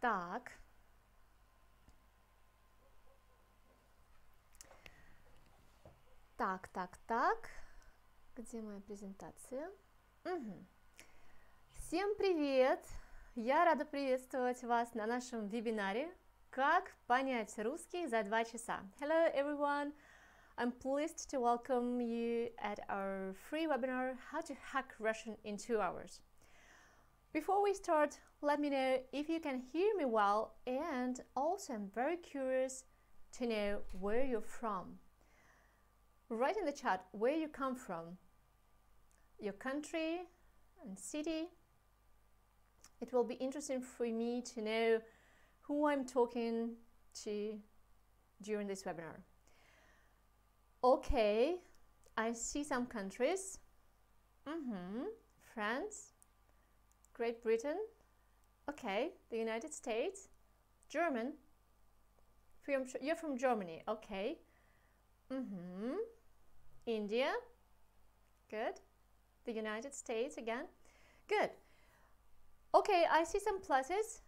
Так. Так. Где моя презентация? Всем привет! Я рада приветствовать вас на нашем вебинаре «Как понять русский за 2 часа». Hello everyone! I'm pleased to welcome you at our free webinar, How to Hack Russian in 2 Hours. Before we start, let me know if you can hear me well, and also I'm very curious to know where you're from. Write in the chat where you come from, your country and city. It will be interesting for me to know who I'm talking to during this webinar. Okay, I see some countries. France, Great Britain, okay, the United States, German. You're from Germany, okay. India, good. The United States again, good. Okay, I see some pluses,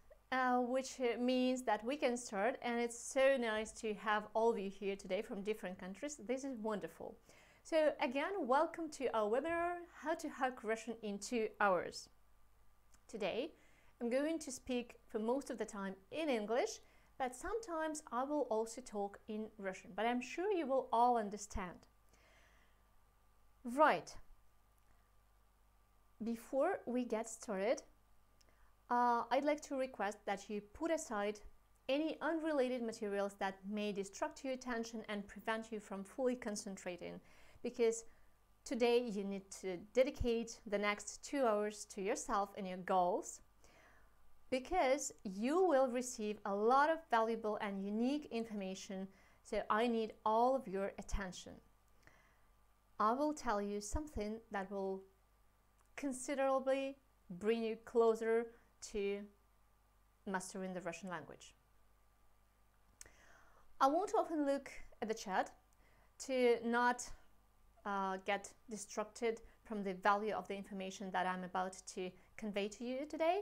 which means that we can start, and it's so nice to have all of you here today from different countries. This is wonderful. So again, welcome to our webinar, How to Hack Russian in 2 Hours. Today, I'm going to speak for most of the time in English, but sometimes I will also talk in Russian, but I'm sure you will all understand. Right. Before we get started, I'd like to request that you put aside any unrelated materials that may distract your attention and prevent you from fully concentrating, because today you need to dedicate the next 2 hours to yourself and your goals, because you will receive a lot of valuable and unique information, so I need all of your attention. I will tell you something that will considerably bring you closer to mastering the Russian language. I won't often look at the chat to not get distracted from the value of the information that I'm about to convey to you today.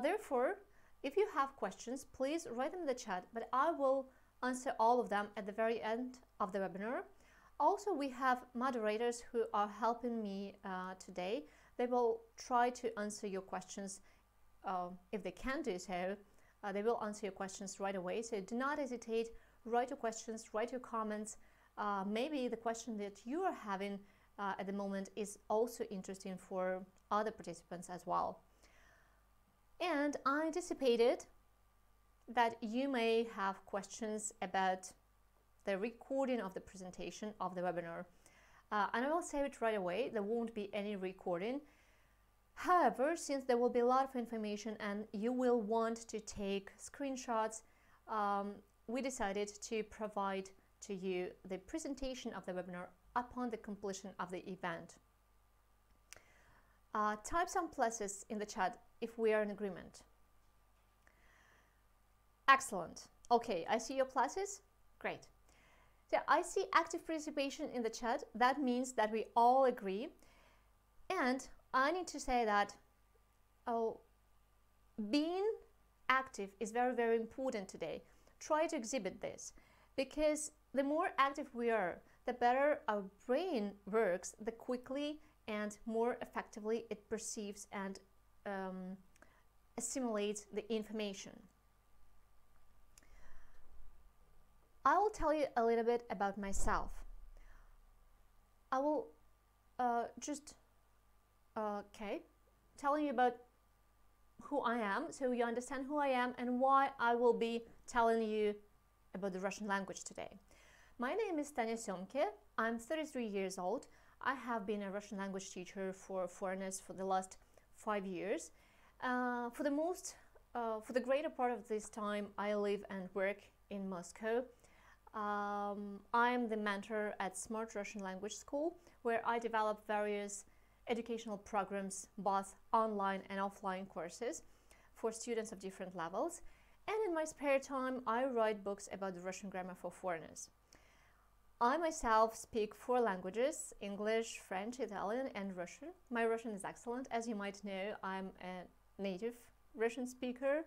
Therefore, if you have questions, please write them in the chat, but I will answer all of them at the very end of the webinar. Also, we have moderators who are helping me today. They will try to answer your questions if they can do so. They will answer your questions right away, so do not hesitate. Write your questions, write your comments. Maybe the question that you are having at the moment is also interesting for other participants as well. And I anticipated that you may have questions about the recording of the presentation of the webinar. And I will say it right away, there won't be any recording. However, since there will be a lot of information and you will want to take screenshots, we decided to provide to you the presentation of the webinar upon the completion of the event. Type some pluses in the chat if we are in agreement. Excellent. Okay, I see your pluses. Great. So I see active participation in the chat. That means that we all agree. And I need to say that being active is very, very important today. Try to exhibit this, because the more active we are, the better our brain works, the quickly and more effectively it perceives and assimilates the information. I will tell you a little bit about myself. I will telling you about who I am, so you understand who I am and why I will be telling you about the Russian language today. My name is Tanya Semke. I'm 33 years old. I have been a Russian language teacher for foreigners for the last 5 years. For the greater part of this time, I live and work in Moscow. I'm the mentor at Smart Russian Language School, where I develop various educational programs, both online and offline courses for students of different levels. And in my spare time, I write books about the Russian grammar for foreigners. I myself speak 4 languages: English, French, Italian, and Russian. My Russian is excellent. As you might know, I'm a native Russian speaker.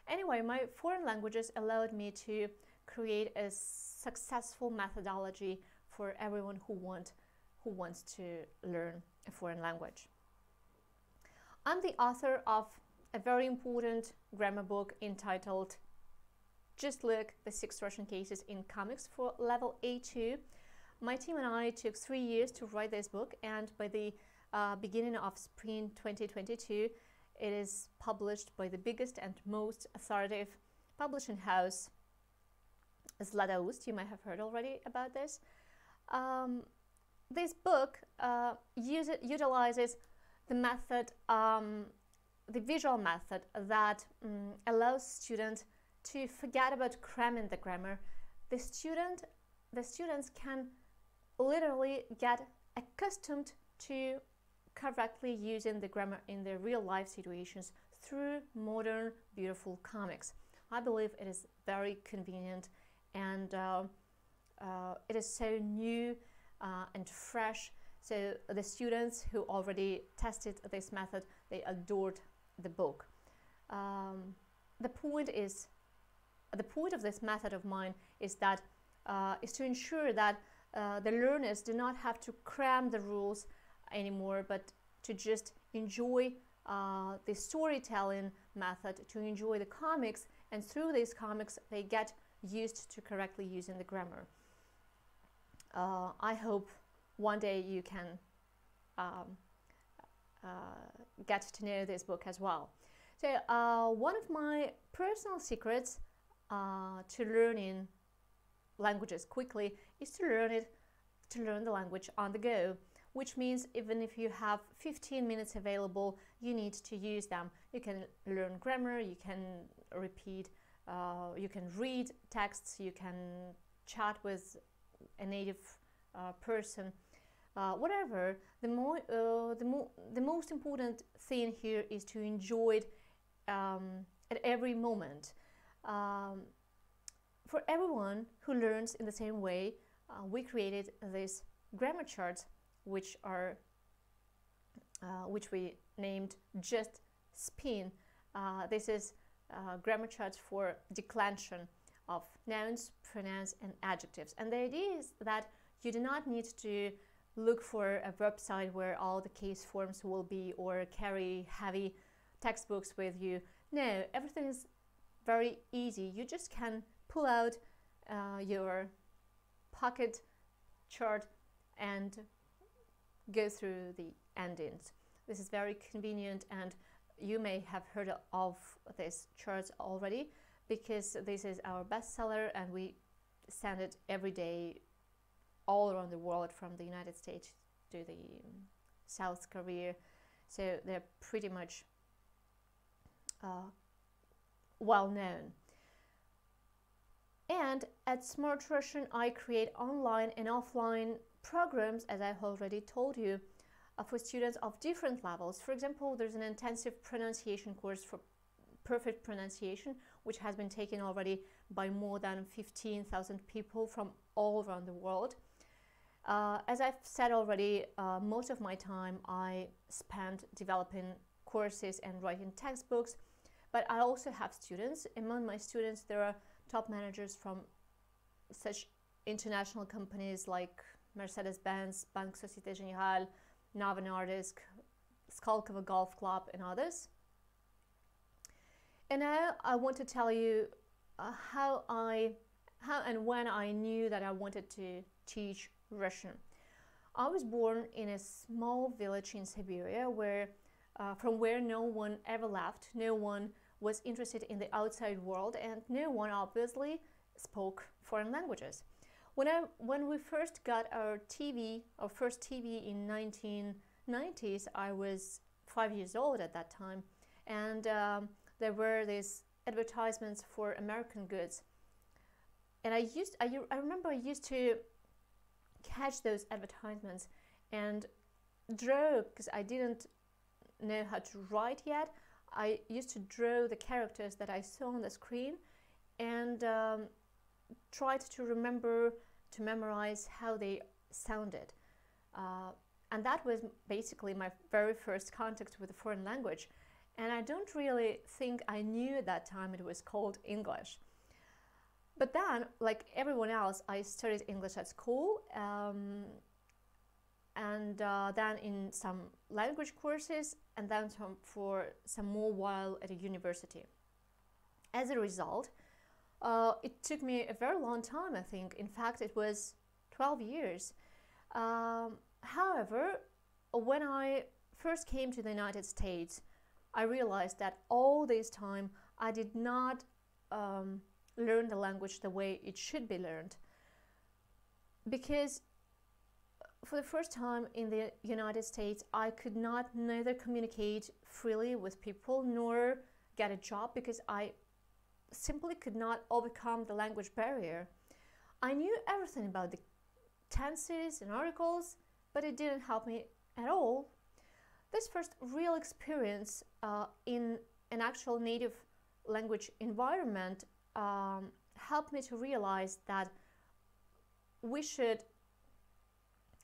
Anyway, my foreign languages allowed me to create a successful methodology for everyone who wants to learn a foreign language. I'm the author of a very important grammar book entitled Just Look the 6 Russian Cases in Comics for level A2. My team and I took 3 years to write this book, and by the beginning of spring 2022, it is published by the biggest and most authoritative publishing house, Zlatoust. You might have heard already about this. This book utilizes the method, the visual method that allows students to forget about cramming the grammar. The students can literally get accustomed to correctly using the grammar in their real life situations through modern, beautiful comics. I believe it is very convenient, and it is so new and fresh. So the students who already tested this method, they adored the book. The point of this method of mine is that is to ensure that the learners do not have to cram the rules anymore, but to just enjoy the storytelling method, to enjoy the comics, and through these comics they get used to correctly using the grammar. I hope one day you can get to know this book as well. So one of my personal secrets to learning languages quickly is to learn the language on the go, which means even if you have 15 minutes available, you need to use them. You can learn grammar, you can repeat, you can read texts, you can chat with a native person, whatever. The most important thing here is to enjoy it at every moment. For everyone who learns in the same way, we created these grammar charts, which we named Just Spin. This is grammar charts for declension of nouns, pronouns, and adjectives. And the idea is that you do not need to look for a website where all the case forms will be, or carry heavy textbooks with you. No, everything is very easy. You just can pull out your pocket chart and go through the endings. This is very convenient, and you may have heard of these charts already, because this is our bestseller and we send it every day all around the world, from the United States to the South Korea. So they're pretty much well known. And at Smart Russian, I create online and offline programs, as I've already told you, for students of different levels. For example, there's an intensive pronunciation course for perfect pronunciation, which has been taken already by more than 15,000 people from all around the world. As I've said already, most of my time I spent developing courses and writing textbooks, but I also have students. Among my students, there are top managers from such international companies like Mercedes-Benz, Banque Société Générale, Novo Nordisk, Skolkovo Golf Club, and others. And now I want to tell you how and when I knew that I wanted to teach Russian. I was born in a small village in Siberia from where no one ever left, no one was interested in the outside world, and no one obviously spoke foreign languages. When we first got our first TV in 1990s, I was 5 years old at that time, and there were these advertisements for American goods, and I remember I used to catch those advertisements and draw, because I didn't know how to write yet. I used to draw the characters that I saw on the screen and tried to memorize how they sounded. And that was basically my very first contact with a foreign language. and I don't really think I knew at that time it was called English. But then, like everyone else, I studied English at school, and then in some language courses, and then for some more while at a university. As a result, it took me a very long time, I think. In fact, it was 12 years. However, when I first came to the United States, I realized that all this time I did not learn the language the way it should be learned. Because for the first time in the United States, I could not neither communicate freely with people nor get a job because I simply could not overcome the language barrier. I knew everything about the tenses and articles, but it didn't help me at all. This first real experience in an actual native language environment helped me to realize that we should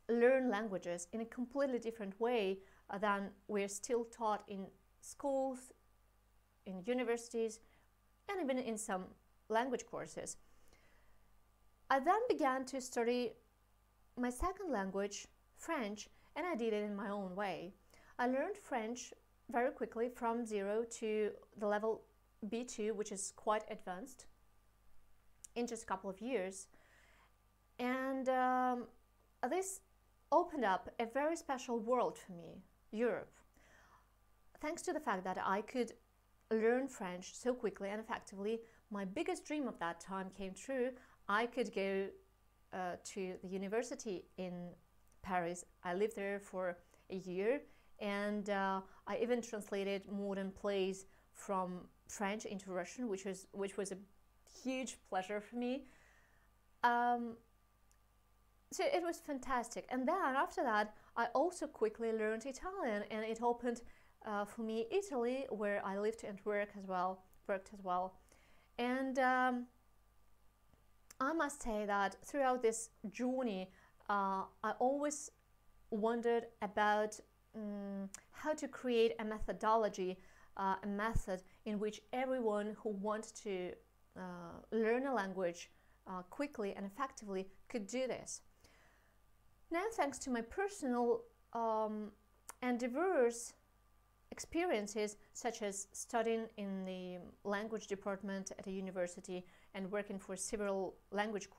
learn languages in a completely different way than we're still taught in schools, in universities, and even in some language courses. I then began to study my second language, French, and I did it in my own way. I learned French very quickly from 0 to the level B2, which is quite advanced, in just a couple of years. And this opened up a very special world for me, Europe. Thanks to the fact that I could learn French so quickly and effectively, my biggest dream of that time came true. I could go to the university in Paris. I lived there for a year, and I even translated modern plays from French into Russian, which was a huge pleasure for me. So it was fantastic. And then after that, I also quickly learned Italian, and it opened for me Italy, where I lived and worked as well. And I must say that throughout this journey, I always wondered about how to create a methodology, a method in which everyone who wants to learn a language quickly and effectively could do this. Now, thanks to my personal and diverse experiences, such as studying in the language department at a university and working for several language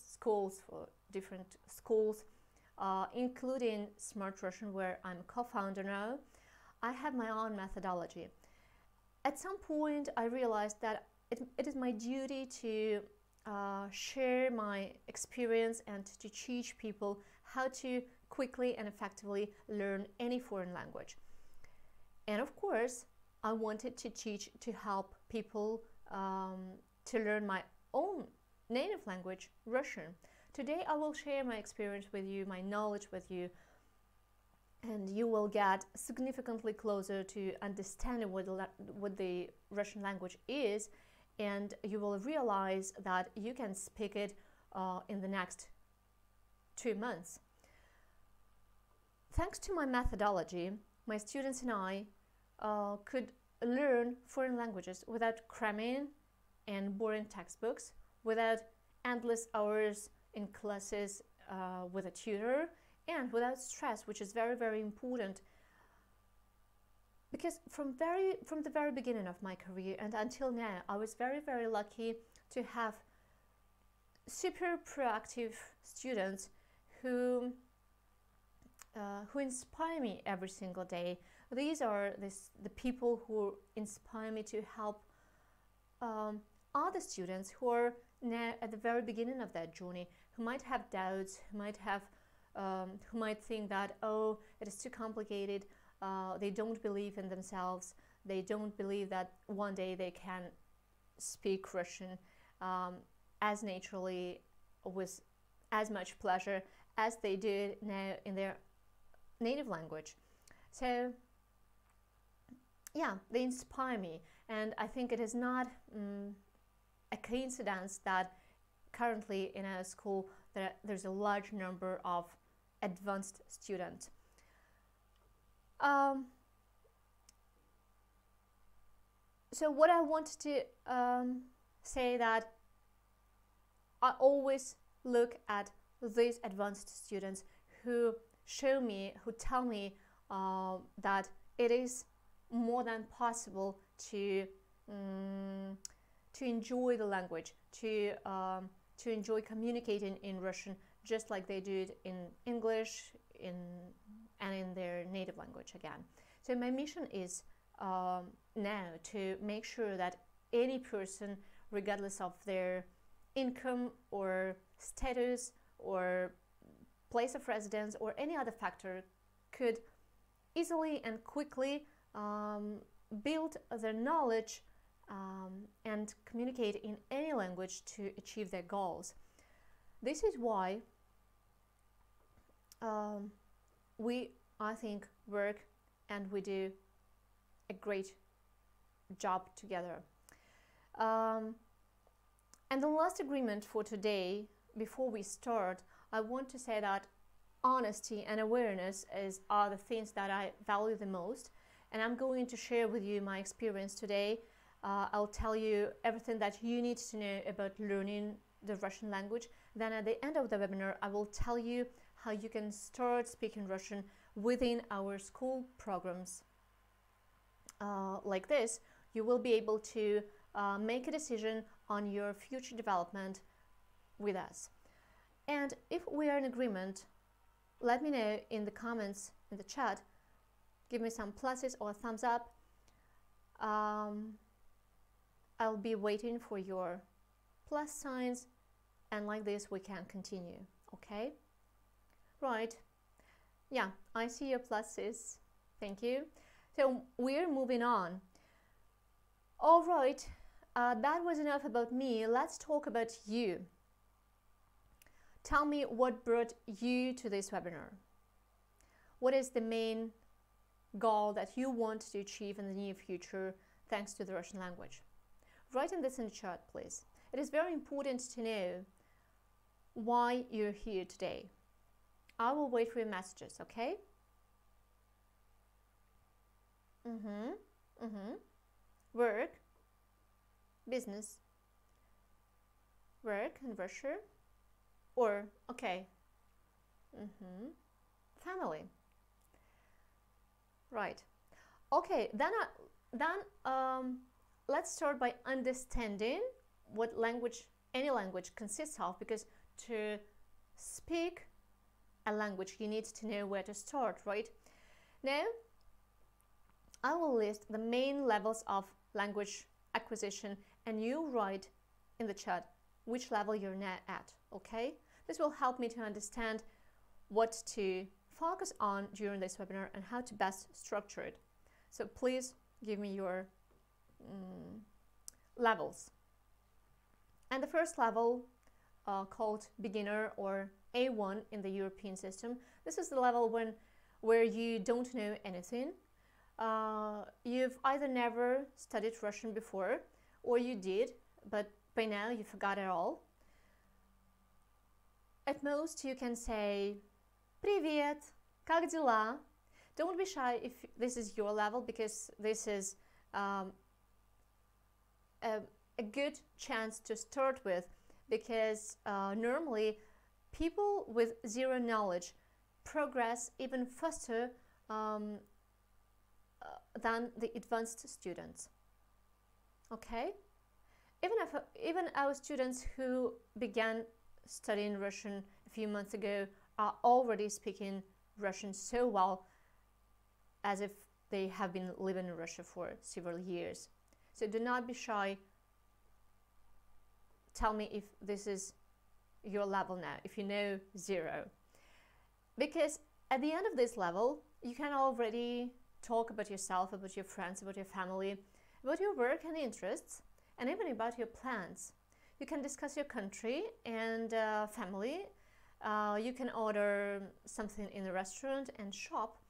schools, for different schools, including Smart Russian, where I'm a co-founder now, I have my own methodology. At some point, I realized that it is my duty to share my experience and to teach people how to quickly and effectively learn any foreign language. And of course, I wanted to help people to learn my own native language, Russian. Today, I will share my experience with you, my knowledge with you, and you will get significantly closer to understanding what the Russian language is, and you will realize that you can speak it in the next 2 months. Thanks to my methodology, my students and I could learn foreign languages without cramming and boring textbooks, without endless hours in classes with a tutor, and without stress, which is very, very important. Because from the very beginning of my career and until now, I was very, very lucky to have super proactive students who inspire me every single day. These are the people who inspire me to help other students who are now at the very beginning of that journey, who might have doubts, who might think that, oh, it is too complicated. They don't believe in themselves. They don't believe that one day they can speak Russian as naturally, with as much pleasure as they do now in their native language. So, yeah, they inspire me. And I think it is not a coincidence that currently in our school there's a large number of advanced students. So what I want to say that I always look at these advanced students who show me, who tell me that it is more than possible to enjoy the language, to enjoy communicating in Russian just like they do it in English and in their native language again. So my mission is now to make sure that any person, regardless of their income or status or place of residence or any other factor, could easily and quickly build their knowledge and communicate in any language to achieve their goals. This is why we, I think, work and we do a great job together. And the last agreement for today, before we start, I want to say that honesty and awareness are the things that I value the most, and I'm going to share with you my experience today. I'll tell you everything that you need to know about learning the Russian language. Then at the end of the webinar, I will tell you how you can start speaking Russian within our school programs. Like this, you will be able to make a decision on your future development with us. And if we are in agreement, let me know in the comments, in the chat. Give me some pluses or thumbs up. I'll be waiting for your plus signs, and like this we can continue, okay? Right, yeah, I see your pluses, thank you. So we're moving on. All right, that was enough about me. Let's talk about you. Tell me what brought you to this webinar. What is the main goal that you want to achieve in the near future thanks to the Russian language? Write this in the chat, please. It is very important to know why you're here today. I will wait for your messages, okay? Work, business, work in Russia, or, okay, family. Right. Okay, then let's start by understanding what language, any language consists of, because to speak a language, you need to know where to start, right? Now, I will list the main levels of language acquisition, and you write in the chat which level you're now at, okay? This will help me to understand what to focus on during this webinar and how to best structure it. So please give me your levels. And the first level, called beginner or A1 in the European system, this is the level where you don't know anything. You've either never studied Russian before, or you did, but by now you forgot it all. At most you can say "Привет, как дела?" Don't be shy if this is your level, because this is a good chance to start with, because normally people with zero knowledge progress even faster than the advanced students. Okay? Even our students who began studying Russian a few months ago are already speaking Russian so well as if they have been living in Russia for several years. So do not be shy. Tell me if this is your level now, if you know zero. Because at the end of this level, you can already talk about yourself, about your friends, about your family, about your work and interests, and even about your plans. You can discuss your country and family. You can order something in a restaurant and shop.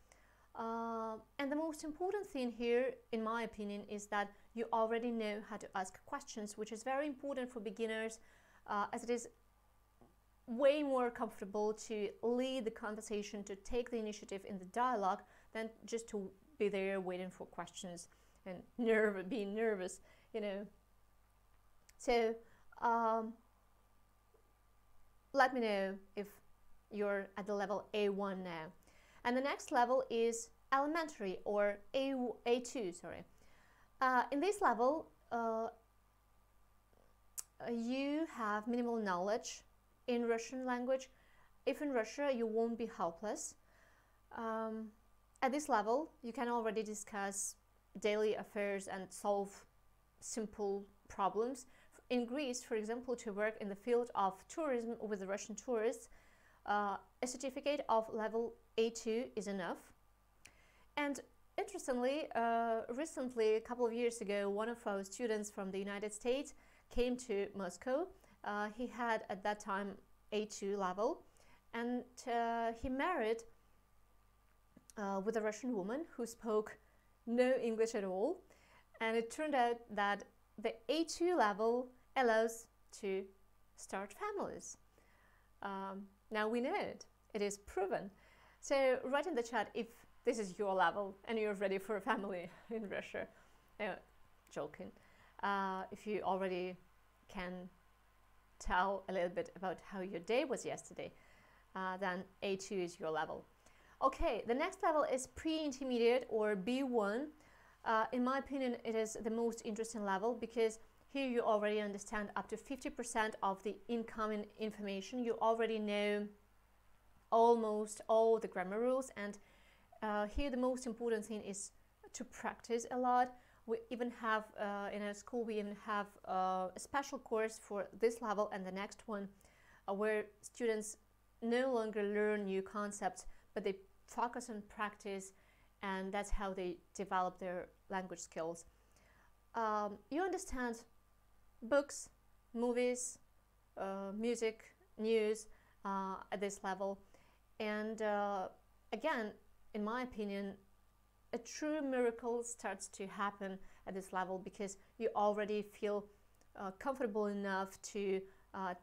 And the most important thing here, in my opinion, is that you already know how to ask questions, which is very important for beginners, as it is way more comfortable to lead the conversation, to take the initiative in the dialogue, than just to be there waiting for questions. and being nervous, you know. So let me know if you're at the level A1 now. And the next level is elementary, or A2, sorry. In this level, you have minimal knowledge in Russian language. If in Russia, you won't be helpless. At this level, you can already discuss daily affairs and solve simple problems. In Greece, for example, to work in the field of tourism with the Russian tourists, a certificate of level A2 is enough. And interestingly, recently, a couple of years ago, one of our students from the United States came to Moscow. He had at that time A2 level, and he married with a Russian woman who spoke no English at all. And it turned out that the A2 level allows to start families. Now we know it. It is proven. So write in the chat if this is your level and you're ready for a family in Russia. No, joking. If you already can tell a little bit about how your day was yesterday, then A2 is your level. Okay, the next level is pre-intermediate, or B1. In my opinion, it is the most interesting level because here you already understand up to 50% of the incoming information. You already know almost all the grammar rules, and here the most important thing is to practice a lot. We even have, in our school, we even have a special course for this level and the next one, where students no longer learn new concepts, but they focus on practice, and that's how they develop their language skills. You understand books, movies, music, news at this level. And again, in my opinion, a true miracle starts to happen at this level because you already feel comfortable enough to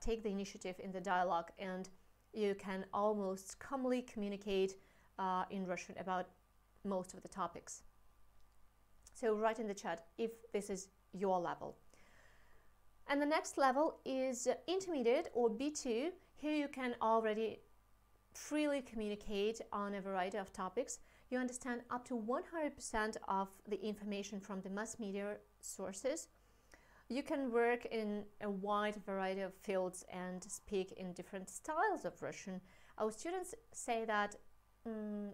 take the initiative in the dialogue, and you can almost calmly communicate in Russian about most of the topics. So write in the chat if this is your level. And the next level is intermediate, or B2. Here you can already freely communicate on a variety of topics. You understand up to 100% of the information from the mass media sources. You can work in a wide variety of fields and speak in different styles of Russian. Our students say that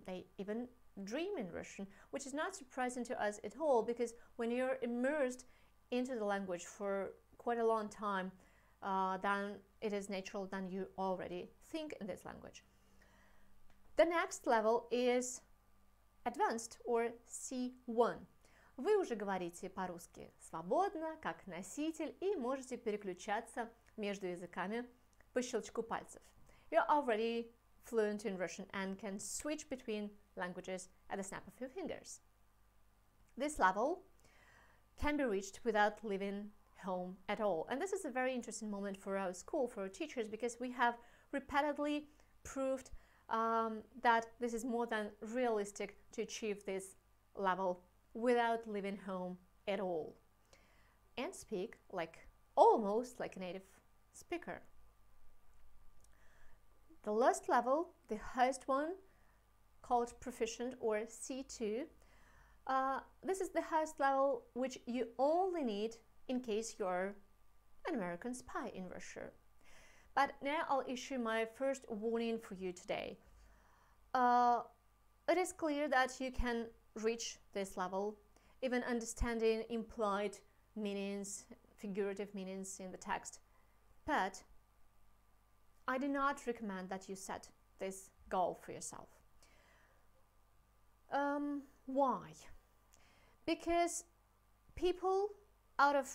they even dream in Russian, which is not surprising to us at all, because when you're immersed into the language for quite a long time, then it is natural that you already think in this language. The next level is advanced, or C1. Вы уже говорите по-русски свободно, как носитель, и можете переключаться между языками по щелчку пальцев. You're already fluent in Russian and can switch between languages at the snap of your fingers. This level can be reached without leaving home at all. And this is a very interesting moment for our school, for our teachers, because we have repeatedly proved that this is more than realistic to achieve this level without leaving home at all, and speak almost like a native speaker. The last level, the highest one, called proficient, or C2, this is the highest level which you only need in case you're an American spy in Russia. But now I'll issue my first warning for you today. It is clear that you can reach this level, even understanding implied meanings, figurative meanings in the text. But I do not recommend that you set this goal for yourself. Why? Because people, out of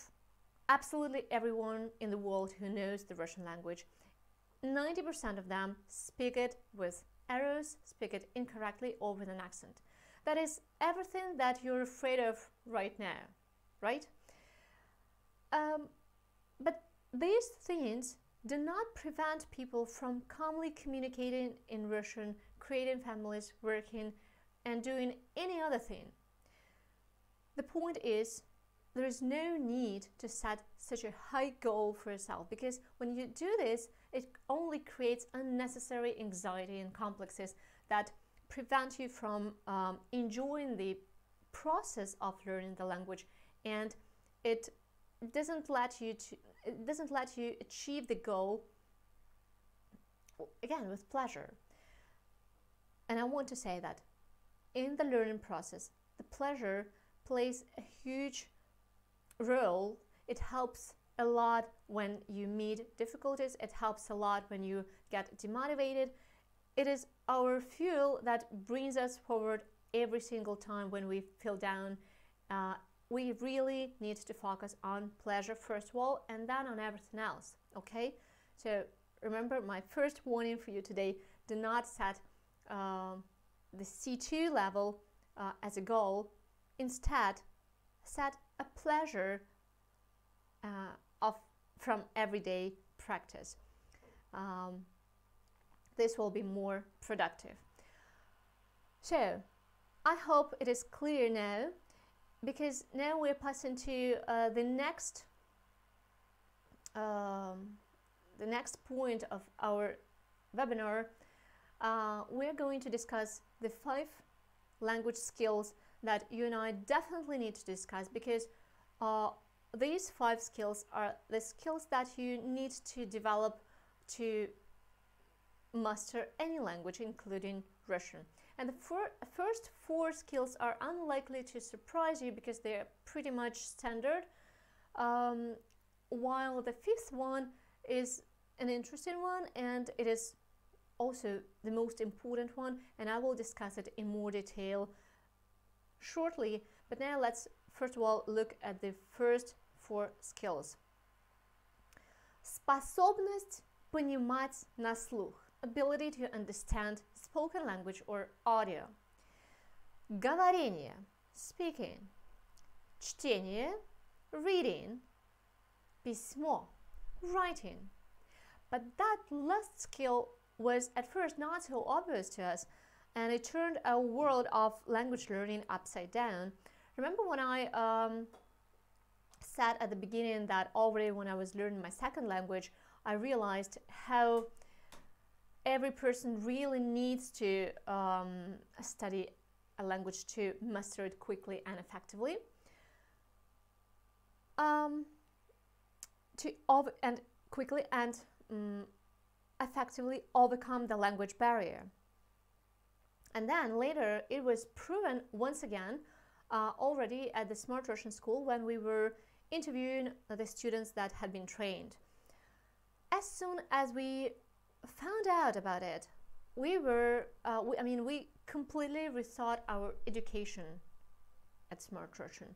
absolutely everyone in the world who knows the Russian language, 90% of them speak it with errors, speak it incorrectly, or with an accent. That is everything that you're afraid of right now, right? But these things do not prevent people from calmly communicating in Russian, creating families, working, and doing any other thing. the point is, there is no need to set such a high goal for yourself, because when you do this, it only creates unnecessary anxiety and complexes that prevent you from enjoying the process of learning the language, and it doesn't let you achieve the goal again with pleasure. And I want to say that in the learning process, the pleasure plays a huge role. It helps a lot when you meet difficulties. It helps a lot when you get demotivated. It is our fuel that brings us forward every single time when we feel down. We really need to focus on pleasure first of all, and then on everything else, okay? So remember, my first warning for you today: do not set the C2 level as a goal. Instead, set a pleasure from everyday practice. This will be more productive. So I hope it is clear now, because now we're passing to the next point of our webinar. We're going to discuss the 5 language skills that you and I definitely need to discuss, because these 5 skills are the skills that you need to develop to master any language, including Russian. And the first 4 skills are unlikely to surprise you because they're pretty much standard, while the 5th one is an interesting one, and it is also the most important one, and I will discuss it in more detail shortly. But now let's first of all look at the first 4 skills. Способность понимать на слух. Ability to understand spoken language or audio. Говорение, speaking. Чтение, reading. Письмо, writing. But that last skill was at first not so obvious to us, and it turned our world of language learning upside down. Remember when I said at the beginning that already when I was learning my second language, I realized how every person really needs to study a language to master it quickly and effectively. Effectively overcome the language barrier. And then later it was proven once again already at the Smart Russian school when we were interviewing the students that had been trained. As soon as we found out about it, we completely rethought our education at Smart Russian.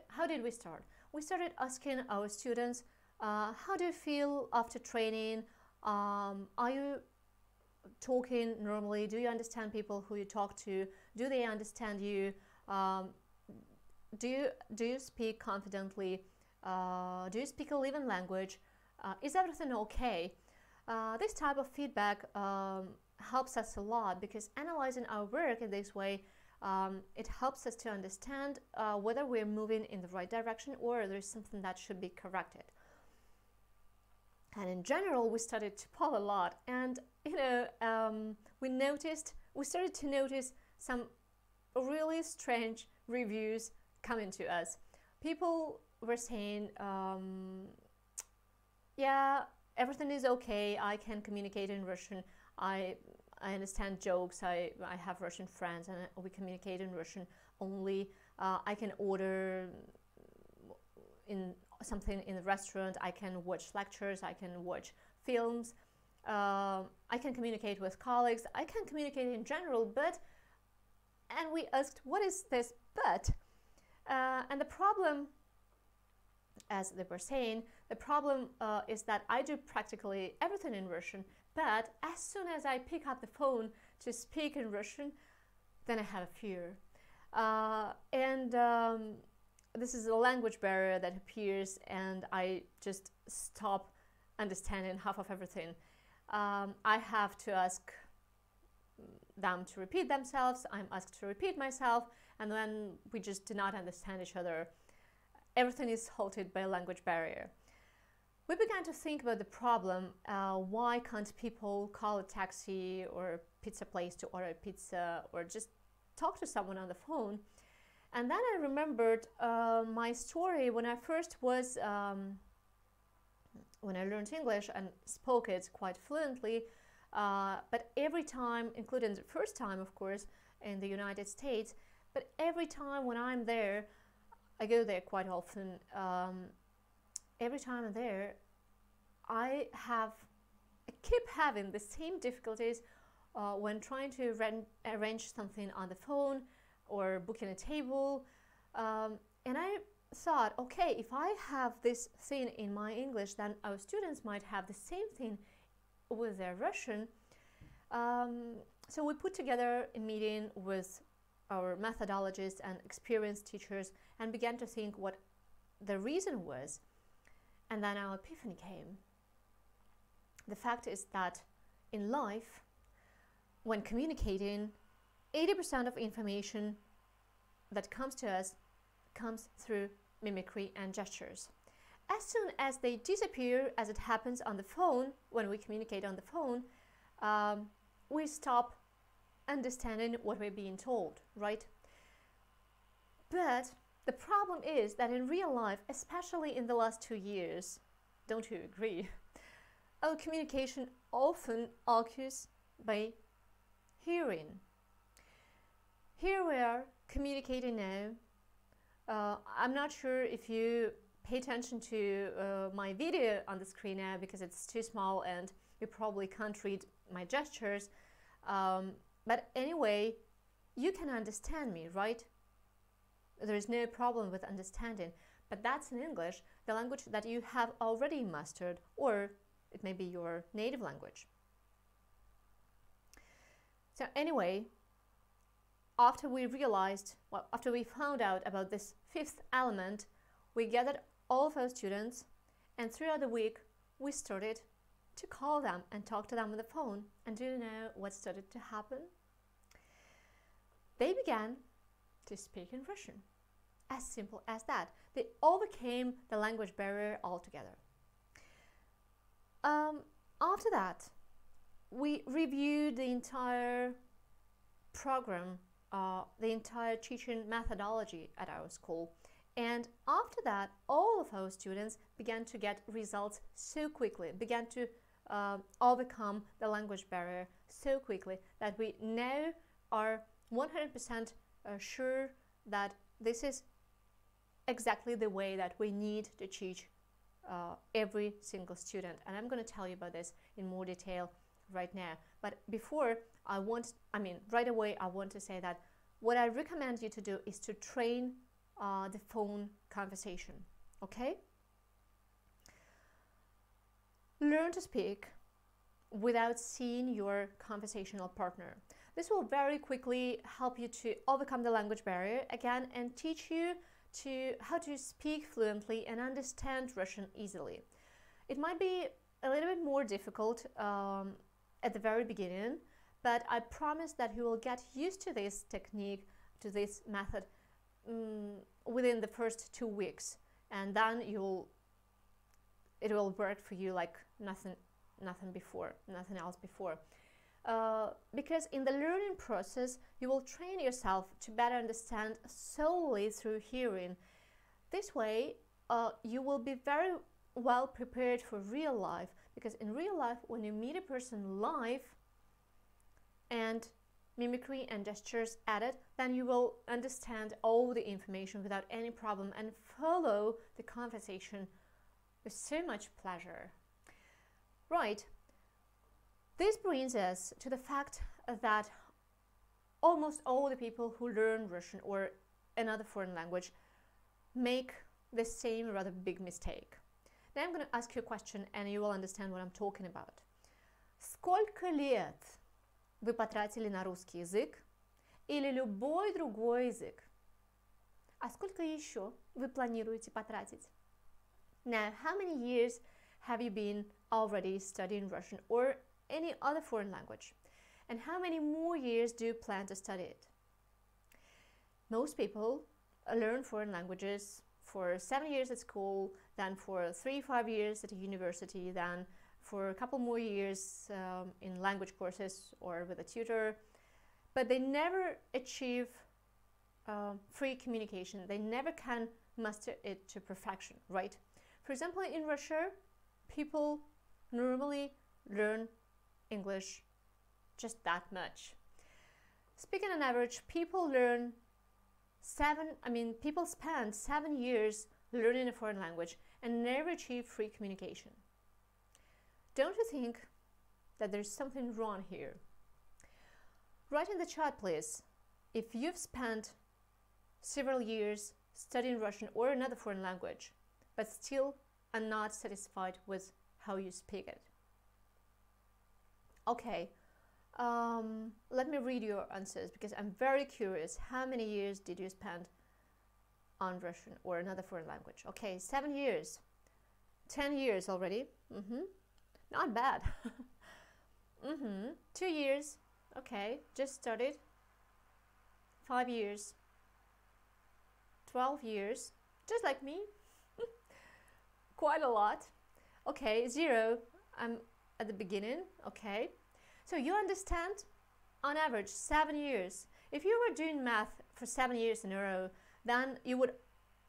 How did we start? We started asking our students, how do you feel after training? Are you talking normally? Do you understand people who you talk to? Do they understand you? Do you speak confidently? Do you speak a living language? Is everything okay? This type of feedback helps us a lot, because analyzing our work in this way, it helps us to understand whether we're moving in the right direction or there's something that should be corrected. And in general, we started to poll a lot, and we started to notice some really strange reviews coming to us. People were saying, yeah, everything is okay, I can communicate in Russian, I understand jokes, I have Russian friends and we communicate in Russian only, I can order something in the restaurant, I can watch lectures, I can watch films, I can communicate with colleagues, I can communicate in general, but... And we asked, what is this but? And the problem, as they were saying, the problem is that I do practically everything in Russian, but as soon as I pick up the phone to speak in Russian, then I have a fear. This is a language barrier that appears, and I just stop understanding half of everything. I have to ask them to repeat themselves, I'm asked to repeat myself, and then we just do not understand each other. Everything is halted by a language barrier. We began to think about the problem. Why can't people call a taxi or a pizza place to order pizza, or just talk to someone on the phone? And then I remembered my story when I first was, when I learned English and spoke it quite fluently. But every time, including the first time, of course, in the United States, but every time when I'm there, I go there quite often. Every time I'm there, I keep having the same difficulties when trying to arrange something on the phone or booking a table. And I thought, okay, if I have this thing in my English, then our students might have the same thing with their Russian. So we put together a meeting with our methodologists and experienced teachers and began to think what the reason was. And then our epiphany came. The fact is that in life, when communicating, 80% of information that comes to us comes through mimicry and gestures. As soon as they disappear, as it happens on the phone, when we communicate on the phone, we stop understanding what we're being told, right? But the problem is that in real life, especially in the last 2 years, don't you agree? Our communication often occurs by hearing. Here we are communicating now. I'm not sure if you pay attention to my video on the screen now because it's too small and you probably can't read my gestures. But anyway, you can understand me, right? There is no problem with understanding, but that's in English, the language that you have already mastered, or it may be your native language. So anyway, after we found out about this fifth element, we gathered all of our students, and throughout the week, we started to call them and talk to them on the phone. And do you know what started to happen? They began to speak in Russian. As simple as that. They overcame the language barrier altogether. After that, we reviewed the entire program, the entire teaching methodology at our school. And after that, all of our students began to get results so quickly, began to overcome the language barrier so quickly that we now are 100% sure that this is exactly the way that we need to teach every single student. And I'm going to tell you about this in more detail right now. But before, right away, I want to say that what I recommend you to do is to train the phone conversation, okay? Learn to speak without seeing your conversational partner. This will very quickly help you to overcome the language barrier again and teach you how to speak fluently and understand Russian easily. It might be a little bit more difficult at the very beginning, but I promise that you will get used to this technique, to this method within the first 2 weeks, and then it will work for you like nothing else before. Because in the learning process, you will train yourself to better understand solely through hearing. This way, you will be very well prepared for real life, because in real life, when you meet a person live and mimicry and gestures added, then you will understand all the information without any problem and follow the conversation with so much pleasure. Right. This brings us to the fact that almost all the people who learn Russian or another foreign language make the same rather big mistake. Now I'm going to ask you a question and you will understand what I'm talking about. Сколько лет вы потратили на русский язык или любой другой язык? А сколько еще вы планируете потратить? Now, how many years have you been already studying Russian or any other foreign language? And how many more years do you plan to study it? Most people learn foreign languages for 7 years at school, then for 3-5 years at a university, then for a couple more years in language courses or with a tutor, but they never achieve free communication. They never can master it to perfection, right? For example, in Russia, people normally learn English just that much. Speaking on average, people spend 7 years learning a foreign language and never achieve free communication. Don't you think that there's something wrong here? Write in the chat, please, if you've spent several years studying Russian or another foreign language, but still are not satisfied with how you speak it. Okay, let me read your answers because I'm very curious. How many years did you spend on Russian or another foreign language? Okay, 7 years, 10 years already. Not bad. 2 years. Okay, just started. 5 years. 12 years, just like me. Quite a lot. Okay, 0, I'm at the beginning. Okay, so you understand, on average 7 years. If you were doing math for 7 years in a row, then you would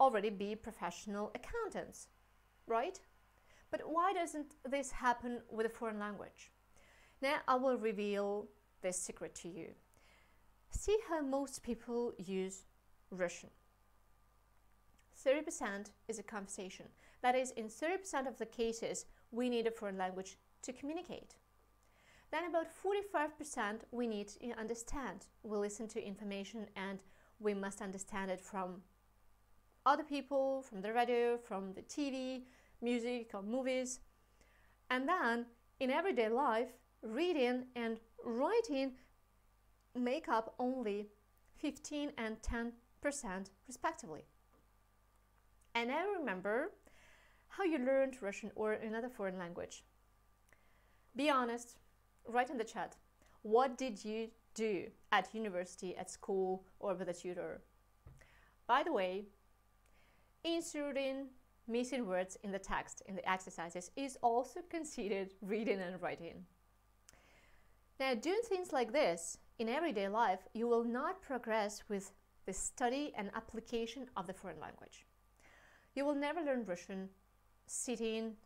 already be professional accountants, right? But why doesn't this happen with a foreign language? Now I will reveal this secret to you. See how most people use Russian. 30% is a conversation. That is, in 30% of the cases, we need a foreign language to communicate. Then about 45% we need to understand. We listen to information and we must understand it from other people, from the radio, from the TV, music or movies. And then in everyday life, reading and writing make up only 15 and 10% respectively. And now remember how you learned Russian or another foreign language. Be honest, write in the chat. What did you do at university, at school, or with a tutor? By the way, inserting missing words in the text, in the exercises, is also considered reading and writing. Now, doing things like this in everyday life, you will not progress with the study and application of the foreign language. You will never learn Russian sitting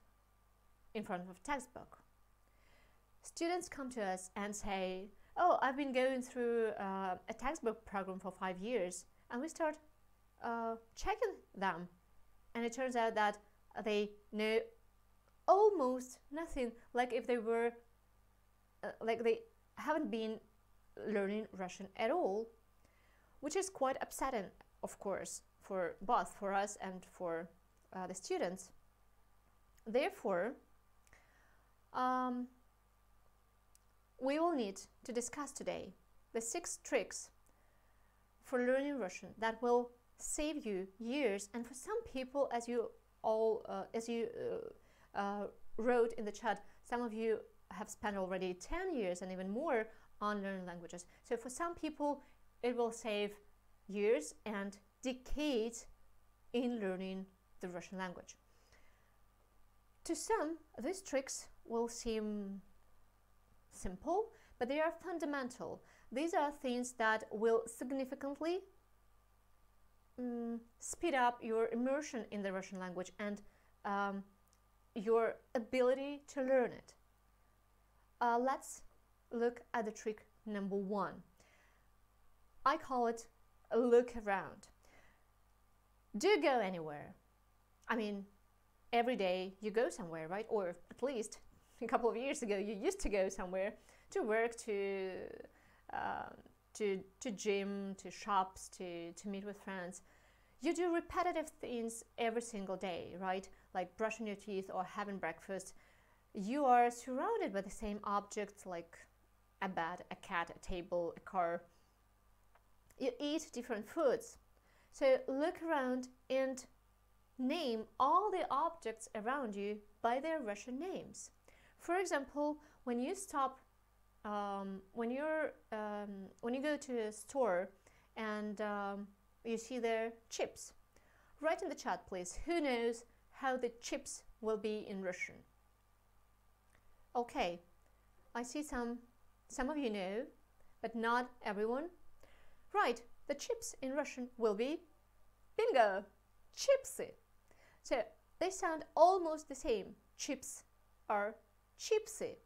in front of a textbook. Students come to us and say, oh, I've been going through a textbook program for 5 years, and we start checking them. And it turns out that they know almost nothing, like if they were, like they haven't been learning Russian at all, which is quite upsetting, of course, for both for us and for the students. Therefore, we will need to discuss today the 6 tricks for learning Russian that will save you years, and for some people, as you wrote in the chat, some of you have spent already 10 years and even more on learning languages. So for some people, it will save years and decades in learning the Russian language. To some, these tricks will seem simple, but they are fundamental. These are things that will significantly speed up your immersion in the Russian language and your ability to learn it. Let's look at the trick number 1. I call it a look around. Do go anywhere. I mean, every day you go somewhere, right? Or at least a couple of years ago you used to go somewhere to work, to gym, to shops, to meet with friends. You do repetitive things every single day, right? Like brushing your teeth or having breakfast. You are surrounded by the same objects like a bed, a cat, a table, a car. You eat different foods. So look around and name all the objects around you by their Russian names. For example, when you stop, when you go to a store and you see there chips. Write in the chat, please, who knows how the chips will be in Russian? Okay, I see some of you know, but not everyone. Right, the chips in Russian will be bingo, chipsy. So they sound almost the same. Chips are chipsy.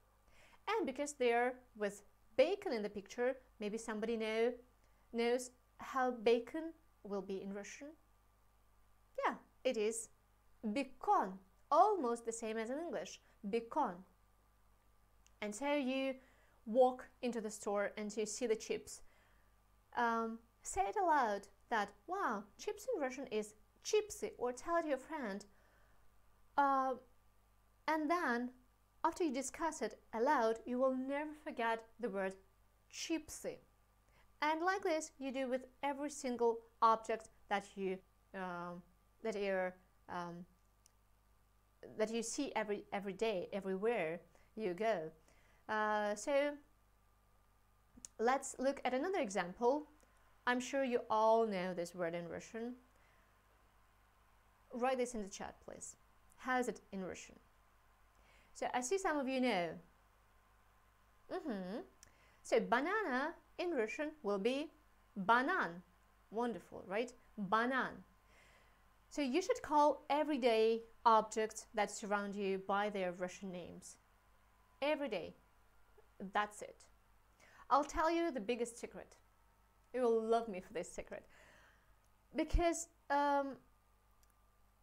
And because they're with bacon in the picture, maybe somebody knows how bacon will be in Russian. Yeah, it is bacon, almost the same as in English, bacon. And so you walk into the store and you see the chips. Say it aloud that, wow, chips in Russian is chipsy, or tell it to your friend. And then, after you discuss it aloud, you will never forget the word chipsy. And like this, you do with every single object that you see every day, everywhere you go. So let's look at another example. I'm sure you all know this word in Russian. Write this in the chat, please. How is it in Russian? So I see some of you know. So banana in Russian will be banan. Wonderful, right? Banan. So you should call everyday objects that surround you by their Russian names. Every day. That's it. I'll tell you the biggest secret. You will love me for this secret. Because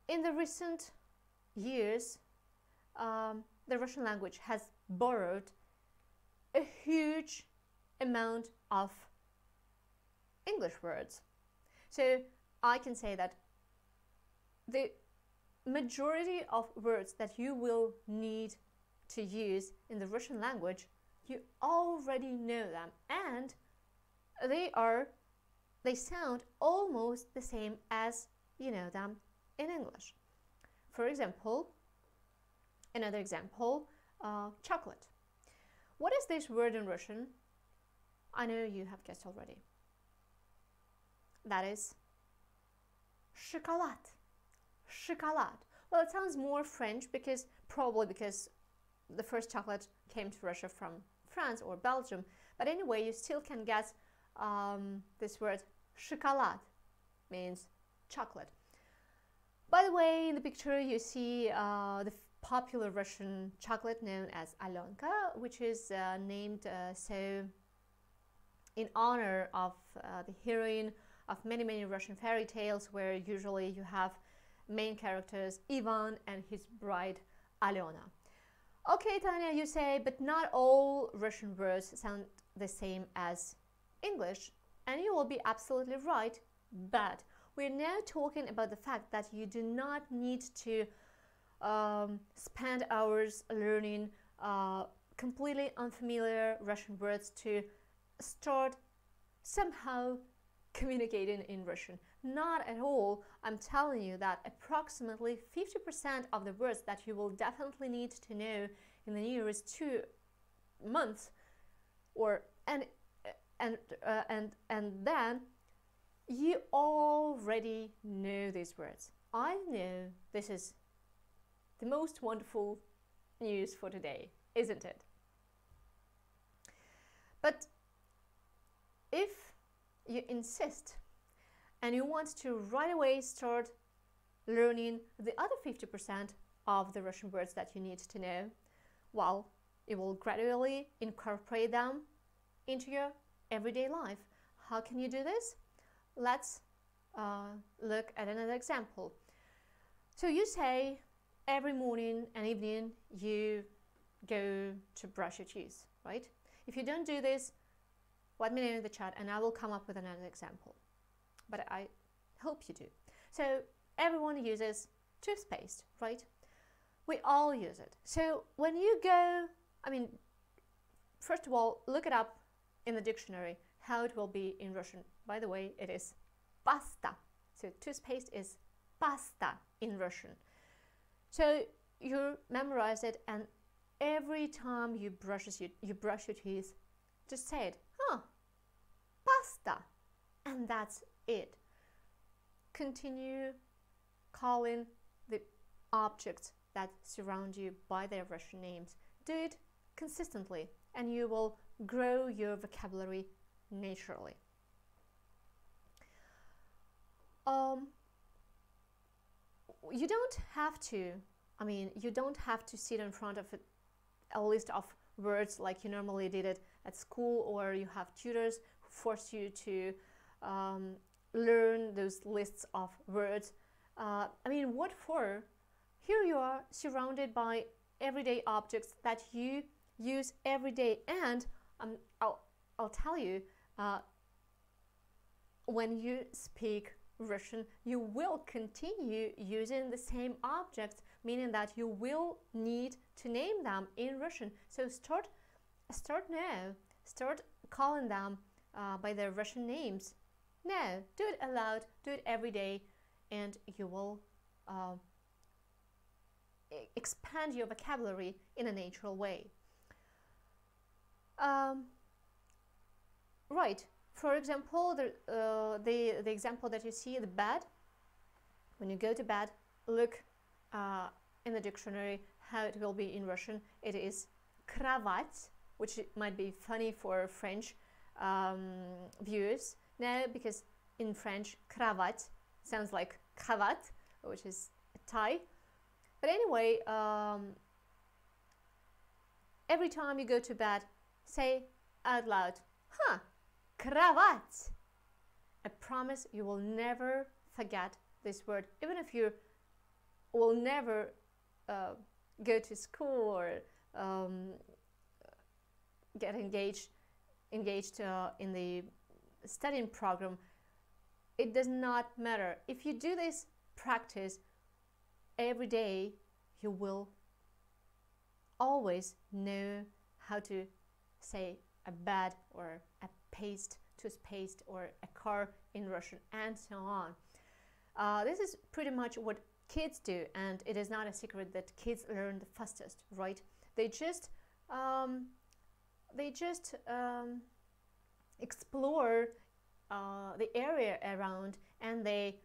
in the recent years, the Russian language has borrowed a huge amount of English words. So I can say that the majority of words that you will need to use in the Russian language, you already know them, and they sound almost the same as you know them in English. For example, another example, chocolate. What is this word in Russian? I know you have guessed already. That is chocolat. Chocolat. Well, it sounds more French probably because the first chocolate came to Russia from France or Belgium. But anyway, you still can guess this word chocolat means chocolate. By the way, in the picture you see the popular Russian chocolate known as Alenka, which is named so in honor of the heroine of many Russian fairy tales, where usually you have main characters Ivan and his bride Alyona. Okay, Tanya, you say, but not all Russian words sound the same as English, and you will be absolutely right, but we're now talking about the fact that you do not need to spend hours learning completely unfamiliar Russian words to start somehow communicating in Russian. Not at all. I'm telling you that approximately 50% of the words that you will definitely need to know in the nearest 2 months, and then you already know these words. I know this is the most wonderful news for today, isn't it? But if you insist and you want to right away start learning the other 50% of the Russian words that you need to know, well, you will gradually incorporate them into your everyday life. How can you do this? Let's look at another example. So you say every morning and evening you go to brush your teeth, right? If you don't do this, let me know in the chat and I will come up with another example. But I hope you do. So everyone uses toothpaste, right? We all use it. So when you go, first of all, look it up in the dictionary how it will be in Russian. By the way, it is pasta. So toothpaste is pasta in Russian. So you memorize it, and every time you brush your teeth, just say it, pasta, and that's it. continue calling the objects that surround you by their Russian names. Do it consistently, and you will grow your vocabulary naturally. You don't have to, you don't have to sit in front of a list of words like you normally did it at school, or you have tutors who force you to learn those lists of words. What for? Here you are surrounded by everyday objects that you use every day, and I'll tell you, when you speak Russian, you will continue using the same objects, meaning that you will need to name them in Russian. So start now. Start calling them by their Russian names. Now, do it aloud, do it every day, and you will expand your vocabulary in a natural way. Right. For example, the example that you see, the bed. When you go to bed, look in the dictionary how it will be in Russian. It is kровать, which might be funny for French viewers now, because in French, kровать sounds like cravate, which is a tie. But anyway, every time you go to bed, say out loud, kровать. I promise you will never forget this word, even if you will never go to school or get engaged in the studying program. It does not matter. If you do this practice every day, you will always know how to say a bed or a paste, toothpaste, or a car in Russian, and so on. This is pretty much what kids do, and it is not a secret that kids learn the fastest, right? They just explore the area around, and they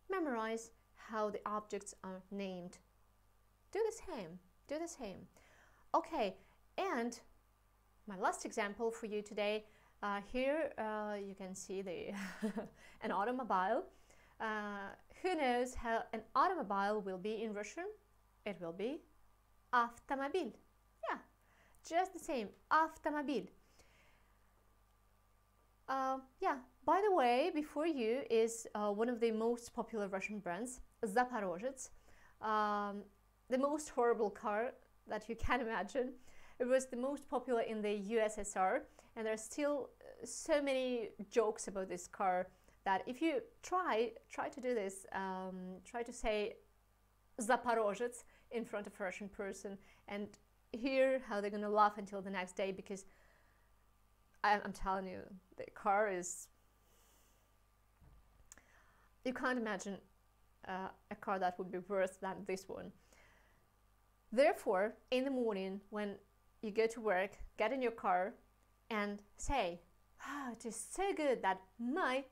memorize how the objects are named. Do the same. Okay, and my last example for you today. Here you can see an automobile. Who knows how an automobile will be in Russian? It will be автомобиль. Yeah, just the same, автомобиль. By the way, before you is one of the most popular Russian brands, Zaporozhets, the most horrible car that you can imagine. It was the most popular in the USSR, and there are still so many jokes about this car that if you try to do this, try to say Zaporozhets in front of a Russian person and hear how they're gonna laugh until the next day, because I'm telling you, the car is... You can't imagine a car that would be worse than this one. Therefore, in the morning when you go to work, get in your car and say, it is so good that my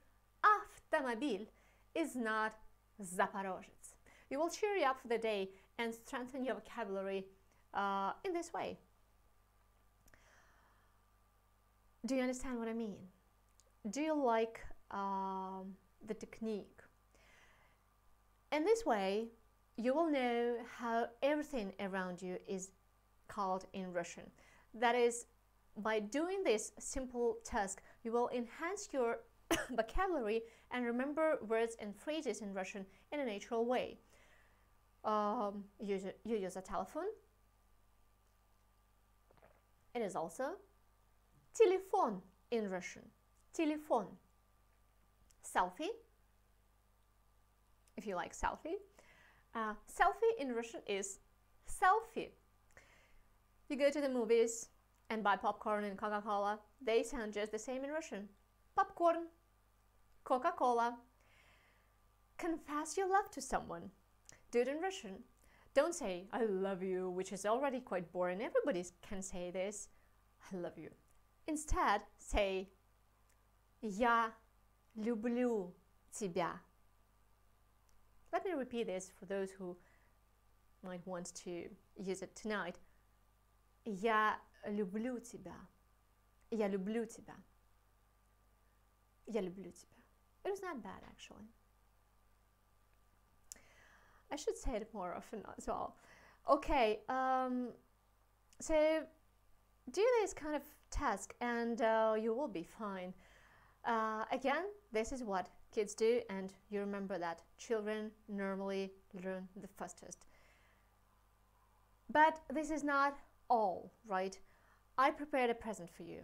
автомобиль is not Zaporozhets. You will cheer you up for the day and strengthen your vocabulary in this way. Do you understand what I mean? Do you like the technique? In this way, you will know how everything around you is called in Russian. That is, by doing this simple task, you will enhance your vocabulary and remember words and phrases in Russian in a natural way. You use a telephone. It is also телефон in Russian. Телефон. Selfie, if you like selfie. Selfie in Russian is selfie. You go to the movies and buy popcorn and Coca-Cola. They sound just the same in Russian. Popcorn, Coca-Cola. Confess your love to someone. Do it in Russian. Don't say, I love you, which is already quite boring. Everybody can say this. I love you. Instead, say, Я люблю тебя. Let me repeat this for those who might want to use it tonight. Я люблю тебя. Я люблю тебя. Я люблю тебя. It was not bad, actually. I should say it more often as well. Okay, so do this kind of task and you will be fine. Again, this is what kids do, and you remember that children normally learn the fastest. But this is not all, right? I prepared a present for you.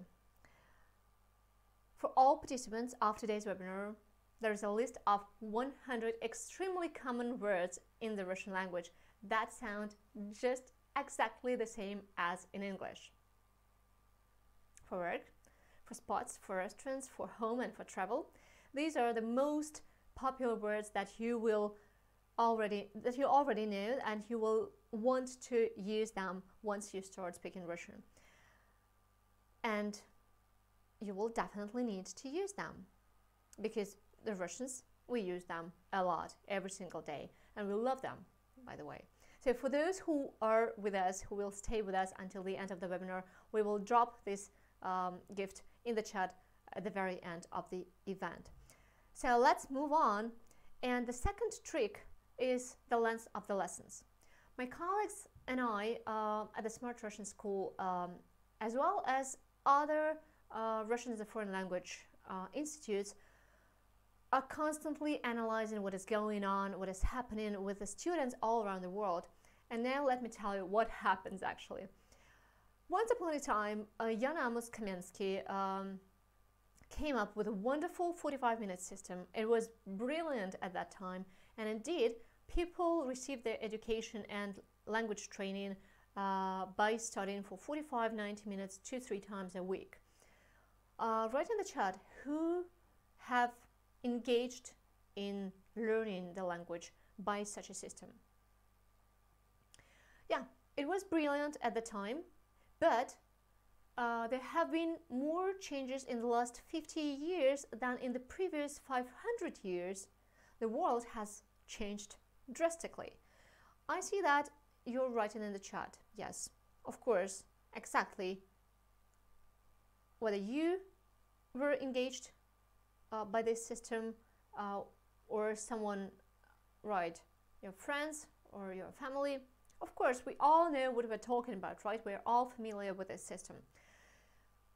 For all participants of today's webinar, there is a list of 100 extremely common words in the Russian language that sound just exactly the same as in English. For work, for sports, for restaurants, for home, and for travel, these are the most popular words that you already know, and you will want to use them once you start speaking Russian. And you will definitely need to use them, because the Russians, we use them a lot every single day, and we love them, by the way. So for those who are with us, who will stay with us until the end of the webinar, we will drop this gift in the chat at the very end of the event. So let's move on. And the second trick is the length of the lessons. My colleagues and I at the Smart Russian School, as well as other Russian as a foreign language institutes, are constantly analyzing what is going on, what is happening with the students all around the world. And now let me tell you what happens actually. Once upon a time, Jan Amos Kamensky came up with a wonderful 45-minute system. It was brilliant at that time, and indeed, people received their education and language training by studying for 45-90 minutes 2-3 times a week. Write in the chat who have engaged in learning the language by such a system. Yeah, it was brilliant at the time, but there have been more changes in the last 50 years than in the previous 500 years. The world has changed drastically. I see that you're writing in the chat. Yes, of course, exactly. Whether you were engaged by this system or someone, right, your friends or your family, of course, we all know what we're talking about, right? We're all familiar with this system.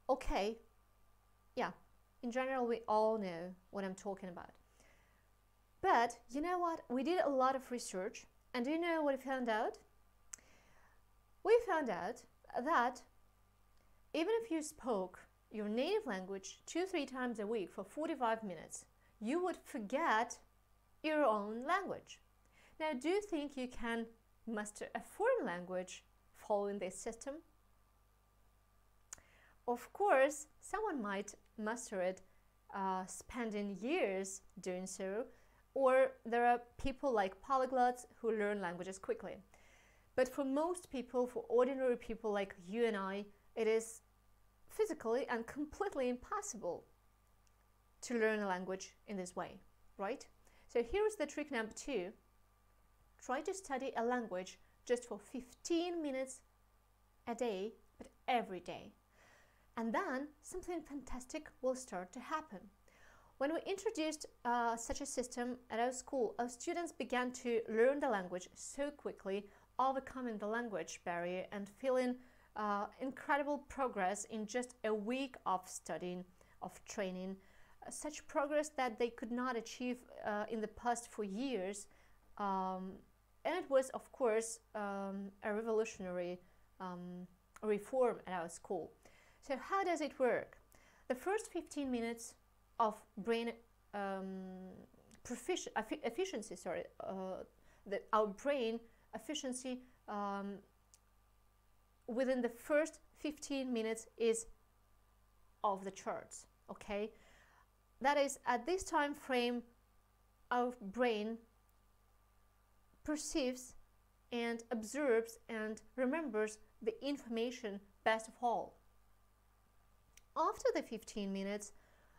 Okay, yeah, in general, we all know what I'm talking about. But you know what? We did a lot of research, and do you know what we found out? We found out that even if you spoke your native language 2-3 times a week for 45 minutes, you would forget your own language. Now, do you think you can master a foreign language following this system? Of course, someone might master it spending years doing so, or there are people like polyglots who learn languages quickly. But for most people, for ordinary people like you and I, it is physically and completely impossible to learn a language in this way, right? So here's the trick number 2. Try to study a language just for 15 minutes a day, but every day. And then something fantastic will start to happen. When we introduced such a system at our school, our students began to learn the language so quickly, overcoming the language barrier and feeling incredible progress in just a week of studying, of training, such progress that they could not achieve in the past for years. And it was, of course, a revolutionary reform at our school. So how does it work? The first 15 minutes of brain efficiency, our brain efficiency within the first 15 minutes is off the charts, okay? That is, at this time frame, our brain perceives and observes and remembers the information best of all. After the 15 minutes,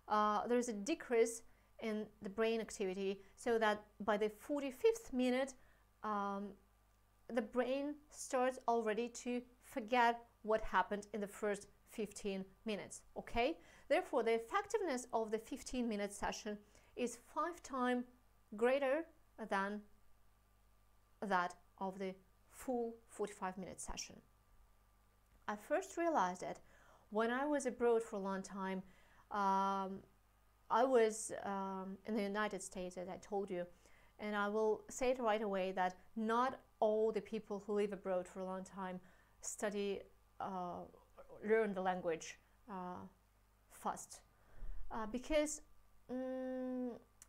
there is a decrease in the brain activity, so that by the 45th minute, the brain starts already to forget what happened in the first 15 minutes, okay? Therefore, the effectiveness of the 15-minute session is 5 times greater than that of the full 45-minute session. I first realized it when I was abroad for a long time. I was in the United States, as I told you, and I will say it right away that not all the people who live abroad for a long time learn the language fast, because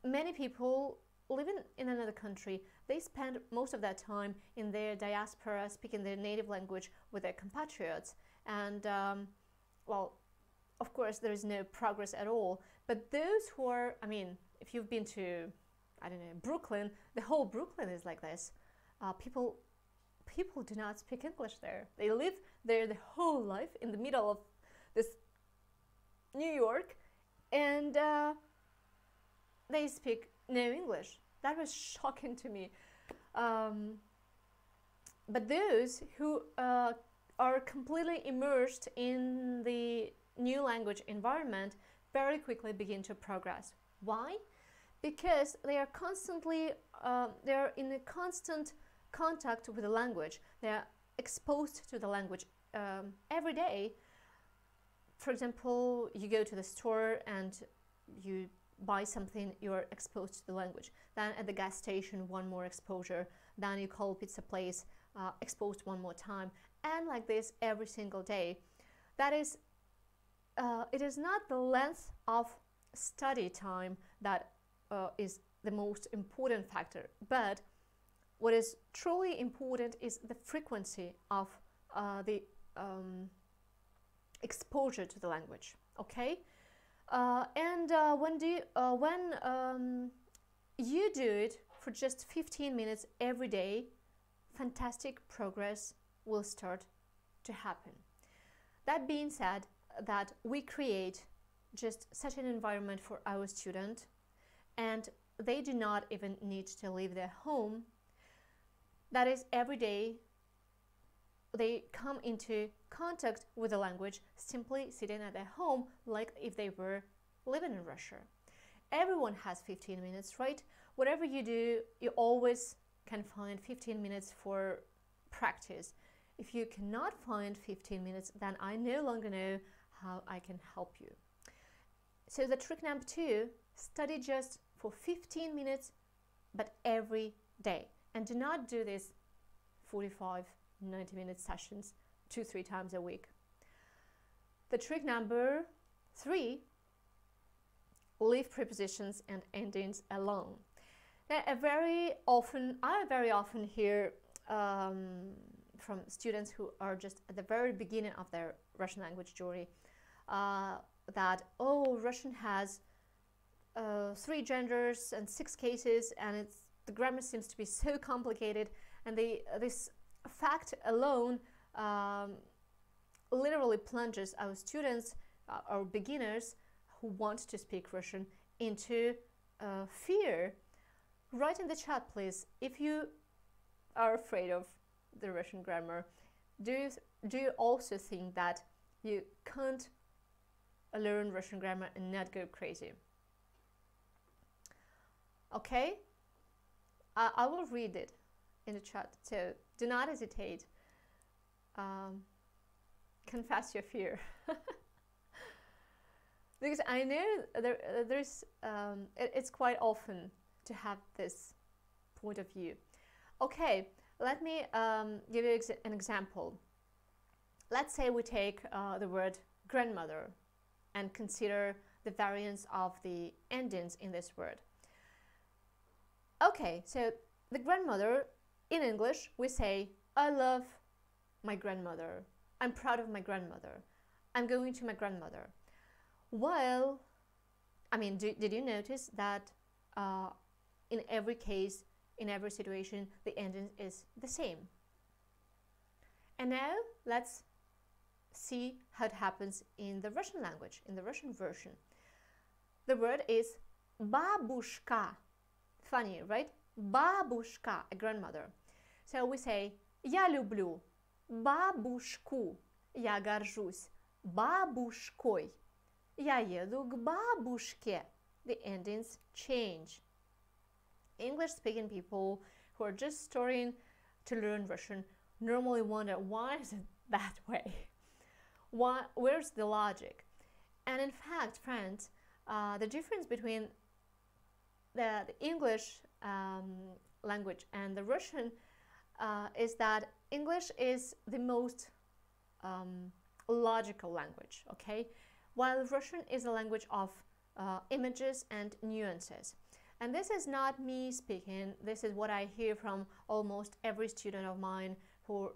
many people living in another country, they spend most of their time in their diaspora speaking their native language with their compatriots, and well, of course there is no progress at all. But those who are, I mean, if you've been to, I don't know, Brooklyn, the whole Brooklyn is like this. People do not speak English there. They live there the whole life in the middle of this New York, and they speak no English. That was shocking to me. But those who are completely immersed in the new language environment very quickly begin to progress. Why? Because they are constantly, they are in a constant contact with the language. They are exposed to the language every day. For example, you go to the store and you buy something, you're exposed to the language. Then at the gas station, one more exposure. Then you call pizza place, exposed one more time. And like this every single day. That is, it is not the length of study time that is the most important factor, but what is truly important is the frequency of the exposure to the language. Okay, when you do it for just 15 minutes every day, fantastic progress will start to happen. That being said, that we create just such an environment for our student, and they do not even need to leave their home. That is, every day they come into contact with the language simply sitting at their home, like if they were living in Russia. Everyone has 15 minutes, right? Whatever you do, you always can find 15 minutes for practice. If you cannot find 15 minutes, then I no longer know how I can help you. So the trick number 2, study just for 15 minutes, but every day. And do not do this 45, 90-minute sessions 2-3 times a week. The trick number 3, leave prepositions and endings alone. Now, I very often hear from students who are just at the very beginning of their Russian language journey that, oh, Russian has 3 genders and 6 cases, and the grammar seems to be so complicated, and this fact alone literally plunges our students, our beginners who want to speak Russian, into fear. Write in the chat, please, if you are afraid of the Russian grammar. Do you also think that you can't learn Russian grammar and not go crazy? Okay, I will read it in the chat, so do not hesitate. Confess your fear. Because I know it's quite often to have this point of view. Okay, let me give you an example. Let's say we take the word grandmother and consider the variance of the endings in this word. Okay, so the grandmother, in English, we say, I love my grandmother. I'm proud of my grandmother. I'm going to my grandmother. Well, I mean, did you notice that in every case, in every situation, the ending is the same? And now let's see how it happens in the Russian language, in the Russian version. The word is babushka. Funny, right? Babushka, a grandmother. So we say я люблю бабушку. Я горжусь бабушкой. Я еду к бабушке. The endings change. English-speaking people who are just starting to learn Russian normally wonder, why is it that way? Where's the logic? And in fact, friends, the difference between the English language and the Russian is that English is the most logical language, okay? While Russian is a language of images and nuances. And this is not me speaking, this is what I hear from almost every student of mine who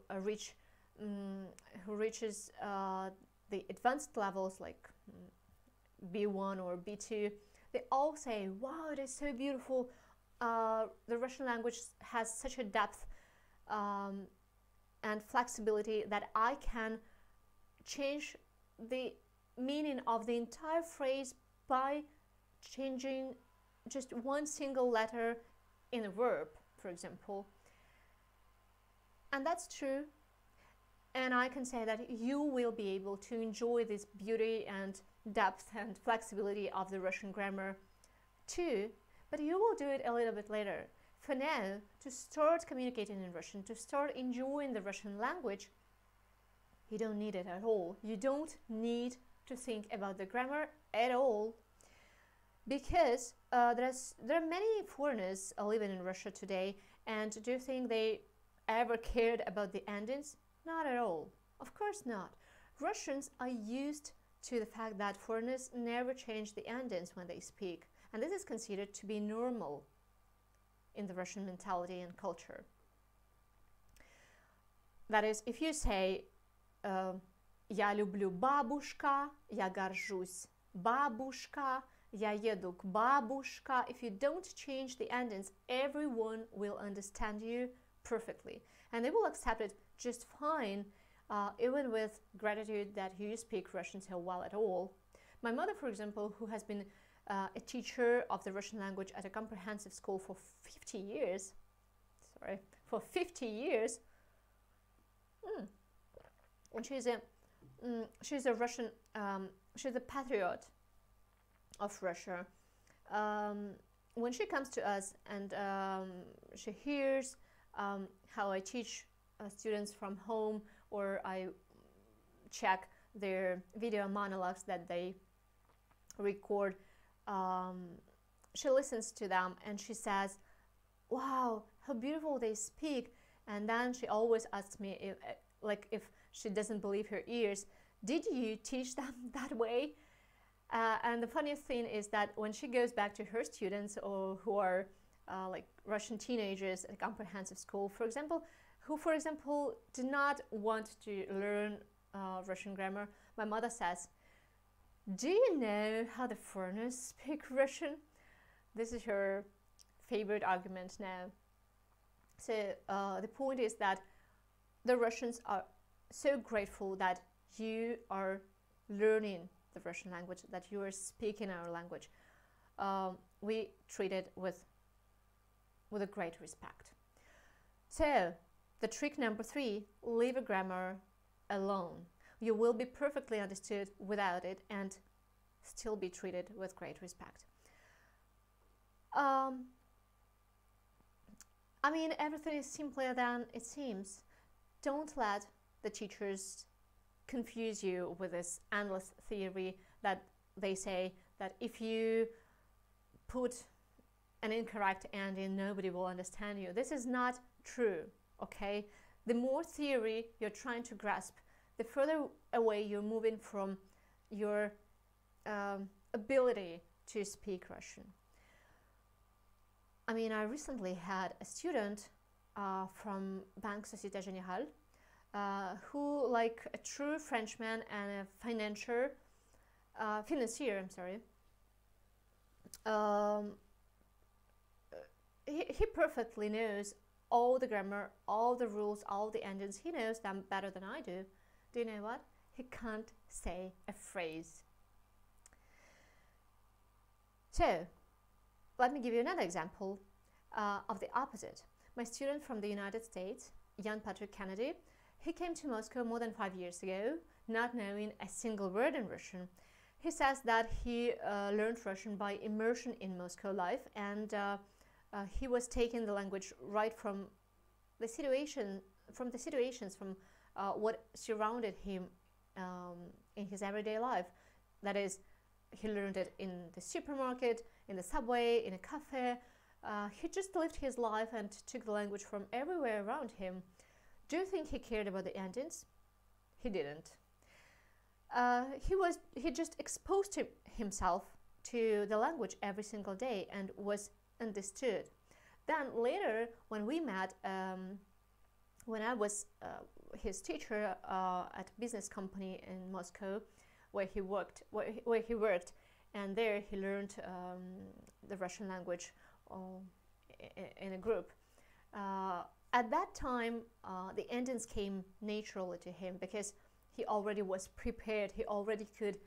reaches the advanced levels like B1 or B2. They all say, wow, it is so beautiful. The Russian language has such a depth and flexibility that I can change the meaning of the entire phrase by changing just one single letter in a verb, for example. And that's true. And I can say that you will be able to enjoy this beauty and depth and flexibility of the Russian grammar too, but you will do it a little bit later. For now, to start communicating in Russian, to start enjoying the Russian language, you don't need it at all. You don't need to think about the grammar at all, because there are many foreigners living in Russia today, and do you think they ever cared about the endings? Not at all. Of course not. Russians are used to the fact that foreigners never change the endings when they speak, and this is considered to be normal in the Russian mentality and culture. That is, if you say я люблю бабушка, я горжусь бабушка, я еду к бабушка, if you don't change the endings, everyone will understand you perfectly, and they will accept it just fine, even with gratitude that you speak Russian so well at all. My mother, for example, who has been a teacher of the Russian language at a comprehensive school for 50 years, and she's a Russian, she's a patriot of Russia. When she comes to us and she hears how I teach students from home, or I check their video monologues that they record, she listens to them and she says, wow, how beautiful they speak. And then she always asks me if she doesn't believe her ears, did you teach them that way? And the funniest thing is that when she goes back to her students, or who are like Russian teenagers at a comprehensive school, for example, who do not want to learn Russian grammar, my mother says, do you know how the foreigners speak Russian? This is her favorite argument now. So the point is that the Russians are so grateful that you are learning the Russian language, that you are speaking our language. We treat it with a great respect. So the trick number 3, leave a grammar alone. You will be perfectly understood without it and still be treated with great respect. I mean, everything is simpler than it seems. Don't let the teachers confuse you with this endless theory that they say that if you put an incorrect ending, nobody will understand you. This is not true, okay? The more theory you're trying to grasp, the further away you're moving from your ability to speak Russian. I mean, I recently had a student from Banque Société Générale who, like a true Frenchman and a financier, he perfectly knows all the grammar, all the rules, all the endings. He knows them better than I do. Do you know what? He can't say a phrase. So, let me give you another example of the opposite. My student from the United States, Jan Patrick Kennedy, he came to Moscow more than 5 years ago, not knowing a single word in Russian. He says that he learned Russian by immersion in Moscow life, and he was taking the language right from the situations, from what surrounded him in his everyday life. That is, he learned it in the supermarket, in the subway, in a cafe. He just lived his life and took the language from everywhere around him. Do you think he cared about the endings? He didn't. He just exposed himself to the language every single day and was understood. Then later, when we met, when I was his teacher at a business company in Moscow, where he worked, and there he learned the Russian language in a group. At that time, the endings came naturally to him because he already was prepared. He already could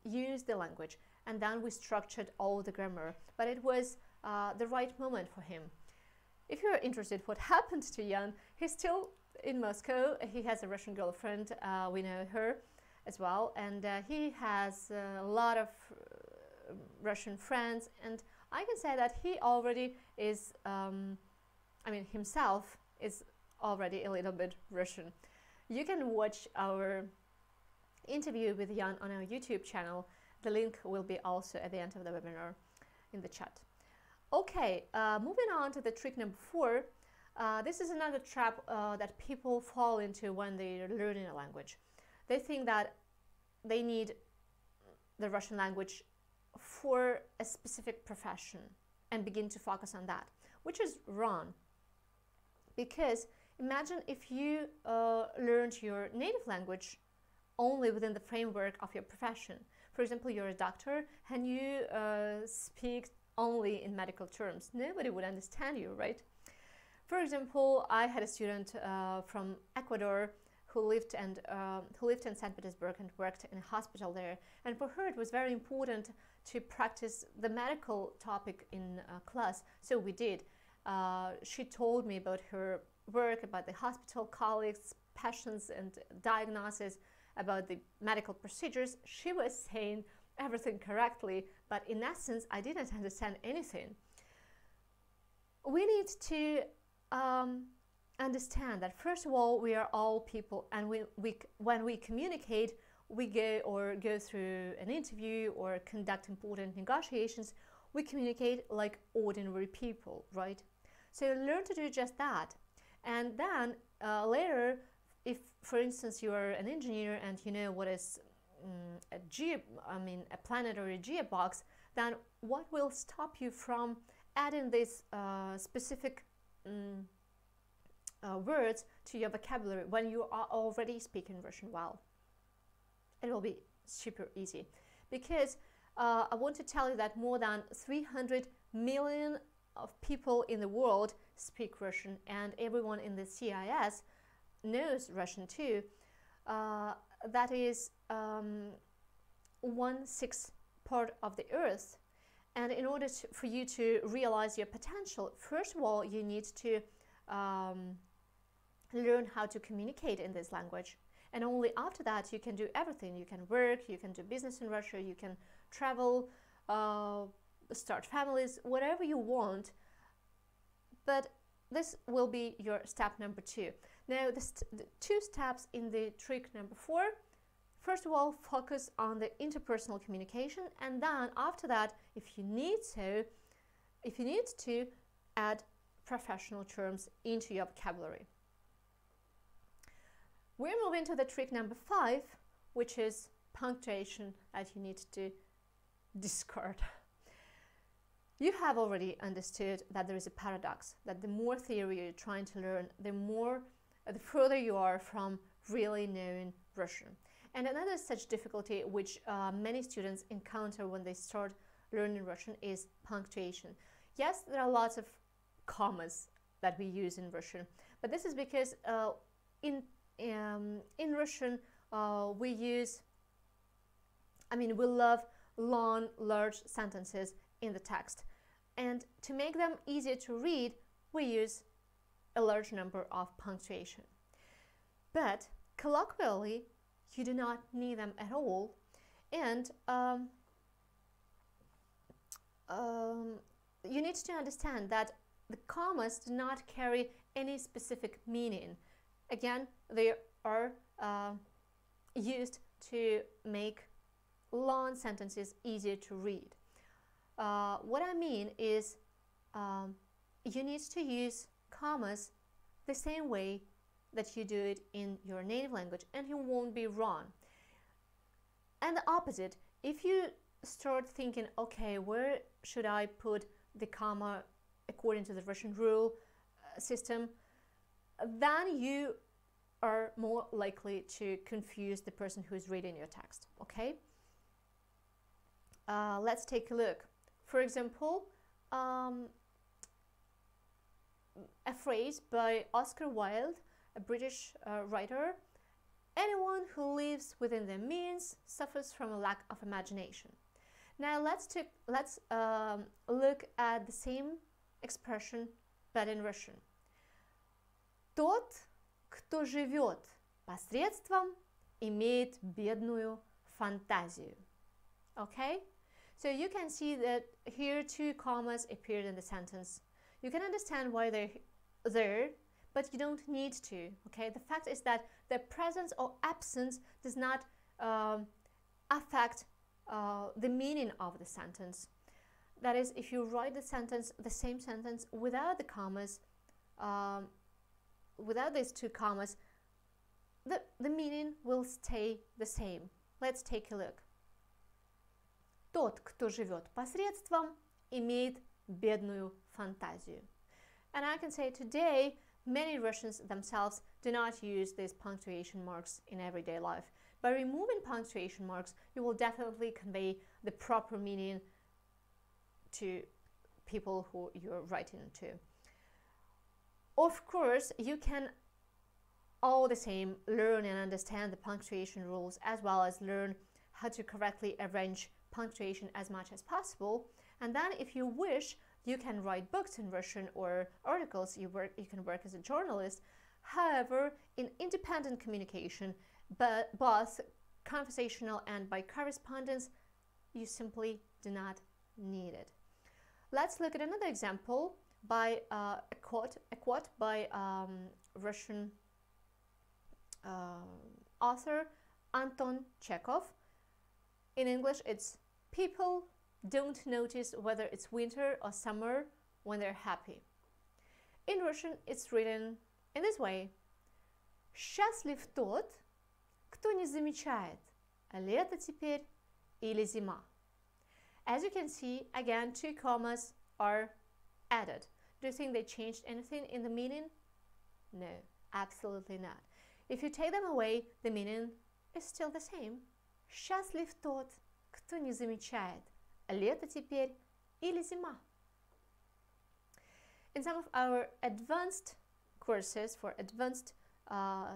use the language, and then we structured all the grammar. But it was the right moment for him. If you're interested what happened to Jan, he's still in Moscow. He has a Russian girlfriend. We know her as well, and he has a lot of Russian friends, and I can say that he already is, himself is already a little bit Russian. You can watch our interview with Jan on our YouTube channel. The link will be also at the end of the webinar in the chat. Okay, moving on to the trick number 4. This is another trap that people fall into when they're learning a language. They think that they need the Russian language for a specific profession and begin to focus on that, which is wrong. Because imagine if you learned your native language only within the framework of your profession. For example, you're a doctor and you speak only in medical terms. Nobody would understand you, right? For example, I had a student from Ecuador who lived in St. Petersburg and worked in a hospital there. And for her, it was very important to practice the medical topic in class. So we did. She told me about her work, about the hospital colleagues, patients, and diagnosis, about the medical procedures. She was saying everything correctly, but in essence, I didn't understand anything. We need to understand that, first of all, we are all people, and when we communicate, we go through an interview or conduct important negotiations, we communicate like ordinary people, right? So learn to do just that. And then later, if, for instance, you are an engineer and you know what is a planetary gearbox, then what will stop you from adding these specific words to your vocabulary when you are already speaking Russian well? It will be super easy, because I want to tell you that more than 300 million of people in the world speak Russian, and everyone in the CIS knows Russian too. That is 1/6 part of the earth. And in order for you to realize your potential, first of all, you need to learn how to communicate in this language. And only after that you can do everything. You can work, you can do business in Russia, you can travel, start families, whatever you want. But this will be your step number 2. Now, the 2 steps in the trick number 4. First of all, focus on the interpersonal communication, and then after that, if you need to, add professional terms into your vocabulary. We're moving to the trick number 5, which is punctuation that you need to discard. You have already understood that there is a paradox, that the more theory you're trying to learn, the further you are from really knowing Russian. And another such difficulty which many students encounter when they start learning Russian is punctuation. Yes, there are lots of commas that we use in Russian, but this is because in Russian we love long, large sentences in the text. And to make them easier to read, we use a large number of punctuation. But colloquially, you do not need them at all. And you need to understand that the commas do not carry any specific meaning. Again, they are used to make long sentences easier to read. What I mean is you need to use commas the same way that you do it in your native language, and you won't be wrong. And the opposite, if you start thinking, okay, where should I put the comma according to the Russian rule system, then you are more likely to confuse the person who is reading your text, okay? Let's take a look. For example, a phrase by Oscar Wilde, a British writer: anyone who lives within their means suffers from a lack of imagination. Now let's look at the same expression but in Russian. Тот, кто живет посредством, имеет бедную фантазию. Okay? So you can see that here two commas appeared in the sentence. You can understand why they're there, but you don't need to. Okay? The fact is that the presence or absence does not affect the meaning of the sentence. That is, if you write the same sentence without the commas, without these two commas, the meaning will stay the same. Let's take a look. Тот, кто живет посредством, имеет бедную фантазию. And I can say today, many Russians themselves do not use these punctuation marks in everyday life. By removing punctuation marks, you will definitely convey the proper meaning to people who you're writing to. Of course, you can all the same learn and understand the punctuation rules, as well as learn how to correctly arrange punctuation as much as possible. And then if you wish, you can write books in Russian or articles. You can work as a journalist. However, in independent communication, but both conversational and by correspondence, you simply do not need it. Let's look at another example by a quote by Russian author Anton Chekhov. In English, it's: people don't notice whether it's winter or summer when they're happy. In Russian, it's written in this way: счастлив тот, кто не замечает, лето теперь или зима. As you can see, again, two commas are added. Do you think they changed anything in the meaning? No, absolutely not. If you take them away, the meaning is still the same. Счастлив тот, кто не замечает, лето теперь или зима. In some of our advanced courses for advanced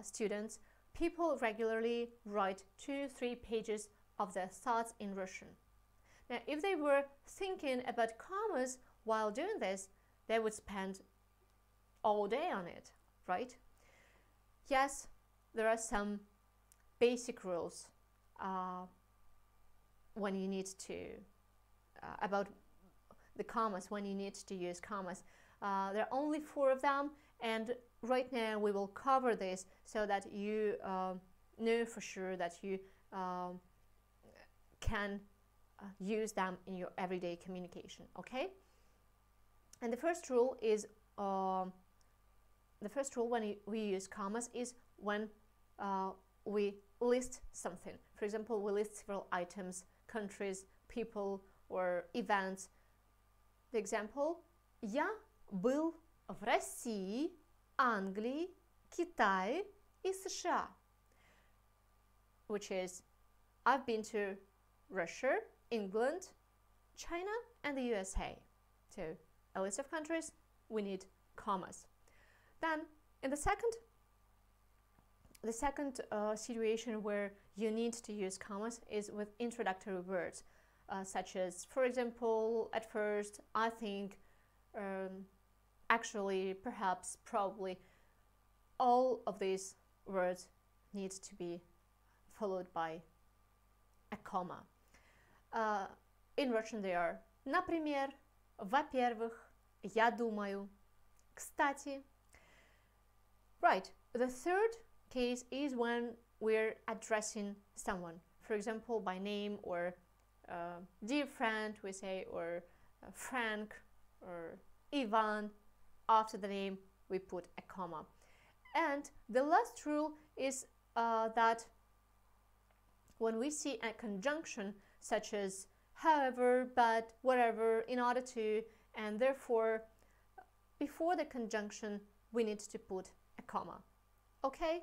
students, people regularly write 2-3 pages of their thoughts in Russian. Now, if they were thinking about commas while doing this, they would spend all day on it, right? Yes, there are some basic rules when you need to, about the commas, when you need to use commas. There are only 4 of them, and right now we will cover this so that you know for sure that you can use them in your everyday communication, okay? And the first rule is, when we use commas is when we list something. For example, we list several items, countries, people, or events. The example: я был в России, Англии, Китае и США. Which is, I've been to Russia, England, China, and the USA. So, a list of countries, we need commas. Then, in the second situation where you need to use commas is with introductory words. such as, for example, at first, I think, actually, perhaps, probably, all of these words need to be followed by a comma. In Russian they are например, во-первых, я думаю, кстати. Right, the third case is when we're addressing someone, for example, by name, or dear friend, we say, or Frank, or Ivan. After the name, we put a comma. And the last rule is that when we see a conjunction such as however, but, whatever, in order to, and therefore, before the conjunction, we need to put a comma. Okay?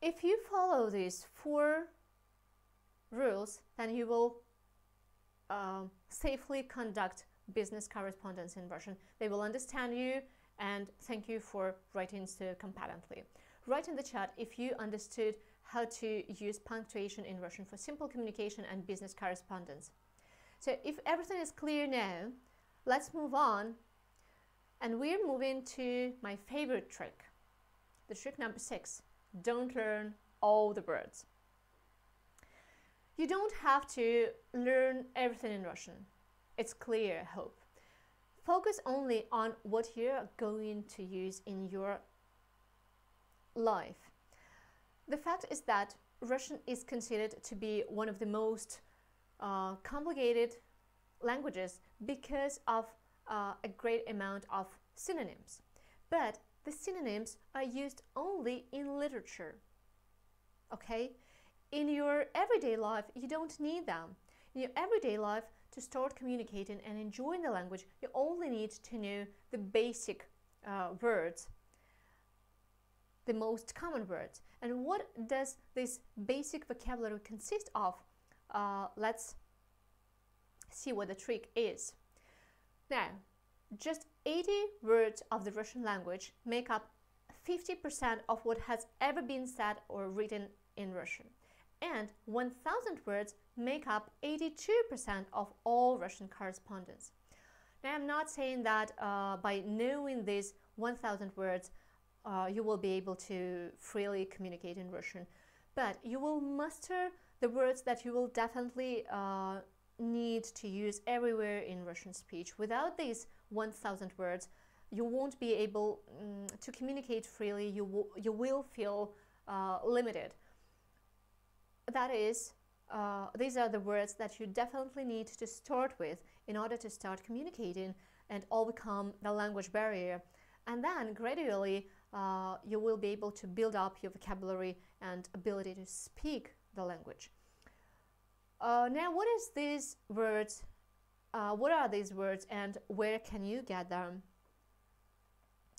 If you follow these 4 rules, then you will safely conduct business correspondence in Russian. They will understand you, and thank you for writing so competently. Write in the chat if you understood how to use punctuation in Russian for simple communication and business correspondence. So if everything is clear now, let's move on, and we're moving to my favorite trick. The trick number 6. Don't learn all the words. You don't have to learn everything in Russian. It's clear, I hope. Focus only on what you're going to use in your life. The fact is that Russian is considered to be one of the most complicated languages because of a great amount of synonyms. But the synonyms are used only in literature. Okay? In your everyday life, you don't need them. In your everyday life, to start communicating and enjoying the language, you only need to know the basic words, the most common words. And what does this basic vocabulary consist of? Let's see what the trick is. Now, just 80 words of the Russian language make up 50% of what has ever been said or written in Russian. And 1,000 words make up 82% of all Russian correspondence. Now, I'm not saying that by knowing these 1,000 words, you will be able to freely communicate in Russian, but you will master the words that you will definitely need to use everywhere in Russian speech. Without these 1,000 words, you won't be able to communicate freely. You will feel limited. That is, these are the words that you definitely need to start with in order to start communicating and overcome the language barrier. And then gradually you will be able to build up your vocabulary and ability to speak the language. Now, what is these words? What are these words and where can you get them?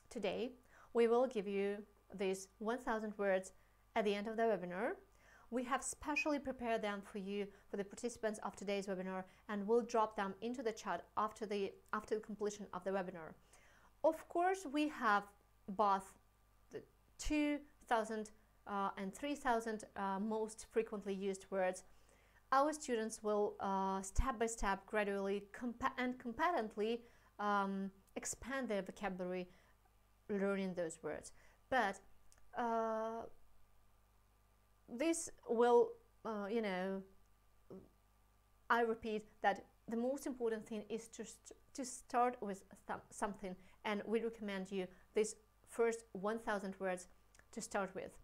Today, we will give you these 1,000 words at the end of the webinar. We have specially prepared them for you, for the participants of today's webinar, and we'll drop them into the chat after the completion of the webinar. Of course, we have both the 2,000 and 3,000 most frequently used words. Our students will step by step, gradually and competently expand their vocabulary, learning those words. But this will, I repeat that the most important thing is to start with something, and we recommend you these first 1,000 words to start with.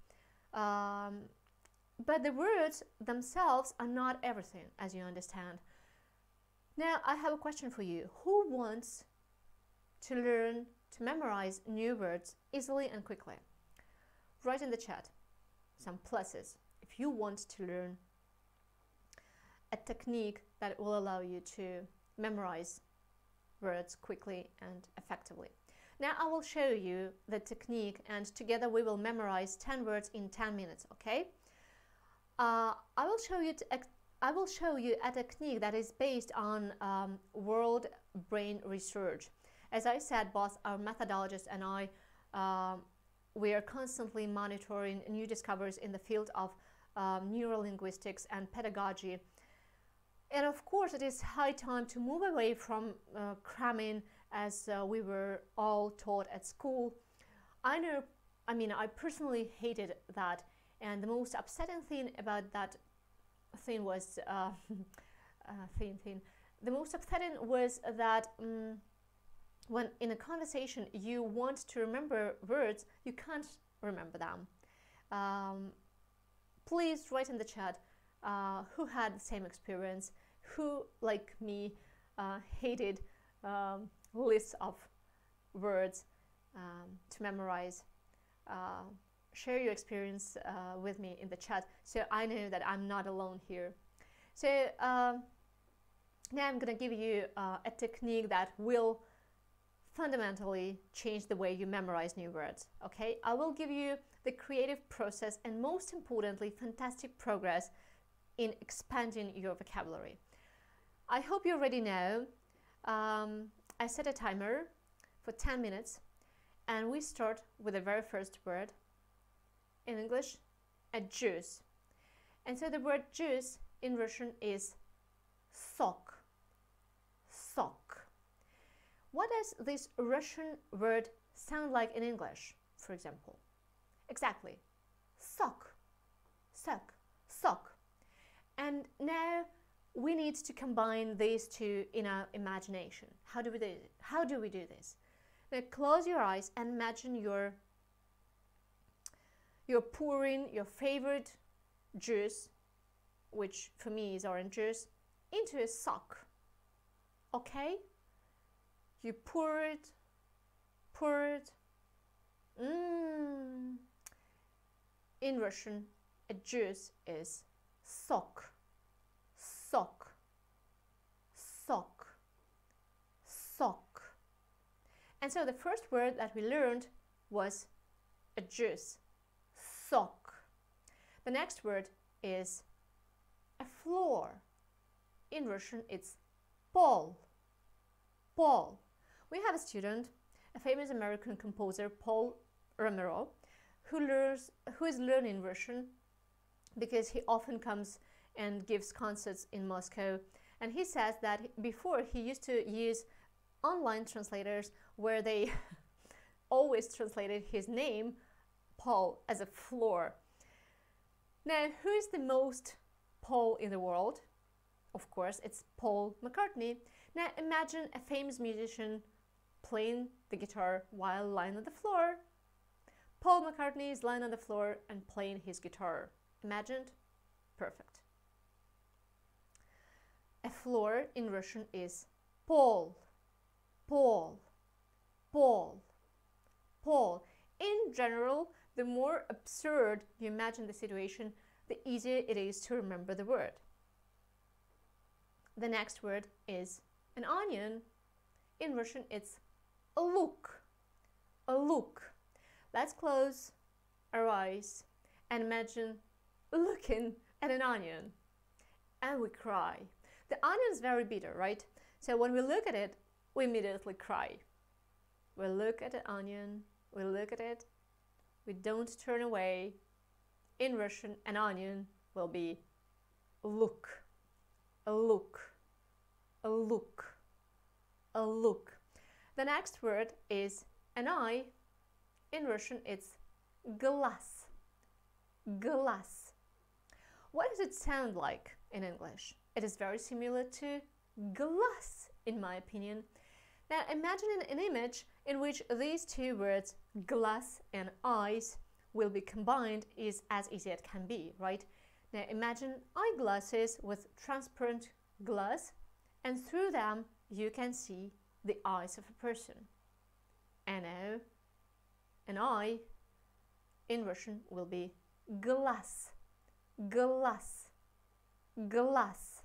But the words themselves are not everything, as you understand. Now, I have a question for you. Who wants to learn to memorize new words easily and quickly? Write in the chat some pluses if you want to learn a technique that will allow you to memorize words quickly and effectively. Now I will show you the technique, and together we will memorize 10 words in 10 minutes, okay? I will show you a technique that is based on world brain research. As I said, both our methodologist and I, we are constantly monitoring new discoveries in the field of neurolinguistics and pedagogy. And of course, it is high time to move away from cramming as we were all taught at school. I personally hated that, and the most upsetting thing about that thing was the most upsetting was that when in a conversation you want to remember words, you can't remember them. Please write in the chat who had the same experience, who, like me, hated lists of words to memorize. Share your experience with me in the chat so I know that I'm not alone here. So now I'm gonna give you a technique that will fundamentally change the way you memorize new words. Okay, I will give you the creative process and, most importantly, fantastic progress in expanding your vocabulary. I hope you're ready now. I set a timer for 10 minutes and we start with the very first word. In English, a juice. And so the word juice in Russian is sok. Sok. What does this Russian word sound like in English, for example? Exactly. Sok. Sok. Sok. And now we need to combine these two in our imagination. How do we do this? Now close your eyes and imagine you're pouring your favorite juice, which for me is orange juice, into a sock. Okay? You pour it. In Russian, a juice is sok. Sok. Sok. Sok. And so the first word that we learned was a juice. Sok. The next word is a floor. In Russian, it's pol. Pol. We have a student, a famous American composer, Paul Romero, who is learning Russian because he often comes and gives concerts in Moscow. And he says that before he used to use online translators where they always translated his name, Paul, as a floor. Now, who is the most Paul in the world? Of course, it's Paul McCartney. Now, imagine a famous musician playing the guitar while lying on the floor. Paul McCartney is lying on the floor and playing his guitar. Imagined? Perfect. A floor in Russian is pol. Pol. Pol. Pol. In general, the more absurd you imagine the situation, the easier it is to remember the word. The next word is an onion. In Russian, it's a look. A look. Let's close our eyes and imagine looking at an onion. And we cry. The onion is very bitter, right? So when we look at it, we immediately cry. We look at the onion, we look at it, we don't turn away. In Russian, an onion will be look. A look. A look. A look. The next word is an eye. In Russian, it's glass. Glass. What does it sound like in English? It is very similar to glass, in my opinion. Now imagine an image in which these two words, glass and eyes, will be combined is as easy as it can be, right? Now imagine eyeglasses with transparent glass, and through them you can see the eyes of a person. And now, an eye in Russian will be glass. Glass. Glass.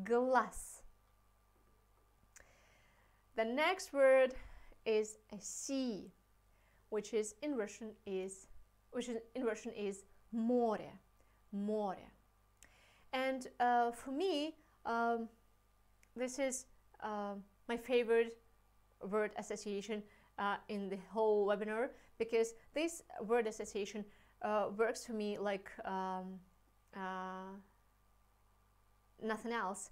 Glass. The next word is a sea, which in Russian is more. More. And for me, this is my favorite word association in the whole webinar, because this word association works for me like nothing else.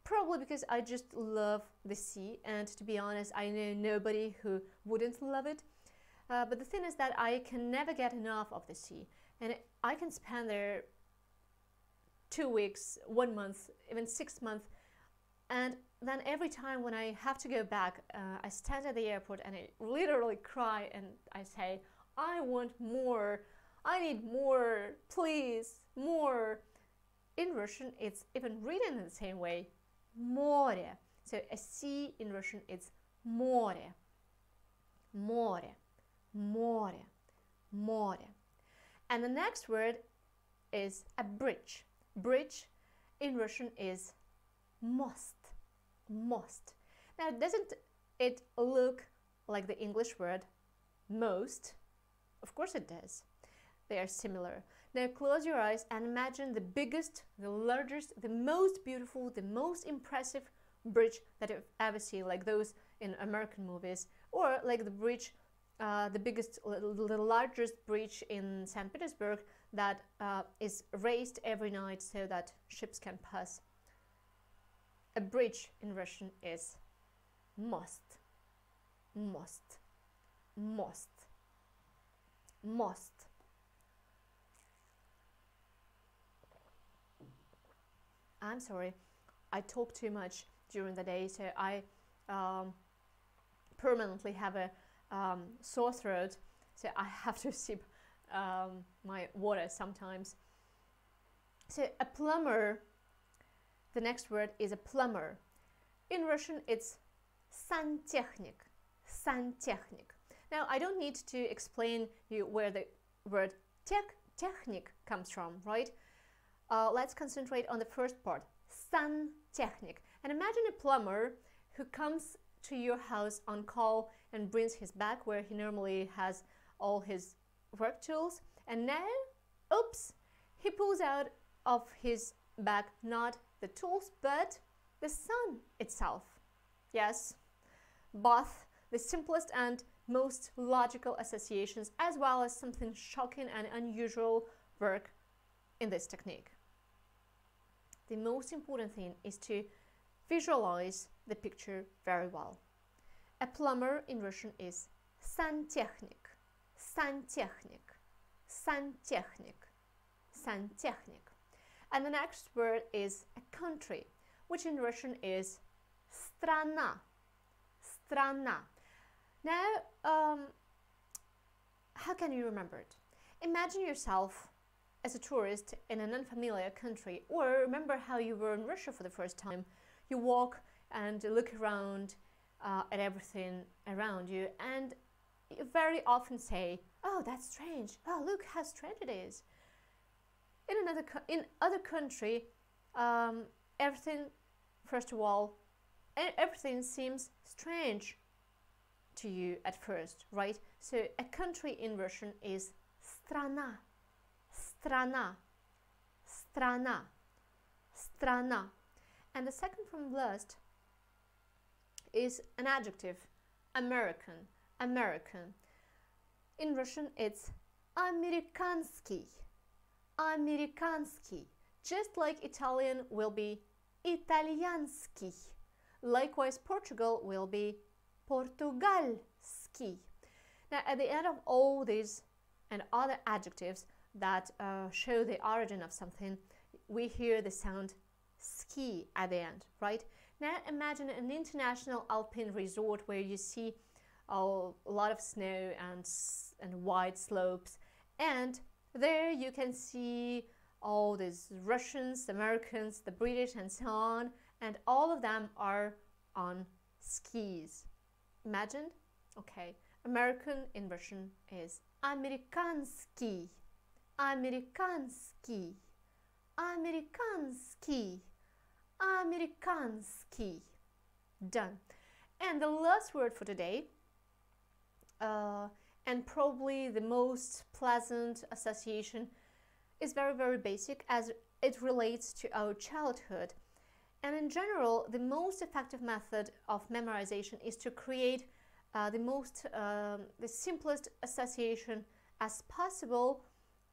Probably because I just love the sea, and to be honest, I know nobody who wouldn't love it. But the thing is that I can never get enough of the sea, and I can spend there 2 weeks, 1 month, even 6 months, and then every time when I have to go back, I stand at the airport and I literally cry and I say, I want more, I need more, please, more. In Russian, it's even written in the same way, море. So a sea in Russian, it's море, море, море, море. And the next word is a bridge. Bridge in Russian is most, most. Now, doesn't it look like the English word most? Of course it does. They are similar. Now close your eyes and imagine the biggest, the largest, the most beautiful, the most impressive bridge that you've ever seen, like those in American movies, or like the bridge, the largest bridge in St. Petersburg that is raised every night so that ships can pass. A bridge in Russian is most, most, most, most. I'm sorry, I talk too much during the day, so I permanently have a sore throat, so I have to sip my water sometimes. So a plumber, the next word is a plumber. In Russian, it's santechnik, santechnik. Now, I don't need to explain you where the word technik comes from, right? Let's concentrate on the first part, santechnik. And imagine a plumber who comes to your house on call and brings his bag where he normally has all his work tools. And now, oops, he pulls out of his bag not the tools, but the sun itself. Yes, both the simplest and most logical associations, as well as something shocking and unusual work in this technique. The most important thing is to visualize the picture very well. A plumber in Russian is santechnik, santechnik, santechnik, santechnik. And the next word is a country, which in Russian is strana, strana. Now, how can you remember it? Imagine yourself as a tourist in an unfamiliar country, or remember how you were in Russia for the first time. You walk and look around at everything around you, and you very often say, oh, that's strange. Oh, look how strange it is. In other country, everything, first of all, everything seems strange to you at first, right? So a country in Russian is strana, strana, strana, strana. And the second from last is an adjective, American, American. In Russian, it's американский, американский. Just like Italian will be итальянский. Likewise, Portugal will be portugalski. Now, at the end of all these and other adjectives that show the origin of something, we hear the sound ski at the end, right? Now imagine an international alpine resort where you see a lot of snow and wide slopes, and there you can see all these Russians, Americans, the British, and so on, and all of them are on skis. Imagined? Okay. American in Russian is американский, американский, американский, американский. Done. And the last word for today, and probably the most pleasant association, is very, very basic as it relates to our childhood. And in general, the most effective method of memorization is to create the simplest association as possible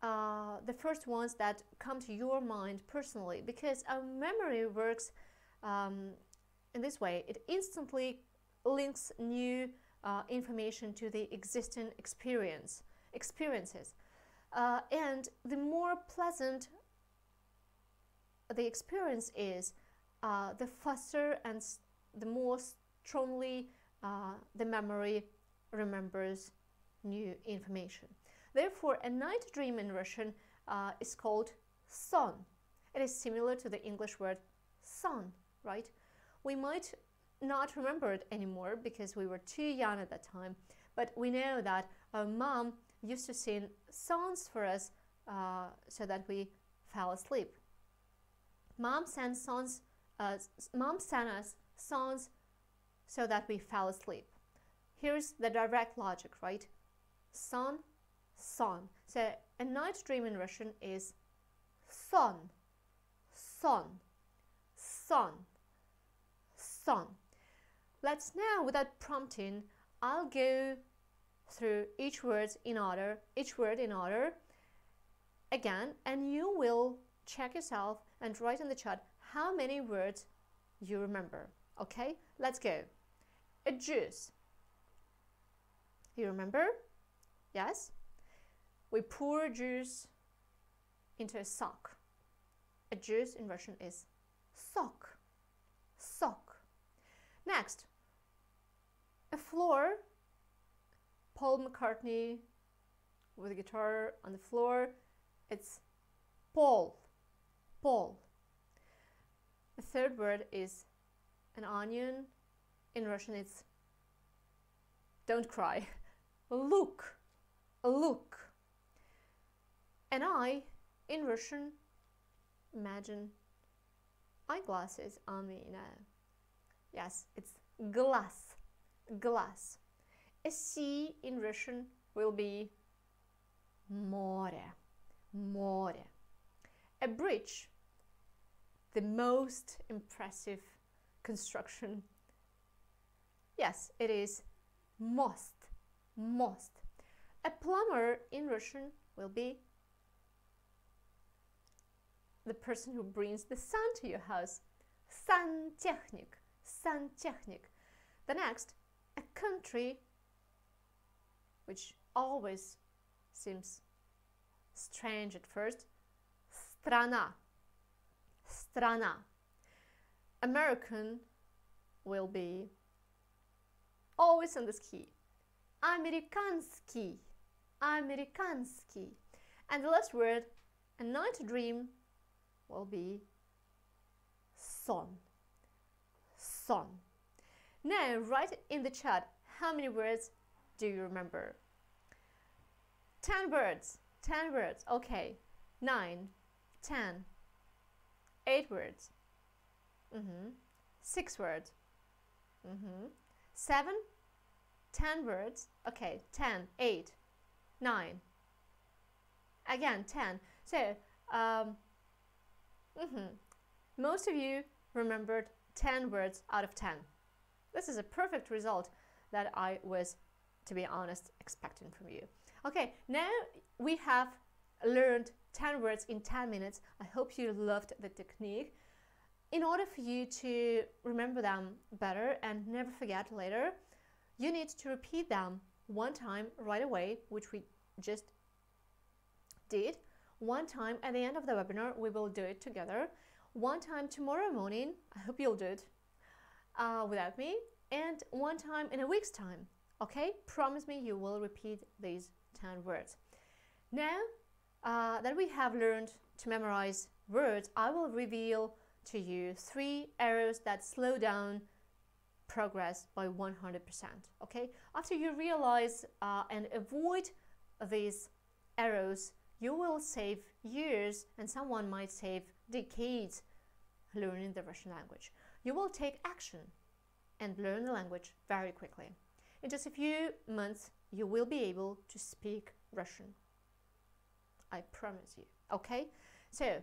the first ones that come to your mind personally, because our memory works in this way. It instantly links new information to the existing experiences. And the more pleasant the experience is, the faster and the more strongly the memory remembers new information. Therefore, a night dream in Russian is called son. It is similar to the English word sun, right? We might not remember it anymore because we were too young at that time, but we know that our mom used to sing songs for us so that we fell asleep. Mom sang us songs so that we fell asleep. Here's the direct logic, right? Son, son. So a night dream in Russian is son, son, son, son. Let's now, without prompting, I'll go through each word in order again, and you will check yourself and write in the chat how many words you remember. Okay, let's go. A juice. You remember? Yes? We pour juice into a sock. A juice in Russian is sok. Sok. Next, a floor. Paul McCartney with a guitar on the floor. It's Paul. Paul. The third word is an onion. In Russian, it's don't cry. Look. Look. An eye in Russian, imagine eyeglasses on me now. Yes, it's glass. Glass. A sea in Russian will be море. Море. A bridge, the most impressive construction. Yes, it is most. Most. A plumber in Russian will be the person who brings the sun to your house. Santechnik. Santechnik. The next, a country, which always seems strange at first. Страна. Страна. American will be always on this key. Американский. Американский. And the last word, a night dream, will be сон. Сон. Now, write in the chat how many words do you remember? 10 words. 10 words. Okay. 9, 10, 8 words. 6 words. 7, 10 words. Okay. 10, 8, 9. Again, 10. So, most of you remembered 10 words out of 10. This is a perfect result that I was, to be honest, expecting from you. Okay, now we have learned 10 words in 10 minutes. I hope you loved the technique. In order for you to remember them better and never forget later, you need to repeat them one time right away, which we just did. One time at the end of the webinar, we will do it together. One time tomorrow morning, I hope you'll do it without me, and one time in a week's time. Okay, promise me you will repeat these 10 words. Now that we have learned to memorize words, I will reveal to you 3 arrows that slow down progress by 100%. Okay, after you realize and avoid these arrows, you will save years, and someone might save decades learning the Russian language. You will take action and learn the language very quickly. In just a few months, you will be able to speak Russian. I promise you. Okay? So,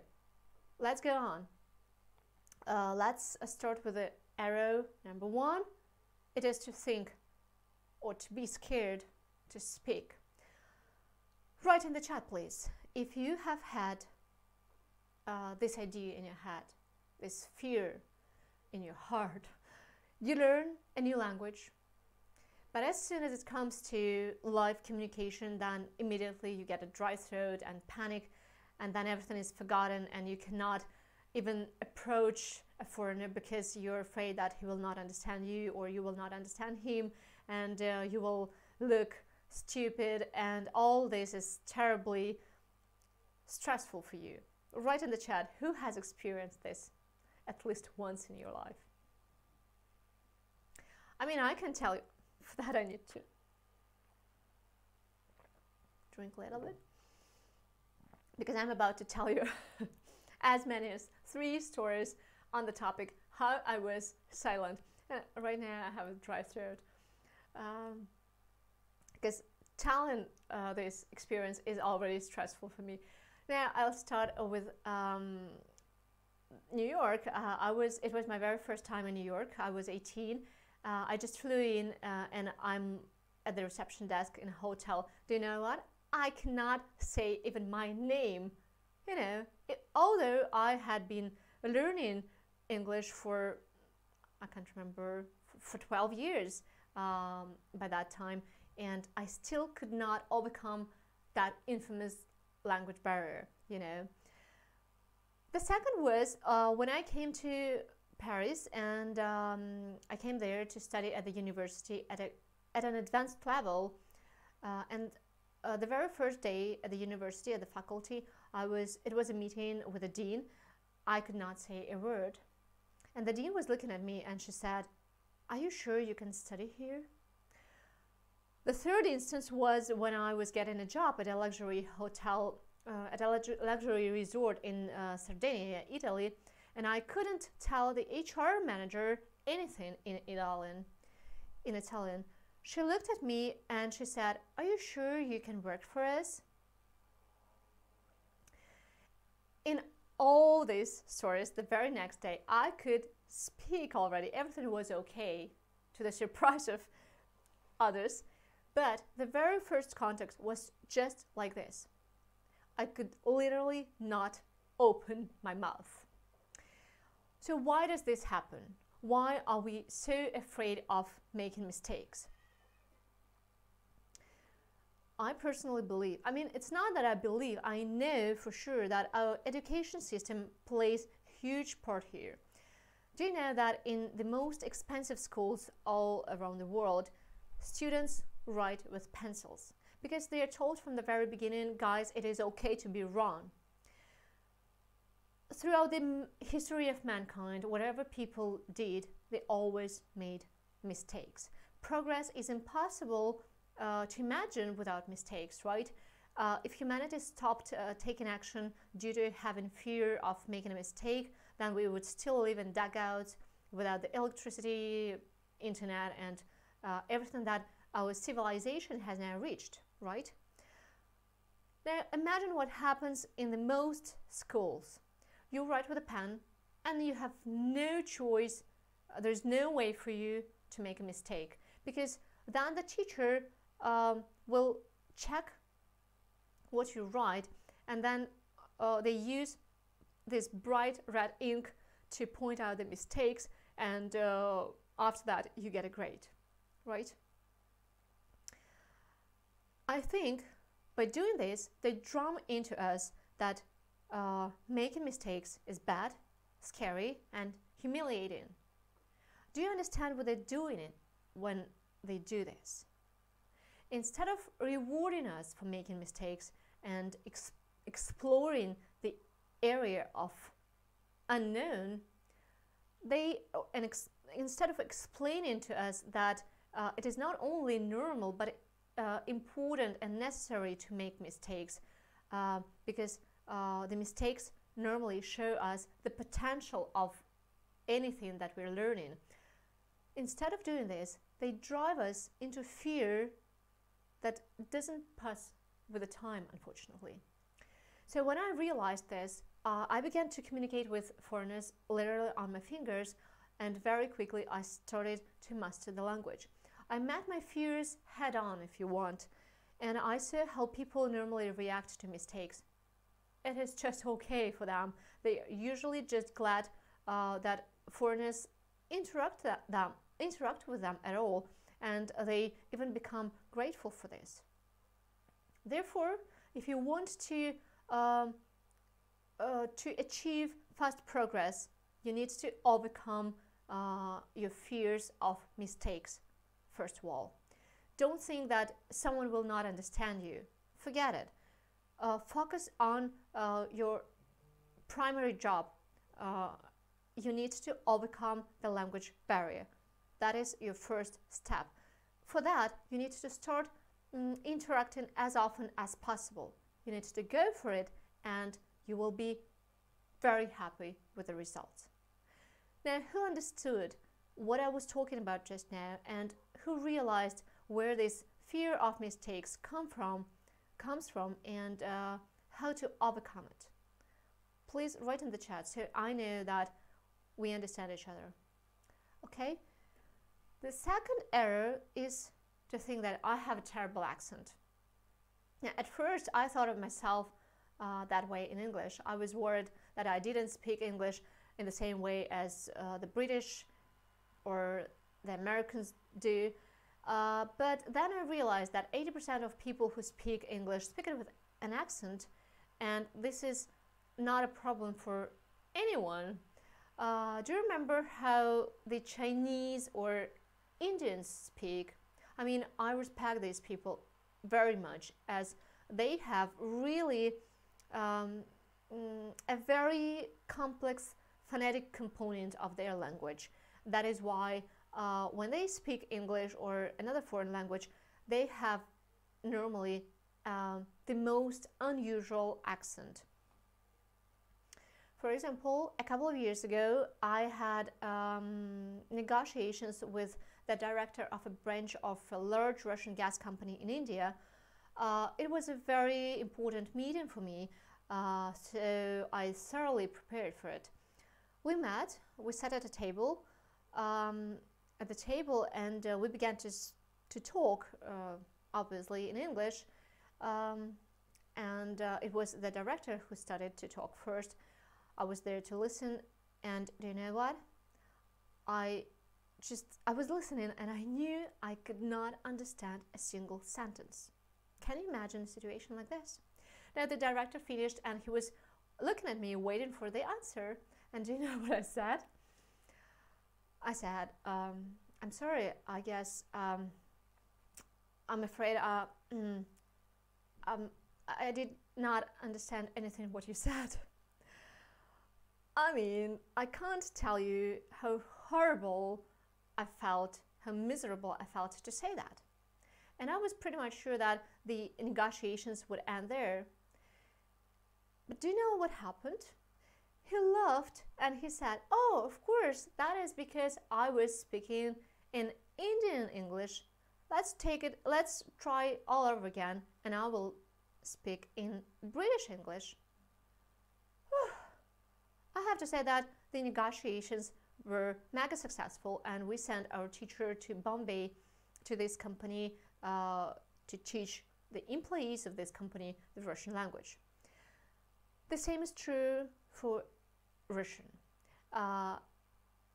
let's go on. Let's start with the arrow number 1. It is to think or to be scared to speak. Write in the chat, please. if you have had this idea in your head, this fear in your heart, you learn a new language, but as soon as it comes to live communication, then immediately you get a dry throat and panic, and then everything is forgotten and you cannot even approach a foreigner because you're afraid that he will not understand you or you will not understand him, and you will look stupid, and all this is terribly stressful for you. Write in the chat who has experienced this at least once in your life. I mean, I can tell you. For that I need to drink a little bit, because I'm about to tell you as many as 3 stories on the topic how I was silent. Right now I have a dry throat, because telling this experience is already stressful for me. Now I'll start with New York. It was my very first time in New York. I was 18. I just flew in and I'm at the reception desk in a hotel. Do you know what? I cannot say even my name. You know, although I had been learning English for, I can't remember, for 12 years by that time, and I still could not overcome that infamous language barrier, you know. The second was when I came to Paris, and I came there to study at the university at an advanced level, and the very first day at the university, at the faculty, it was a meeting with the dean. I could not say a word, and the dean was looking at me and she said, "Are you sure you can study here?" The third instance was when I was getting a job at a luxury hotel, at a luxury resort in Sardinia, Italy, and I couldn't tell the HR manager anything in Italian. She looked at me and she said, "Are you sure you can work for us?" In all these stories, the very next day, I could speak already. Everything was okay, to the surprise of others. But the very first contact was just like this. I could literally not open my mouth. So why does this happen? Why are we so afraid of making mistakes? I personally believe, I mean, it's not that I believe, I know for sure that our education system plays a huge part here. Do you know that in the most expensive schools all around the world, students write with pencils? Because they are told from the very beginning, guys, it is okay to be wrong. Throughout the history of mankind, whatever people did, they always made mistakes. Progress is impossible to imagine without mistakes, right? If humanity stopped taking action due to having fear of making a mistake, then we would still live in dugouts without the electricity, internet, and everything that our civilization has now reached, right? Now imagine what happens in the most schools. You write with a pen and you have no choice, there's no way for you to make a mistake, because then the teacher will check what you write, and then they use this bright red ink to point out the mistakes, and after that you get a grade, right? I think by doing this, they drum into us that making mistakes is bad, scary, and humiliating. Do you understand what they're doing when they do this? Instead of rewarding us for making mistakes and exploring the area of unknown, instead of explaining to us that it is not only normal but important and necessary to make mistakes, because the mistakes normally show us the potential of anything that we're learning. Instead of doing this, they drive us into fear that doesn't pass with the time, unfortunately. So when I realized this, I began to communicate with foreigners literally on my fingers, and very quickly I started to master the language. I met my fears head on, if you want, and I saw how people normally react to mistakes. it is just okay for them. They are usually just glad that foreigners interact with them at all, and they even become grateful for this. Therefore, if you want to achieve fast progress, you need to overcome your fears of mistakes. First of all, don't think that someone will not understand you. Forget it. Focus on your primary job. You need to overcome the language barrier. That is your first step. For that, you need to start interacting as often as possible. You need to go for it, and you will be very happy with the results. Now, who understood what I was talking about just now, and who realized where this fear of mistakes comes from, and how to overcome it? Please write in the chat so I know that we understand each other. Okay? The second error is to think that I have a terrible accent. Now, at first, I thought of myself that way in English. I was worried that I didn't speak English in the same way as the British or the Americans do. But then I realized that 80% of people who speak English speak it with an accent, and this is not a problem for anyone. Do you remember how the Chinese or Indians speak? I mean, I respect these people very much, as they have really a very complex phonetic component of their language. That is why when they speak English or another foreign language, they have normally the most unusual accent. For example, a couple of years ago, I had negotiations with the director of a branch of a large Russian gas company in India. It was a very important meeting for me, so I thoroughly prepared for it. We met, we sat at a table, and we began to talk, obviously in English, and it was the director who started to talk first. I was there to listen, and do you know what? I was listening, and I knew I could not understand a single sentence. Can you imagine a situation like this? Now the director finished, and he was looking at me, waiting for the answer. And do you know what I said? I said, I'm sorry, I guess, I'm afraid I did not understand anything what you said. I mean, I can't tell you how horrible I felt, how miserable I felt to say that. And I was pretty much sure that the negotiations would end there. But do you know what happened? He laughed and he said, "Oh, of course, that is because I was speaking in Indian English. Let's try all over again, and I will speak in British English." I have to say that the negotiations were mega successful, and we sent our teacher to Bombay, to this company, to teach the employees of this company the Russian language. The same is true for Russian,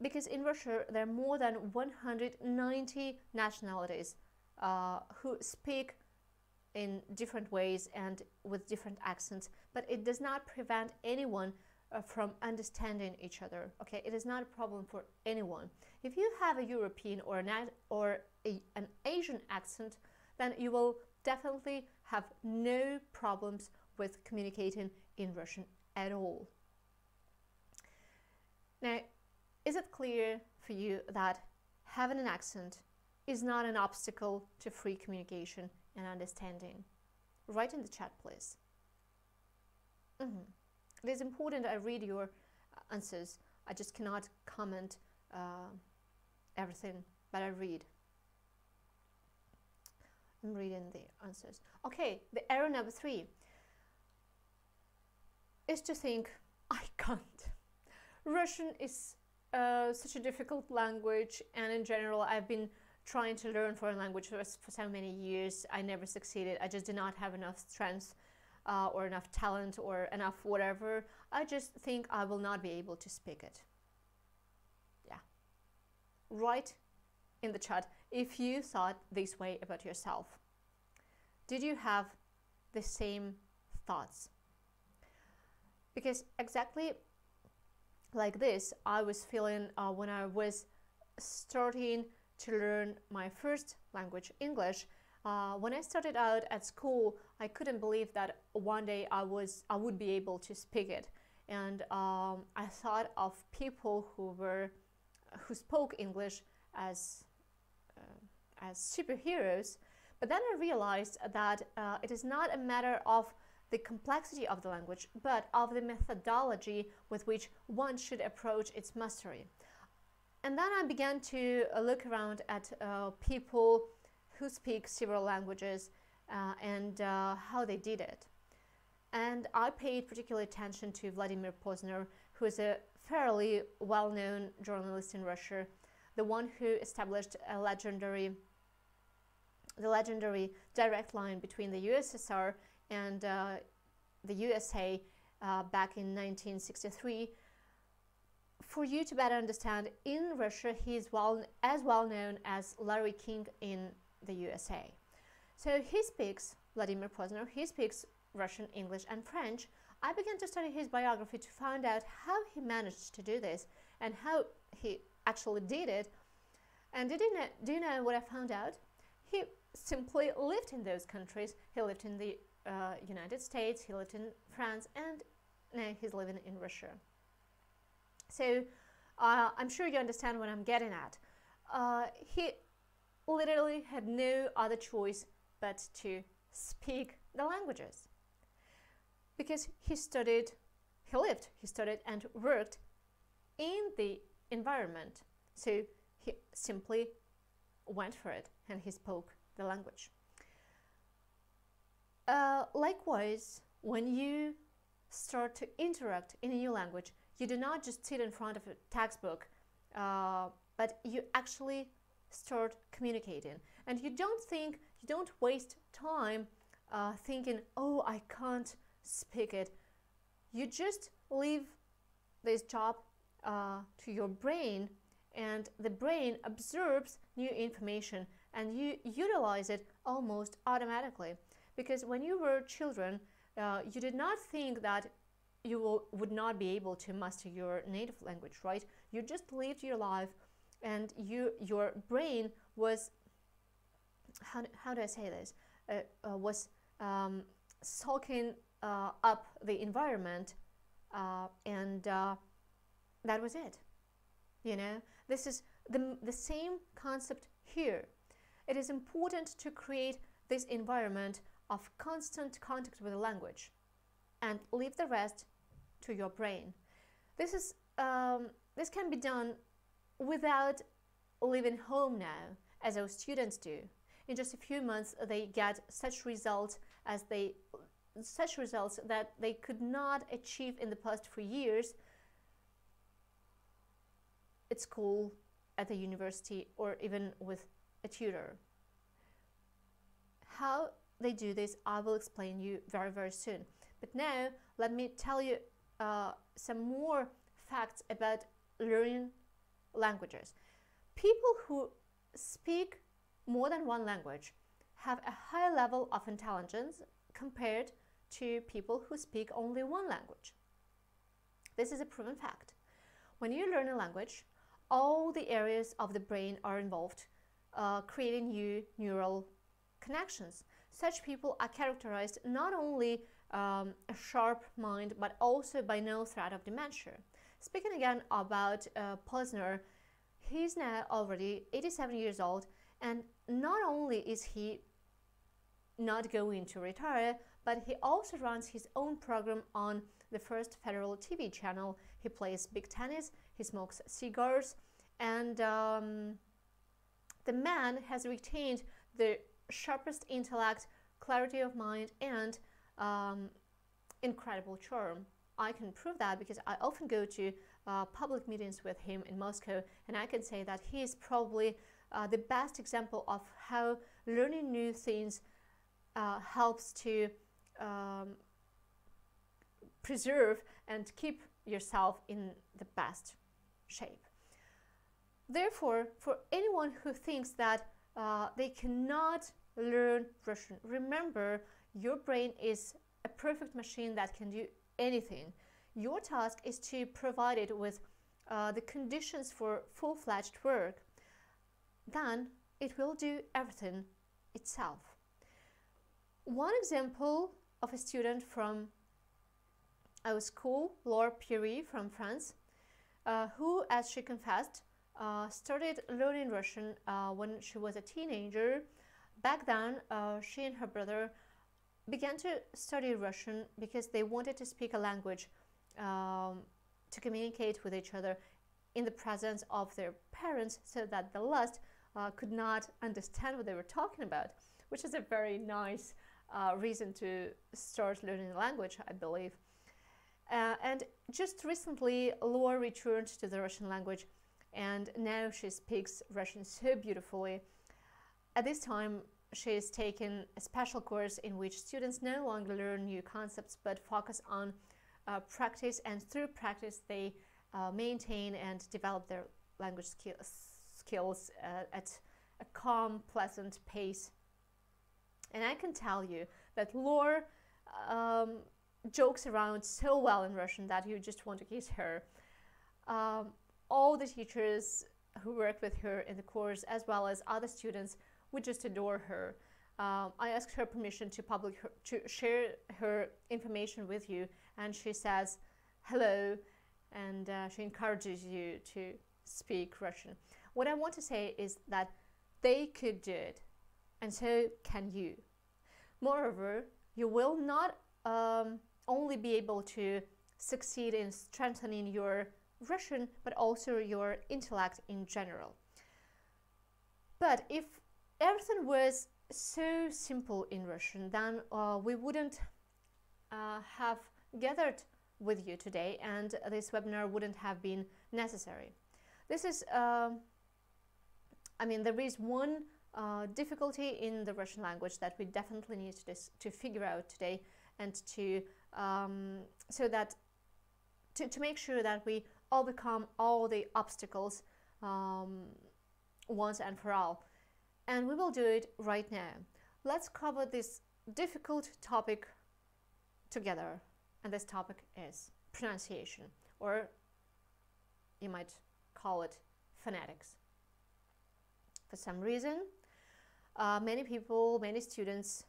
because in Russia there are more than 190 nationalities who speak in different ways and with different accents, but it does not prevent anyone from understanding each other. Okay, it is not a problem for anyone. If you have a European or an Asian accent, then you will definitely have no problems with communicating in Russian at all. Now, is it clear for you that having an accent is not an obstacle to free communication and understanding? Write in the chat, please. It is important I read your answers. I just cannot comment everything, but I read. I'm reading the answers. Okay, the error number 3 is to think, I can't. Russian is such a difficult language, and in general, I've been trying to learn foreign language for so many years. I never succeeded. I just did not have enough strength or enough talent or enough whatever. I just think I will not be able to speak it. Yeah. Write in the chat if you thought this way about yourself. Did you have the same thoughts? Because exactly like this, I was feeling when I was starting to learn my first language, English. When I started out at school, I couldn't believe that one day I would be able to speak it. And I thought of people who spoke English as superheroes. But then I realized that it is not a matter of the complexity of the language, but of the methodology with which one should approach its mastery. And then I began to look around at people who speak several languages and how they did it. And I paid particular attention to Vladimir Posner, who is a fairly well-known journalist in Russia, the one who established the legendary direct line between the USSR and the USA back in 1963. For you to better understand, in Russia he is as well known as Larry King in the USA. So he speaks, Vladimir Posner, he speaks Russian, English and French. I began to study his biography to find out how he managed to do this and how he actually did it. And do you know what I found out? He simply lived in those countries. He lived in the United States, he lived in France, and now he's living in Russia. So I'm sure you understand what I'm getting at. He literally had no other choice but to speak the languages, because he studied and worked in the environment. So he simply went for it and he spoke the language. Likewise, when you start to interact in a new language, you do not just sit in front of a textbook, but you actually start communicating. And you don't waste time thinking, oh, I can't speak it. You just leave this job to your brain, and the brain absorbs new information and you utilize it almost automatically. Because when you were children, you did not think that you would not be able to master your native language, right? You just lived your life, and your brain was, how do I say this, was soaking up the environment, and that was it. You know, this is the same concept here. It is important to create this environment of constant contact with the language and leave the rest to your brain. This can be done without leaving home now, as our students do. In just a few months, they get such results that they could not achieve in the past 4 years at school, at the university, or even with a tutor. How they do this, I will explain you very, very soon. But now, let me tell you some more facts about learning languages. People who speak more than one language have a high level of intelligence compared to people who speak only one language. This is a proven fact. When you learn a language, all the areas of the brain are involved, creating new neural connections. Such people are characterized not only a sharp mind, but also by no threat of dementia. Speaking again about Posner, he's now already 87 years old, and not only is he not going to retire, but he also runs his own program on the first federal TV channel. He plays big tennis, he smokes cigars, and the man has retained the sharpest intellect, clarity of mind, and incredible charm. I can prove that because I often go to public meetings with him in Moscow, and I can say that he is probably the best example of how learning new things helps to preserve and keep yourself in the best shape. Therefore, for anyone who thinks that they cannot learn Russian, remember, your brain is a perfect machine that can do anything. Your task is to provide it with the conditions for full-fledged work. Then it will do everything itself. One example of a student from our school, Laure Pierry from France, who, as she confessed, started learning Russian when she was a teenager. Back then, she and her brother began to study Russian because they wanted to speak a language to communicate with each other in the presence of their parents, so that the last could not understand what they were talking about, which is a very nice reason to start learning a language, I believe. And just recently, Laura returned to the Russian language, and now she speaks Russian so beautifully. At this time, she is taking a special course in which students no longer learn new concepts but focus on practice, and through practice they maintain and develop their language skills at a calm, pleasant pace. And I can tell you that Laura jokes around so well in Russian that you just want to kiss her. All the teachers who work with her in the course, as well as other students, would just adore her. I asked her permission to share her information with you, and she says hello, and she encourages you to speak Russian. What I want to say is that they could do it, and so can you. Moreover, you will not only be able to succeed in strengthening your Russian, but also your intellect in general. But if everything was so simple in Russian, then we wouldn't have gathered with you today, and this webinar wouldn't have been necessary. This is, there is one difficulty in the Russian language that we definitely need to figure out today, and to make sure that we overcome all the obstacles once and for all. And we will do it right now. Let's cover this difficult topic together. And this topic is pronunciation, or you might call it phonetics. For some reason, many students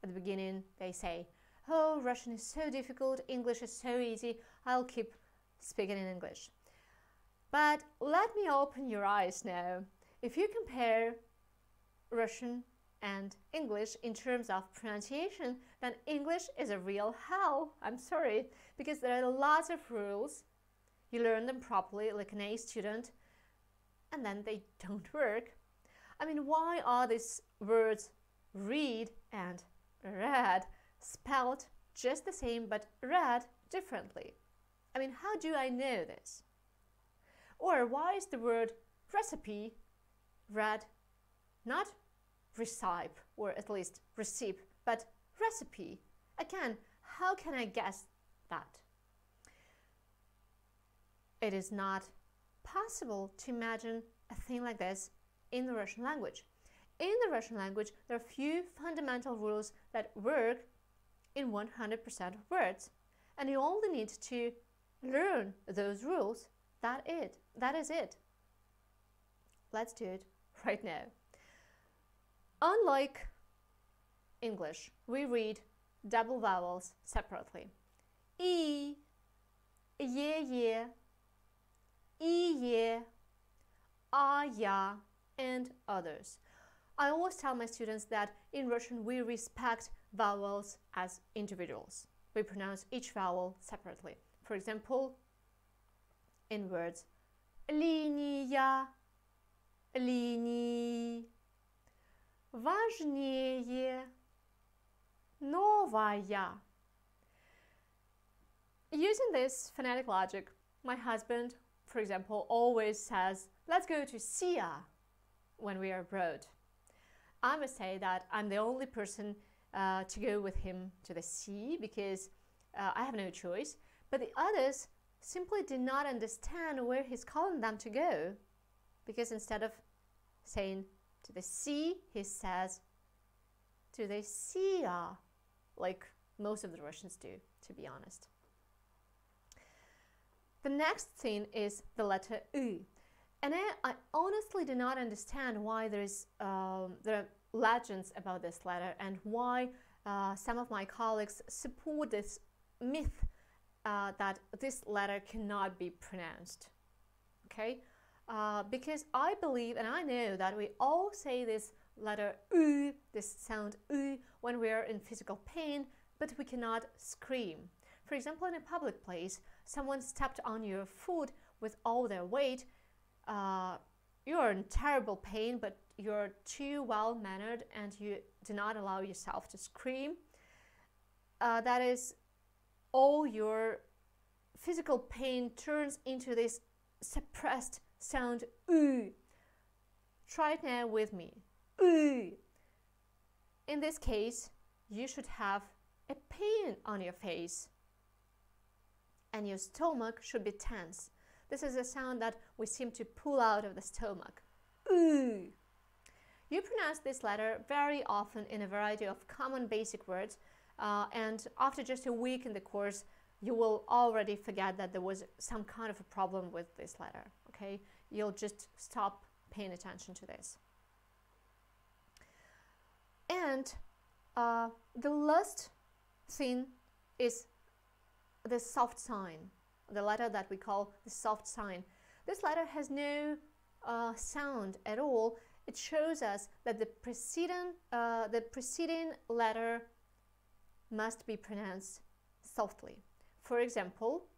at the beginning, they say, oh, Russian is so difficult, English is so easy, I'll keep speaking in English. But let me open your eyes now. If you compare Russian and English in terms of pronunciation, then English is a real hell. I'm sorry, because there are lots of rules. You learn them properly like an A student, and then they don't work. Why are these words read and read spelled just the same but read differently? How do I know this? Or why is the word recipe read not recipe, or at least recipe, but recipe? Again, how can I guess that? It is not possible to imagine a thing like this in the Russian language. In the Russian language, there are few fundamental rules that work in 100% of words, and you only need to learn those rules. That is it. Let's do it right now. Unlike English, we read double vowels separately. I, ye, I, a, ya, and others. I always tell my students that in Russian we respect vowels as individuals. We pronounce each vowel separately. For example, in words линия, линии, важнее, новая. Using this phonetic logic, my husband, for example, always says, let's go to Sia when we are abroad. I must say that I'm the only person to go with him to the sea, because I have no choice. But the others simply do not understand where he's calling them to go, because instead of saying to the sea, he says to the sea, like most of the Russians do, to be honest. The next thing is the letter U. And I honestly do not understand why there are legends about this letter, and why some of my colleagues support this myth that this letter cannot be pronounced. Okay? Because I believe and I know that we all say this letter U, this sound U, when we are in physical pain, but we cannot scream. For example, in a public place, someone stepped on your foot with all their weight. You're in terrible pain, but you're too well-mannered and you do not allow yourself to scream. That is, all your physical pain turns into this suppressed sound U. Try it now with me. U. In this case, you should have a pain on your face, and your stomach should be tense. This is a sound that we seem to pull out of the stomach. U. You pronounce this letter very often in a variety of common basic words, and after just a week in the course, you will already forget that there was some kind of a problem with this letter. Okay? You'll just stop paying attention to this. And the last thing is the soft sign, the letter that we call the soft sign. This letter has no sound at all. It shows us that the preceding letter must be pronounced softly. For example,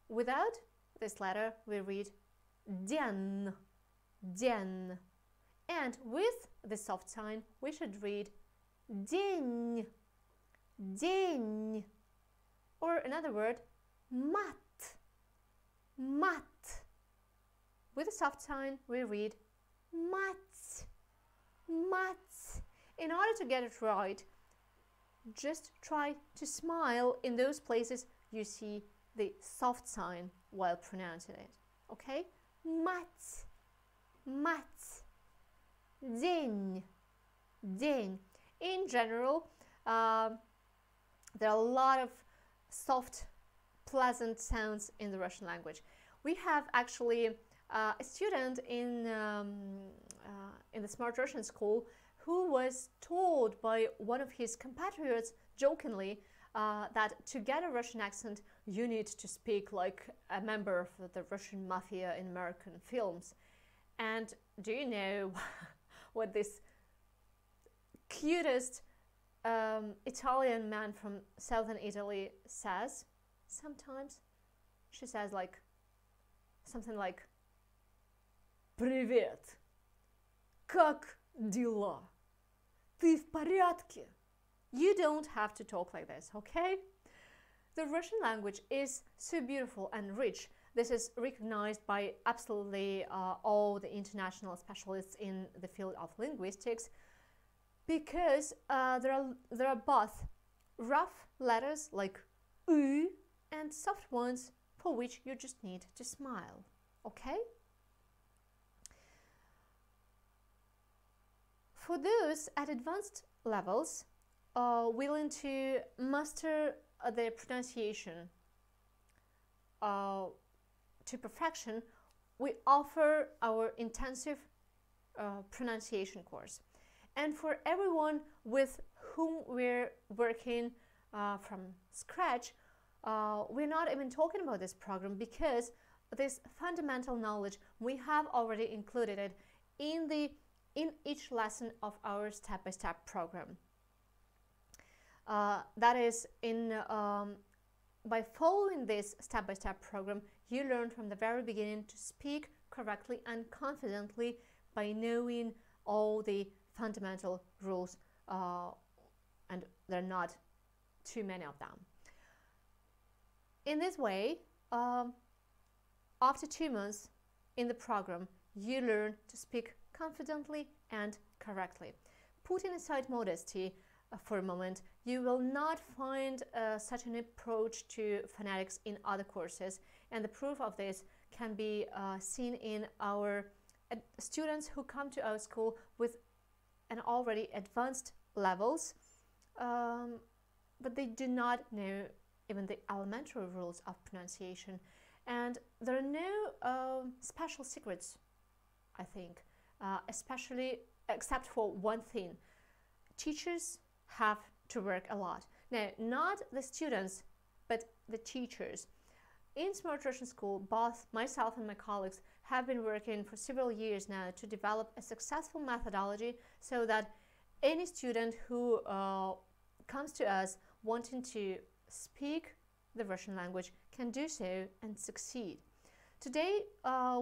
without this letter, we read den, den. And with the soft sign, we should read dень, dень. Or another word, mat, mat. With a soft sign, we read mat, mat. In order to get it right, just try to smile in those places you see the soft sign while pronouncing it. Okay? Mat, mat. День, день. In general, there are a lot of soft, pleasant sounds in the Russian language. We have actually a student in the Smart Russian school who was told by one of his compatriots jokingly that to get a Russian accent, you need to speak like a member of the Russian mafia in American films. And do you know what this cutest Italian man from southern Italy says? Sometimes she says like something like "Привет, как дела? Ты в порядке?" You don't have to talk like this, okay? The Russian language is so beautiful and rich. This is recognized by absolutely all the international specialists in the field of linguistics, because there are both rough letters like U and soft ones for which you just need to smile, okay? For those at advanced levels willing to master the pronunciation to perfection, we offer our intensive pronunciation course. And for everyone with whom we're working from scratch, we're not even talking about this program, because this fundamental knowledge, we have already included it in each lesson of our step-by-step program. That is, by following this step-by-step program, you learn from the very beginning to speak correctly and confidently by knowing all the fundamental rules, and there are not too many of them. In this way, after 2 months in the program, you learn to speak confidently and correctly. Putting aside modesty, for a moment, you will not find such an approach to phonetics in other courses, and the proof of this can be seen in our students who come to our school with an already advanced levels, but they do not know even the elementary rules of pronunciation. And there are no special secrets, I think, especially except for one thing. Teachers have to work a lot. Now, not the students, but the teachers. In Smart Russian School, both myself and my colleagues have been working for several years now to develop a successful methodology so that any student who comes to us wanting to speak the Russian language can do so and succeed. Today,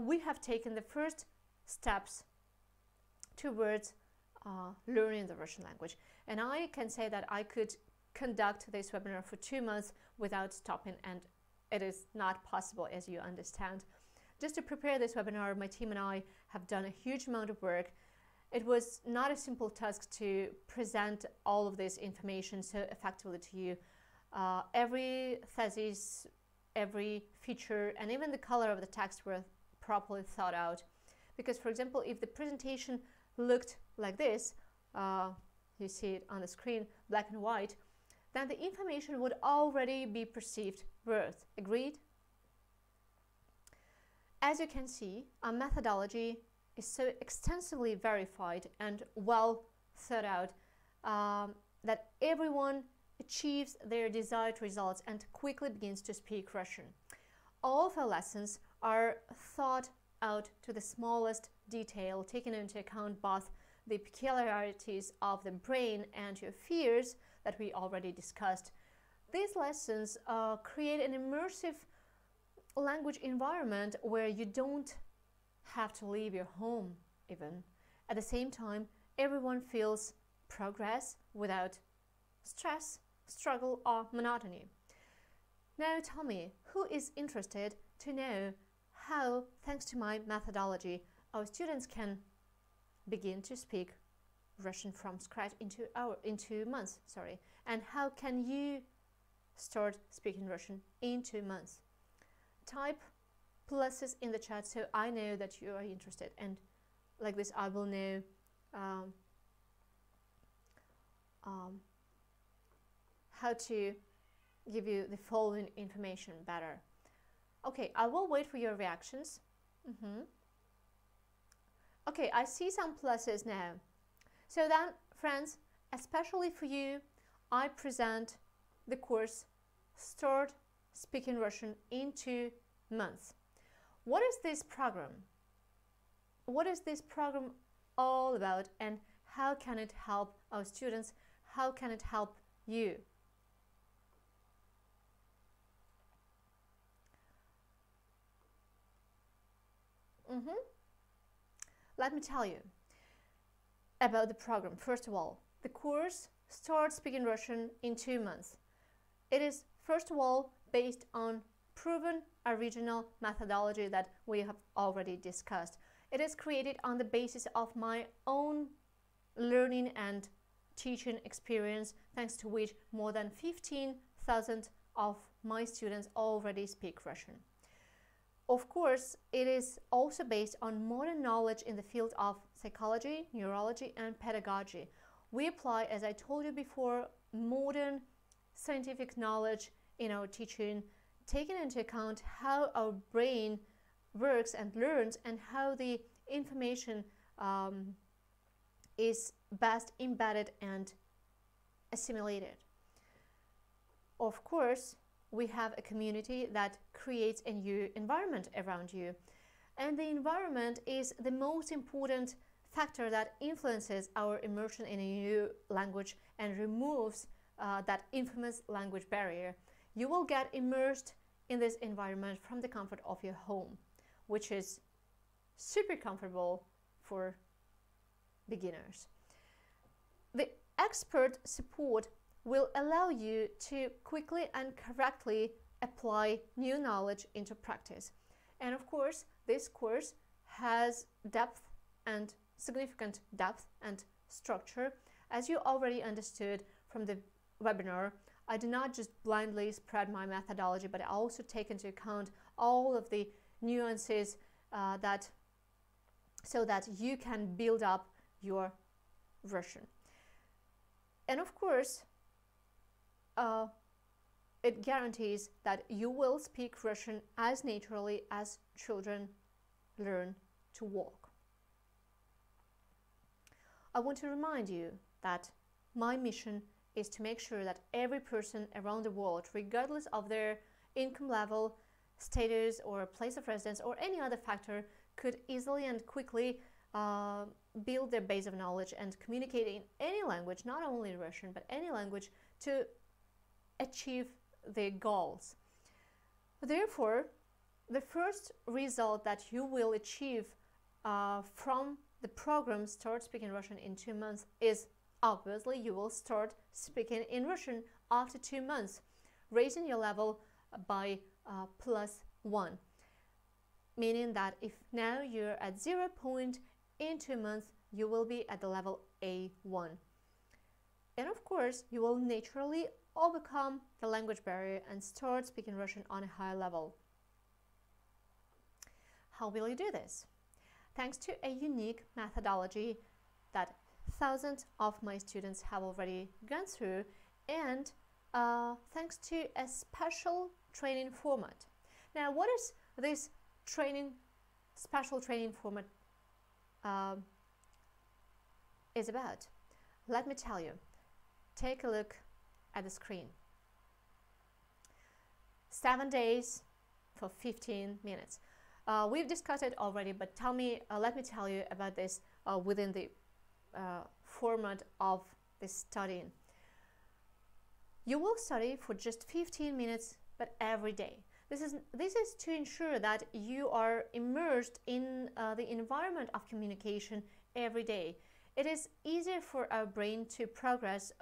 we have taken the first steps towards learning the Russian language, and I can say that I could conduct this webinar for 2 months without stopping, and it is not possible, as you understand. Just to prepare this webinar, my team and I have done a huge amount of work. It was not a simple task to present all of this information so effectively to you. Every thesis, every feature, and even the color of the text were properly thought out. Because, for example, if the presentation looked like this, you see it on the screen, black and white, then the information would already be perceived worth. Agreed? As you can see, our methodology is so extensively verified and well thought out that everyone achieves their desired results and quickly begins to speak Russian. All of our lessons are thought out to the smallest detail, taking into account both the peculiarities of the brain and your fears that we already discussed. These lessons create an immersive language environment where you don't have to leave your home even. At the same time, everyone feels progress without stress, struggle, or monotony. Now tell me, who is interested to know how, thanks to my methodology, our students can begin to speak Russian from scratch in 2 months, and how can you start speaking Russian in 2 months? Type pluses in the chat so I know that you are interested, and like this I will know how to give you the following information better. Okay, I will wait for your reactions. Okay, I see some pluses now. So then, friends, especially for you, I present the course Start Speaking Russian in 2 months. What is this program? What is this program all about, and how can it help our students? How can it help you? Let me tell you about the program. First of all, the course Start Speaking Russian in 2 months. It is, first of all, based on proven original methodology that we have already discussed. It is created on the basis of my own learning and teaching experience, thanks to which more than 15,000 of my students already speak Russian. Of course, it is also based on modern knowledge in the field of psychology, neurology, and pedagogy. We apply, as I told you before, modern scientific knowledge in our teaching, taking into account how our brain works and learns, and how the information is best embedded and assimilated. Of course, we have a community that creates a new environment around you, and the environment is the most important factor that influences our immersion in a new language and removes that infamous language barrier. You will get immersed in this environment from the comfort of your home, which is super comfortable for beginners. The expert support will allow you to quickly and correctly apply new knowledge into practice. And of course, this course has depth and significant depth and structure, as you already understood from the webinar, I do not just blindly spread my methodology, but I also take into account all of the nuances so that you can build up your Russian. And of course, it guarantees that you will speak Russian as naturally as children learn to walk. I want to remind you that my mission is to make sure that every person around the world, regardless of their income level, status, or place of residence, or any other factor, could easily and quickly build their base of knowledge and communicate in any language, not only Russian, but any language, to achieve their goals. Therefore, the first result that you will achieve from the program Start Speaking Russian in 2 months is obviously you will start speaking in Russian after 2 months, raising your level by +1. Meaning that if now you're at 0 point, in 2 months you will be at the level A1. And of course, you will naturally overcome the language barrier and start speaking Russian on a higher level. How will you do this? Thanks to a unique methodology that thousands of my students have already gone through, and thanks to a special training format. Now, what is this special training format is about? Let me tell you. Take a look at the screen. 7 days for 15 minutes. We've discussed it already, but let me tell you about this within the format of this studying. You will study for just 15 minutes, but every day. This is to ensure that you are immersed in the environment of communication every day. It is easier for our brain to progress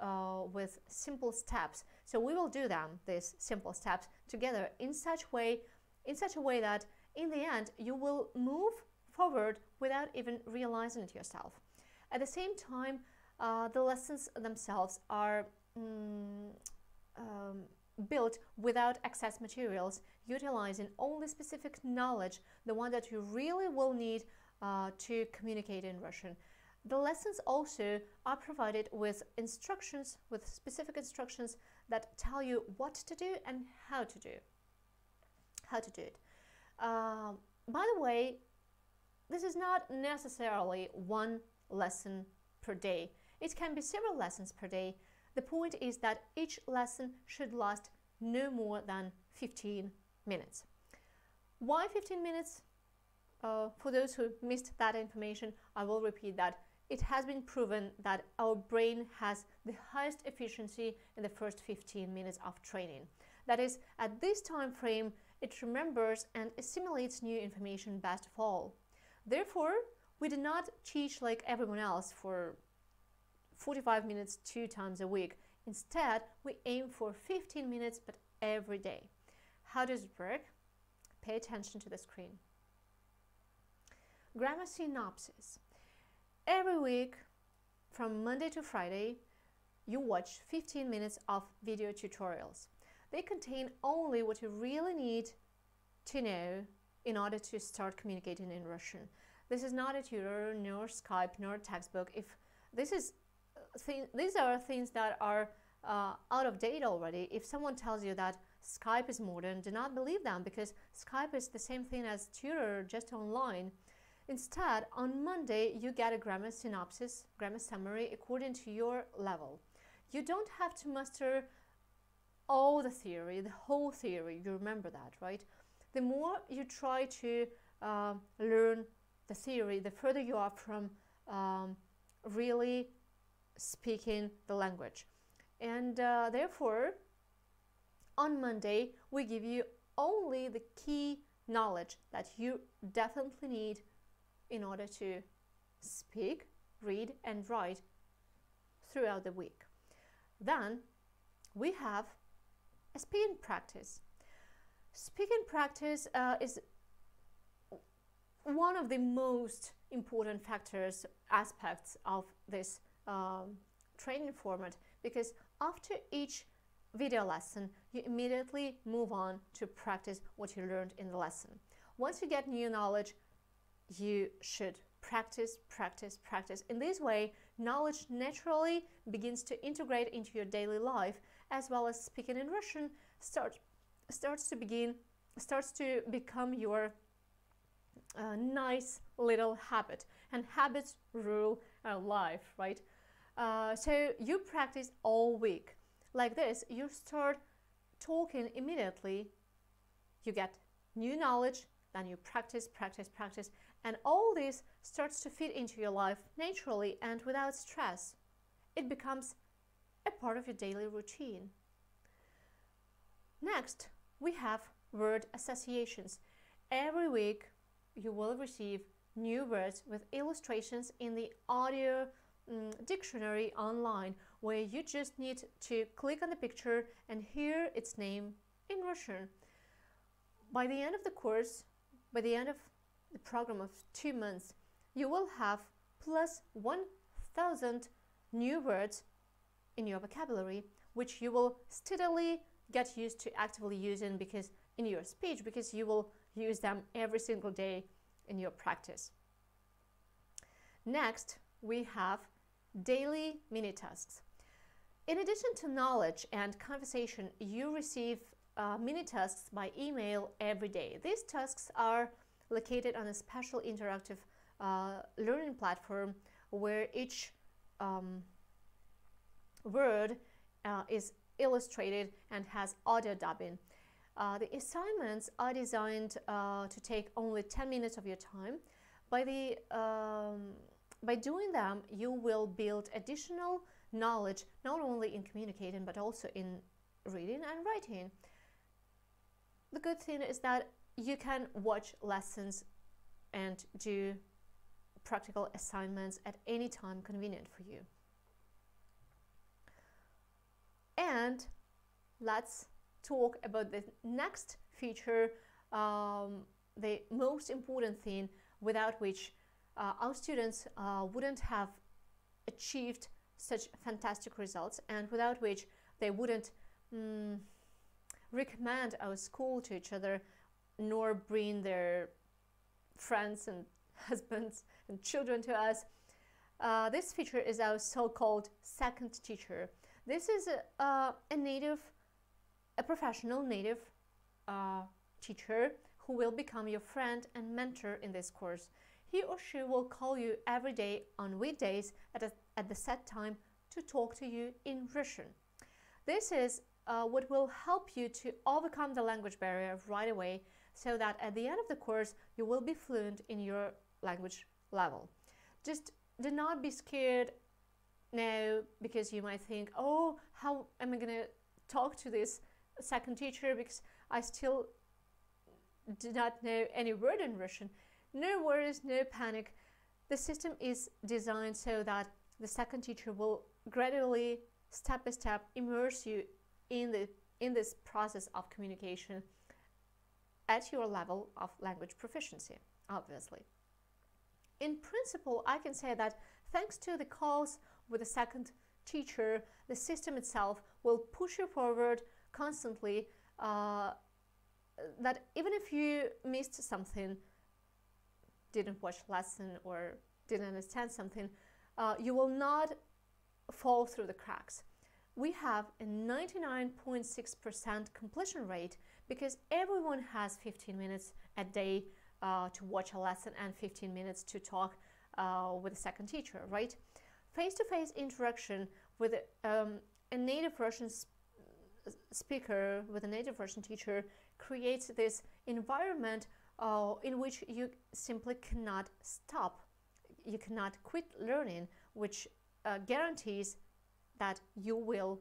with simple steps. So we will do these simple steps together in such a way that in the end you will move forward without even realizing it yourself. At the same time, the lessons themselves are built without excess materials, utilizing only specific knowledge, the one that you really will need to communicate in Russian. The lessons also are provided with instructions, with specific instructions that tell you what to do and how to do it. By the way, this is not necessarily one lesson per day. It can be several lessons per day. The point is that each lesson should last no more than 15 minutes. Why 15 minutes? For those who missed that information, I will repeat that it has been proven that our brain has the highest efficiency in the first 15 minutes of training. That is, at this time frame, it remembers and assimilates new information best of all. Therefore, we do not teach like everyone else for 45 minutes 2 times a week. Instead, we aim for 15 minutes, but every day. How does it work? Pay attention to the screen. Grammar synopsis. Every week, from Monday to Friday, you watch 15 minutes of video tutorials. They contain only what you really need to know in order to start communicating in Russian. This is not a tutor, nor Skype, nor textbook. If these are things that are out of date already. If someone tells you that Skype is modern, do not believe them, because Skype is the same thing as tutor, just online. Instead, on Monday, you get a grammar synopsis, grammar summary according to your level. You don't have to master all the theory, the whole theory. You remember that, right? The more you try to learn the theory, the further you are from really speaking the language. And therefore, on Monday, we give you only the key knowledge that you definitely need in order to speak, read, and write throughout the week. Then we have a speaking practice. Speaking practice is one of the most important aspects of this training format, because after each video lesson, you immediately move on to practice what you learned in the lesson. Once you get new knowledge, you should practice, practice, practice. In this way, knowledge naturally begins to integrate into your daily life, as well as speaking in Russian starts to become your nice little habit. And habits rule our life, right? So you practice all week. Like this, you start talking immediately, you get new knowledge, then you practice, practice, practice, and all this starts to fit into your life naturally and without stress. It becomes a part of your daily routine. Next, we have word associations. Every week, you will receive new words with illustrations in the audio dictionary online, where you just need to click on the picture and hear its name in Russian. By the end of the course, by the end of the program of 2 months, you will have plus 1,000 new words in your vocabulary, which you will steadily get used to actively using because in your speech, because you will use them every single day in your practice. Next, we have daily mini tasks. In addition to knowledge and conversation, you receive mini tasks by email every day. These tasks are located on a special interactive learning platform where each word is illustrated and has audio dubbing. The assignments are designed to take only 10 minutes of your time. By doing them, you will build additional knowledge, not only in communicating, but also in reading and writing. The good thing is that you can watch lessons and do practical assignments at any time convenient for you. And let's talk about the next feature, the most important thing without which our students wouldn't have achieved such fantastic results, and without which they wouldn't recommend our school to each other, nor bring their friends and husbands and children to us. This feature is our so-called second teacher. This is a professional native teacher who will become your friend and mentor in this course. He or she will call you every day on weekdays at the set time to talk to you in Russian. This is what will help you to overcome the language barrier right away, so that at the end of the course you will be fluent in your language level. Just do not be scared now, because you might think, oh, how am I going to talk to this second teacher because I still do not know any word in Russian. No worries, no panic. The system is designed so that the second teacher will gradually, step by step, immerse you in this process of communication at your level of language proficiency, obviously. In principle, I can say that thanks to the calls with the second teacher, the system itself will push you forward constantly, that even if you missed something, didn't watch lesson or didn't understand something, you will not fall through the cracks. We have a 99.6% completion rate because everyone has 15 minutes a day to watch a lesson and 15 minutes to talk with a second teacher, right? Face-to-face interaction with a native Russian speaker, with a native Russian teacher, creates this environment in which you simply cannot stop. You cannot quit learning, which guarantees that you will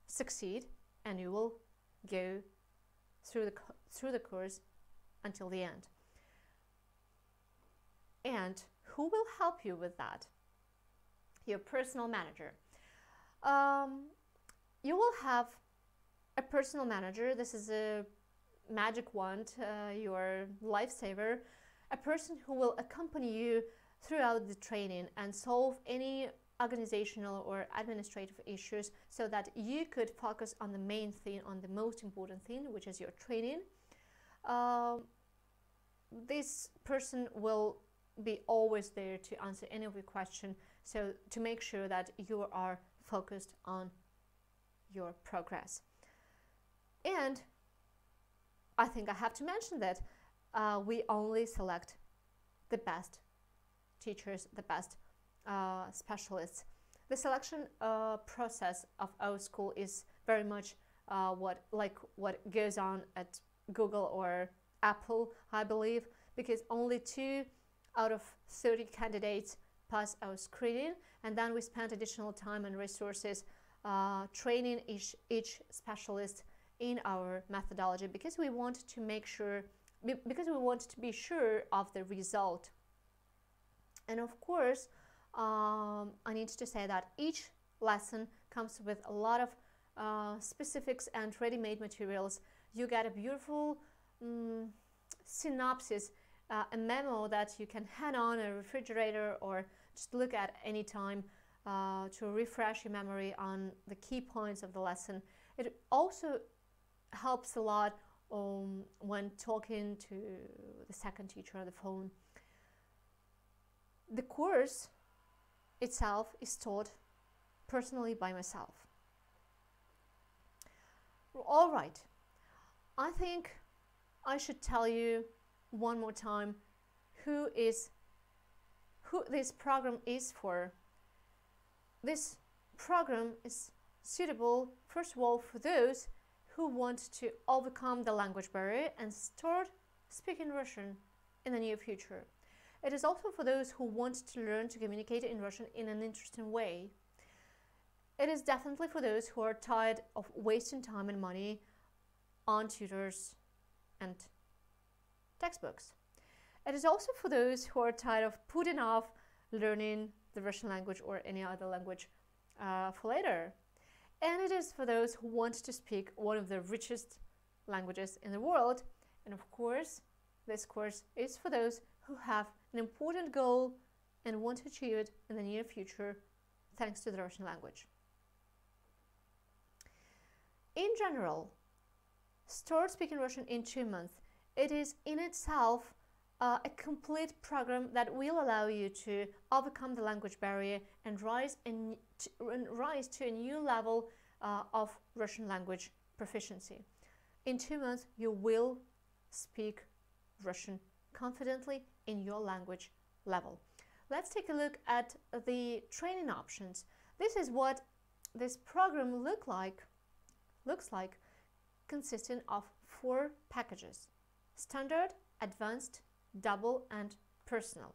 succeed and you will go through the course until the end. And who will help you with that? Your personal manager. You will have a personal manager. This is a magic wand, your lifesaver, a person who will accompany you throughout the training and solve any organizational or administrative issues so that you could focus on the main thing, on the most important thing, which is your training, this person will be always there to answer any of your questions, so to make sure that you are focused on your progress. And I think I have to mention that we only select the best teachers, the best specialists. The selection process of our school is very much what goes on at Google or Apple, I believe, because only 2 out of 30 candidates pass our screening, and then we spend additional time and resources training each specialist in our methodology, because we want to make sure, because we want to be sure of the result. And of course, I need to say that each lesson comes with a lot of specifics and ready-made materials. You get a beautiful synopsis, a memo that you can hang on a refrigerator or just look at any time to refresh your memory on the key points of the lesson. It also helps a lot when talking to the second teacher on the phone. The course itself is taught personally by myself. All right, I think I should tell you one more time who this program is for. This program is suitable, first of all, for those who want to overcome the language barrier and start speaking Russian in the near future. It is also for those who want to learn to communicate in Russian in an interesting way. It is definitely for those who are tired of wasting time and money on tutors and textbooks. It is also for those who are tired of putting off learning the Russian language or any other language for later. And it is for those who want to speak one of the richest languages in the world. And of course, this course is for those who have an important goal and want to achieve it in the near future thanks to the Russian language. In general, start speaking Russian in 2 months. It is in itself a complete program that will allow you to overcome the language barrier and rise to a new level of Russian language proficiency. In 2 months, you will speak Russian confidently in your language level. Let's take a look at the training options. This is what this program looks like, consisting of 4 packages: standard, advanced, double, and personal.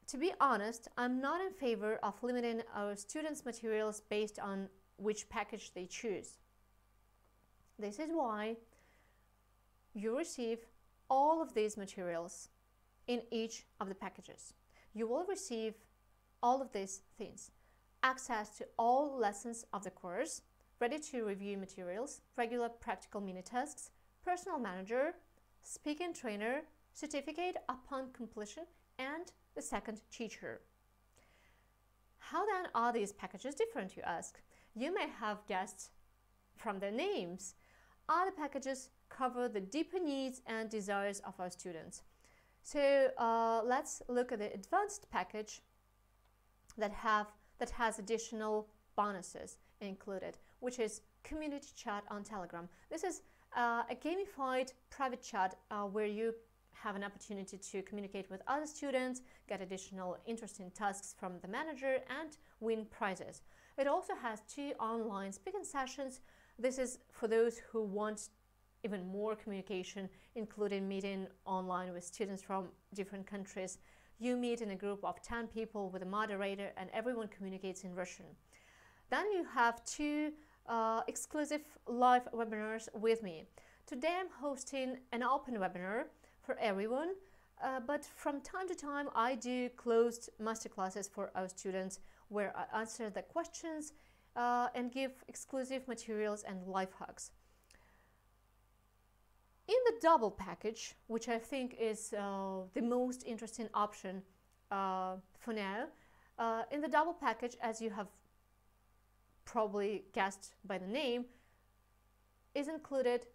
To be honest, I'm not in favor of limiting our students' materials based on which package they choose. This is why you receive all of these materials in each of the packages. You will receive all of these things: access to all lessons of the course, ready-to-review materials, regular practical mini-tasks, personal manager, speaking trainer, certificate upon completion, and the second teacher. How then are these packages different, you ask? You may have guessed from their names. Other packages cover the deeper needs and desires of our students. So let's look at the advanced package that has additional bonuses included, which is community chat on Telegram. This is a gamified private chat where you have an opportunity to communicate with other students, get additional interesting tasks from the manager, and win prizes. It also has 2 online speaking sessions. This is for those who want even more communication, including meeting online with students from different countries. You meet in a group of 10 people with a moderator, and everyone communicates in Russian. Then you have 2 exclusive live webinars with me. Today I'm hosting an open webinar for everyone, but from time to time I do closed masterclasses for our students where I answer the questions and give exclusive materials and life hacks. In the double package, which I think is the most interesting option for now, In the double package, as you have probably guessed by the name, is included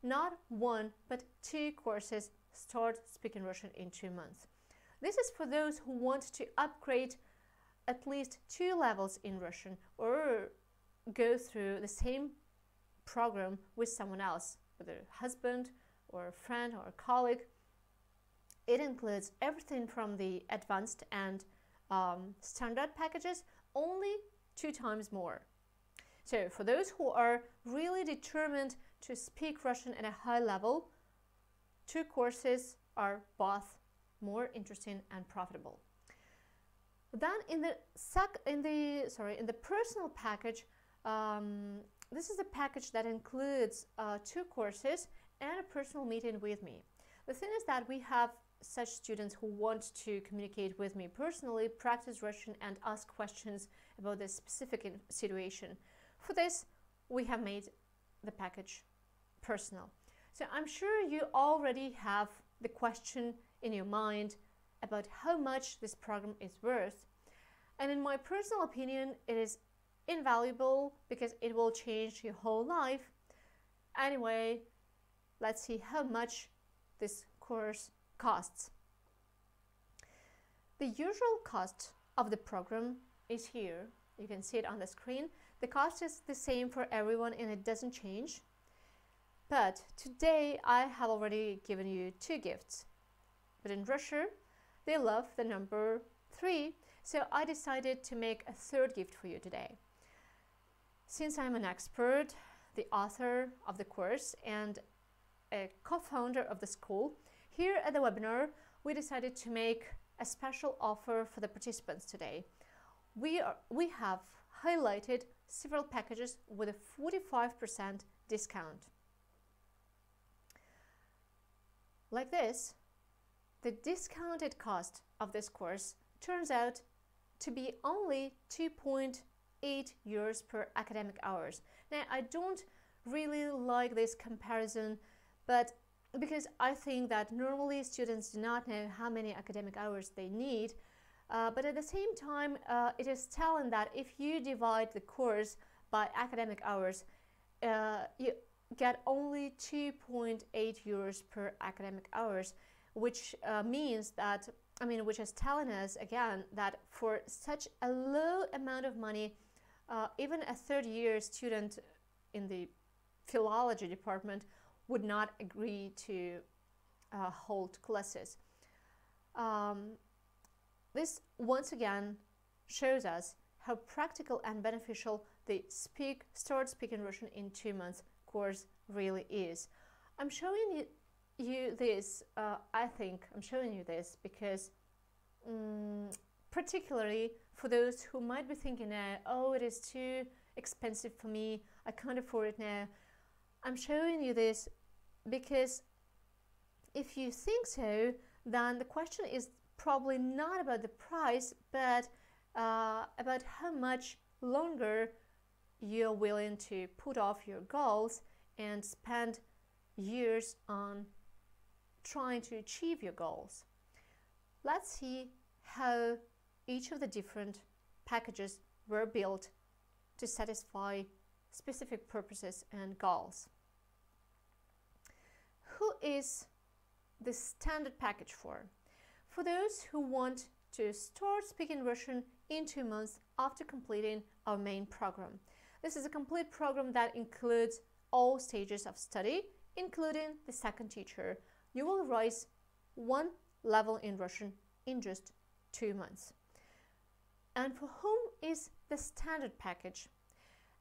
not one but 2 courses. Start speaking Russian in 2 months. This is for those who want to upgrade at least 2 levels in Russian or go through the same program with someone else, whether a husband or a friend or a colleague. It includes everything from the advanced and standard packages, only 2 times more. So for those who are really determined to speak Russian at a high level, 2 courses are both more interesting and profitable. Then in the personal package, this is a package that includes 2 courses and a personal meeting with me. The thing is that we have such students who want to communicate with me personally, practice Russian and ask questions about this specific situation. For this, we have made the package personal. So I'm sure you already have the question in your mind about how much this program is worth. And in my personal opinion, it is invaluable because it will change your whole life. Anyway, let's see how much this course costs. The usual cost of the program is here. You can see it on the screen. The cost is the same for everyone and it doesn't change. But today I have already given you 2 gifts. But in Russia, they love the number 3, so I decided to make a 3rd gift for you today. Since I'm an expert, the author of the course, and a co-founder of the school, here at the webinar, we decided to make a special offer for the participants today. We have highlighted several packages with a 45% discount. Like this, the discounted cost of this course turns out to be only 2.8 euros per academic hours. Now, I don't really like this comparison, but because I think that normally students do not know how many academic hours they need, but at the same time, it is telling that if you divide the course by academic hours, you get only 2.8 euros per academic hours, which means that, which is telling us again that for such a low amount of money, even a 3rd-year student in the philology department would not agree to hold classes. This once again shows us how practical and beneficial the Start Speaking Russian in 2 months course really is. I'm showing you this, I think I'm showing you this because particularly for those who might be thinking now, oh, it is too expensive for me, I can't afford it now. I'm showing you this because if you think so, then the question is probably not about the price, but about how much longer you're willing to put off your goals and spend years on trying to achieve your goals. Let's see how each of the different packages were built to satisfy specific purposes and goals. Who is the standard package for? For those who want to start speaking Russian in 2 months after completing our main program. This is a complete program that includes all stages of study, including the second teacher. You will rise 1 level in Russian in just 2 months. And for whom is the standard package?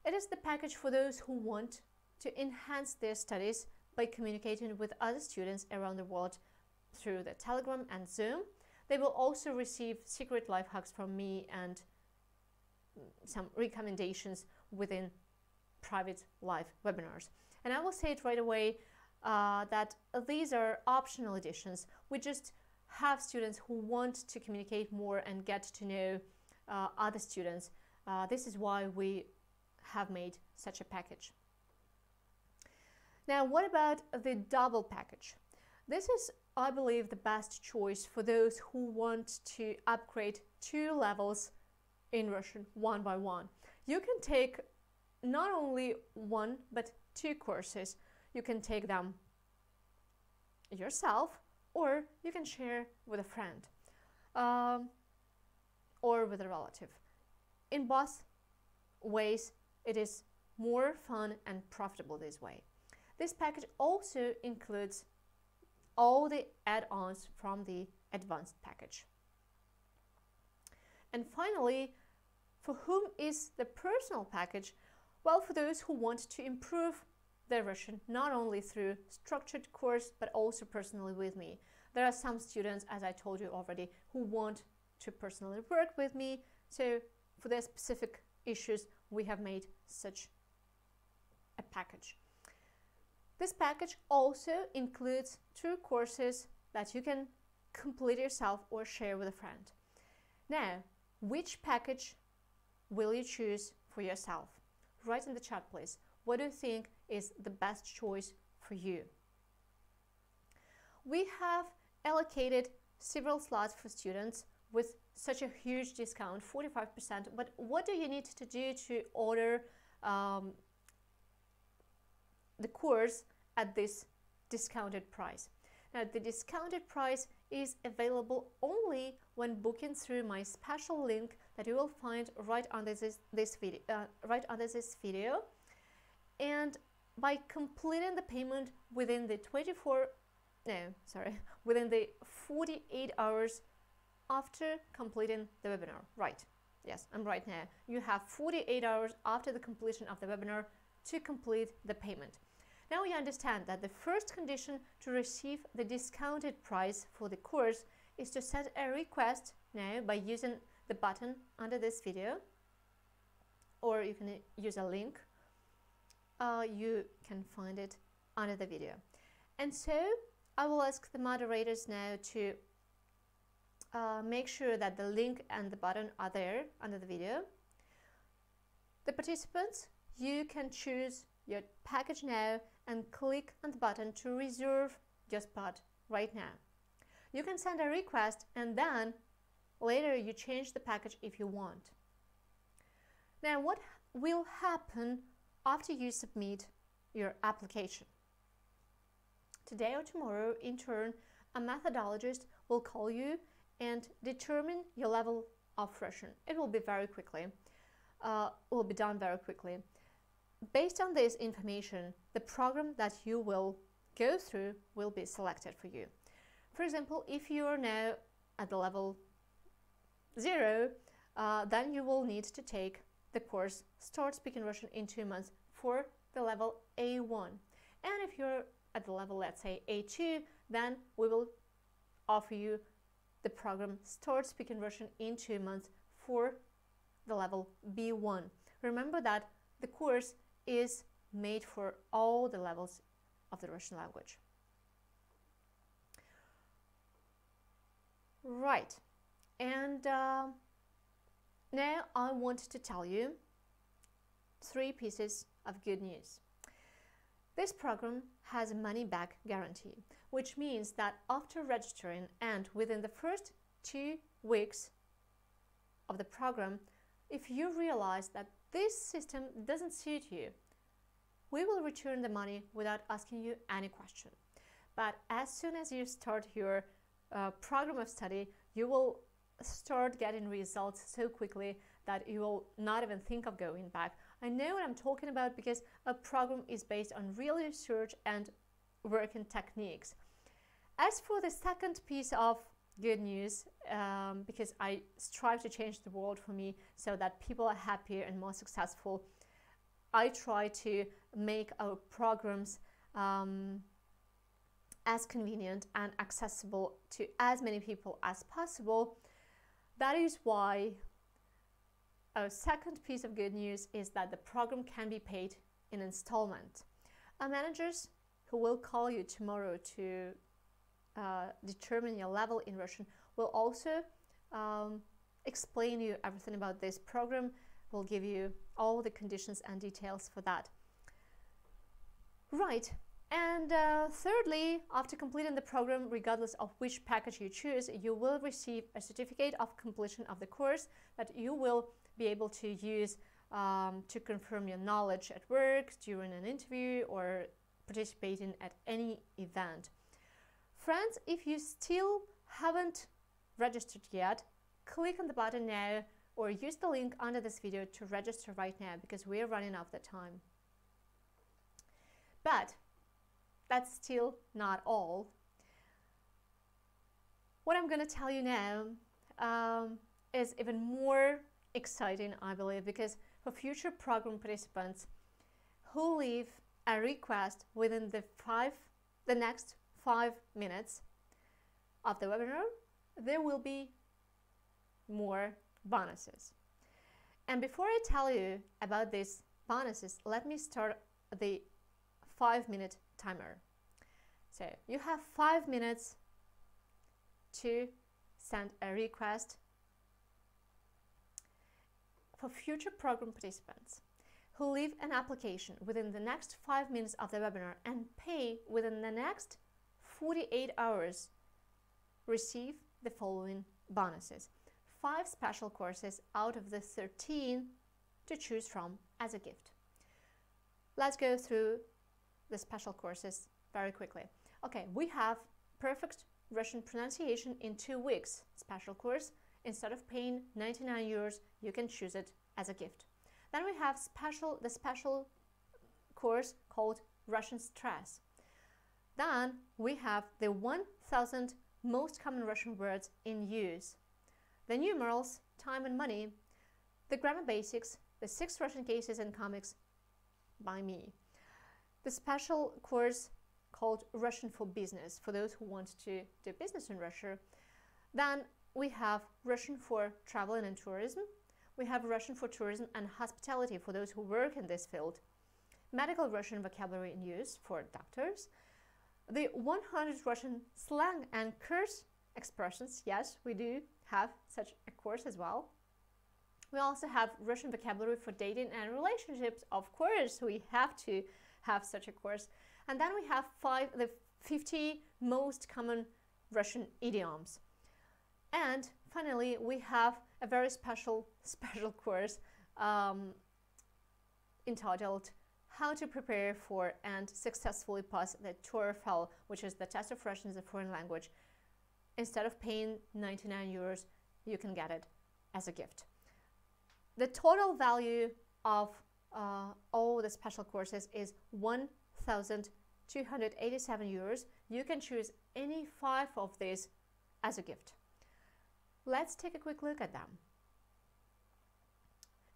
It is the package for those who want to enhance their studies by communicating with other students around the world through the Telegram and Zoom. They will also receive secret life hacks from me and some recommendations within private live webinars. And I will say it right away that these are optional editions. We just have students who want to communicate more and get to know other students. This is why we have made such a package. Now, what about the double package? This is, I believe, the best choice for those who want to upgrade 2 levels in Russian one by one. You can take not only one but two courses. You can take them yourself, or you can share with a friend or with a relative. In both ways, it is more fun and profitable this way. This package also includes all the add-ons from the advanced package. And finally, for whom is the personal package? Well, for those who want to improve their Russian, not only through structured course, but also personally with me. There are some students, as I told you already, who want to personally work with me. So for their specific issues, we have made such a package. This package also includes 2 courses that you can complete yourself or share with a friend. Now, which package will you choose for yourself? Write in the chat, please. What do you think is the best choice for you? We have allocated several slots for students with such a huge discount, 45%. But what do you need to do to order the course at this discounted price? Now, the discounted price is available only when booking through my special link that you will find right under this video, and by completing the payment within the 48 hours after completing the webinar. Right? Yes, I'm right now. You have 48 hours after the completion of the webinar to complete the payment. Now you understand that the first condition to receive the discounted price for the course is to send a request now by using the button under this video, or you can use a link. You can find it under the video. And so I will ask the moderators now to make sure that the link and the button are there under the video. The participants, you can choose your package now and click on the button to reserve your spot right now. You can send a request and then later you change the package if you want. Now, what will happen after you submit your application? Today or tomorrow, in turn, a methodologist will call you and determine your level of Russian. It will be very quickly, will be done very quickly. Based on this information, the program that you will go through will be selected for you. For example, if you are now at the level 0, then you will need to take the course Start Speaking Russian in 2 months for the level A1. And if you're at the level, let's say, A2, then we will offer you the program Start Speaking Russian in 2 months for the level B1. Remember that the course is made for all the levels of the Russian language. Right, and now I want to tell you 3 pieces of good news. This program has a money-back guarantee, which means that after registering and within the first 2 weeks of the program, if you realize that this system doesn't suit you, we will return the money without asking you any question. But as soon as you start your program of study, you will start getting results so quickly that you will not even think of going back. I know what I'm talking about because a program is based on real research and working techniques. As for the second piece of good news, because I strive to change the world for me so that people are happier and more successful, I try to make our programs as convenient and accessible to as many people as possible. That is why our second piece of good news is that the program can be paid in installment. Our managers who will call you tomorrow to determine your level in Russian will also explain you everything about this program, will give you all the conditions and details for that. Right, and thirdly, after completing the program, regardless of which package you choose, you will receive a certificate of completion of the course that you will be able to use to confirm your knowledge at work, during an interview, or participating at any event. Friends, if you still haven't registered yet, click on the button now or use the link under this video to register right now, because we're running out of time. But that's still not all. What I'm going to tell you now is even more exciting, I believe, because for future program participants who leave a request within the next 5 minutes of the webinar, there will be more bonuses. And before I tell you about these bonuses, let me start the 5-minute timer. So you have 5 minutes to send a request for future program participants who leave an application within the next 5 minutes of the webinar and pay within the next 48 hours, receive the following bonuses. 5 special courses out of the 13 to choose from as a gift. Let's go through the special courses very quickly. Okay, we have Perfect Russian Pronunciation in 2 weeks special course. Instead of paying 99 euros, you can choose it as a gift. Then we have the special course called Russian Stress. Then we have the 1000 most common Russian words in use, the numerals, time and money, the grammar basics, the 6 Russian cases and comics by me. The special course called Russian for Business, for those who want to do business in Russia. Then we have Russian for travel and tourism. We have Russian for tourism and hospitality for those who work in this field. Medical Russian vocabulary in use for doctors. The 100 Russian slang and curse expressions. Yes, we do have such a course as well. We also have Russian vocabulary for dating and relationships. Of course, we have to have such a course. And then we have the 50 most common Russian idioms. And finally, we have a very special course entitled How to Prepare for and Successfully Pass the TOEFL, which is the test of Russian as a foreign language. Instead of paying 99 euros, you can get it as a gift. The total value of all the special courses is 1,287 euros. You can choose any 5 of these as a gift. Let's take a quick look at them.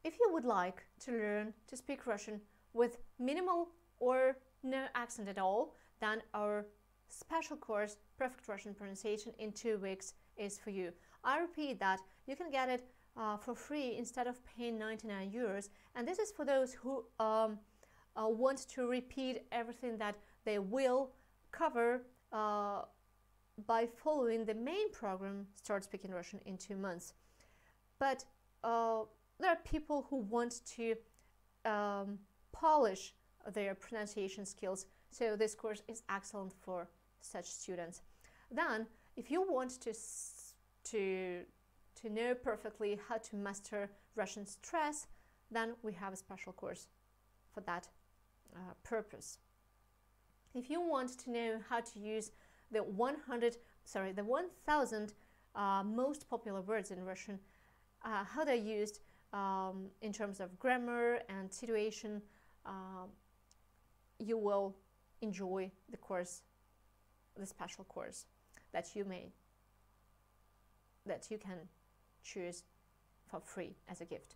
If you would like to learn to speak Russian with minimal or no accent at all, then our special course, Perfect Russian Pronunciation in 2 weeks, is for you. I repeat that you can get it for free instead of paying 99 euros. And this is for those who want to repeat everything that they will cover by following the main program, Start Speaking Russian in 2 months. But there are people who want to polish their pronunciation skills, so this course is excellent for such students. Then, if you want to know perfectly how to master Russian stress, then we have a special course for that purpose. If you want to know how to use the 1000 most popular words in Russian, how they're used in terms of grammar and situation, you will enjoy the course, the special course that you can choose for free as a gift.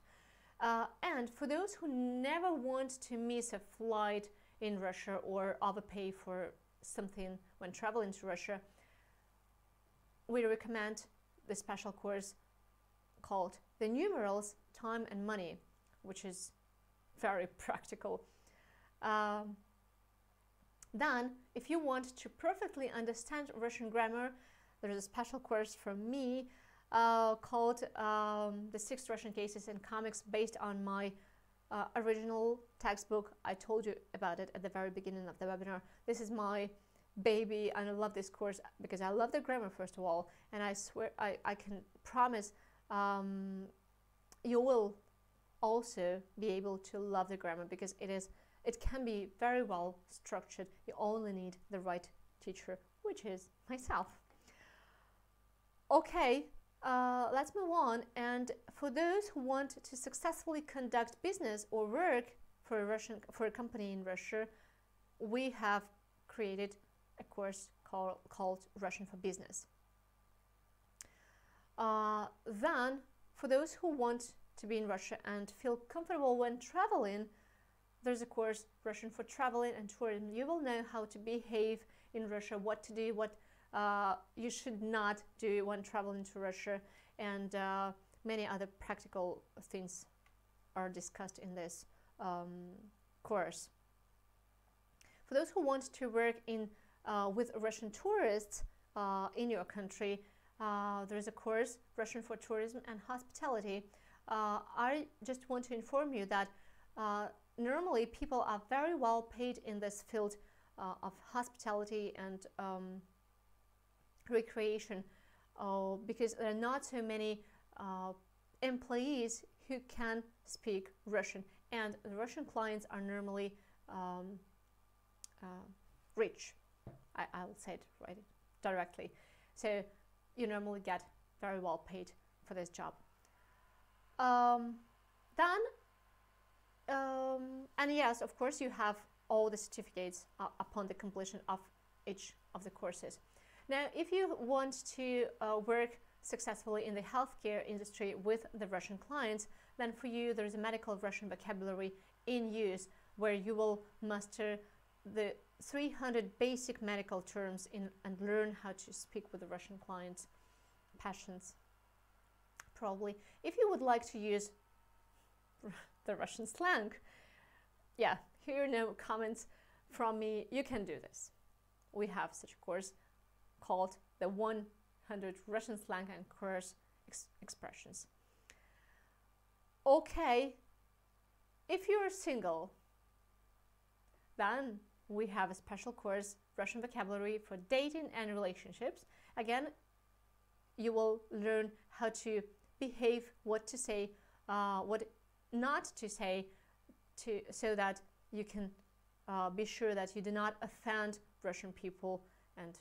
And for those who never want to miss a flight in Russia or overpay for something when traveling to Russia, we recommend the special course called The Numerals, Time and Money, which is very practical. Then, if you want to perfectly understand Russian grammar, there is a special course from me called The 6 Russian Cases and Comics, based on my original textbook. I told you about it at the very beginning of the webinar. This is my baby, and I love this course because I love the grammar, first of all, and I swear I can promise you will also be able to love the grammar, because it can be very well structured. You only need the right teacher, which is myself. Okay, let's move on. And for those who want to successfully conduct business or work for a company in Russia, we have created a course called Russian for Business. Then, for those who want to be in Russia and feel comfortable when traveling, there's a course, Russian for Traveling and Tourism. You will know how to behave in Russia, what to do, what you should not do when traveling to Russia, and many other practical things are discussed in this course. For those who want to work with Russian tourists in your country, there is a course, Russian for Tourism and Hospitality. I just want to inform you that normally people are very well paid in this field of hospitality and recreation, because there are not so many employees who can speak Russian, and the Russian clients are normally rich. I'll say it right directly. So you normally get very well paid for this job. And yes, of course, you have all the certificates upon the completion of each of the courses. Now, if you want to work successfully in the healthcare industry with the Russian clients, then for you there is a medical Russian vocabulary in use, where you will master the 300 basic medical terms and learn how to speak with the Russian clients, patients. Probably, if you would like to use the Russian slang, yeah, here are no comments from me, you can do this. We have such a course called the 100 Russian slang and course expressions. Okay, if you're single, then we have a special course, Russian vocabulary for dating and relationships. Again, you will learn how to behave, what to say, what not to say, so that you can be sure that you do not offend Russian people and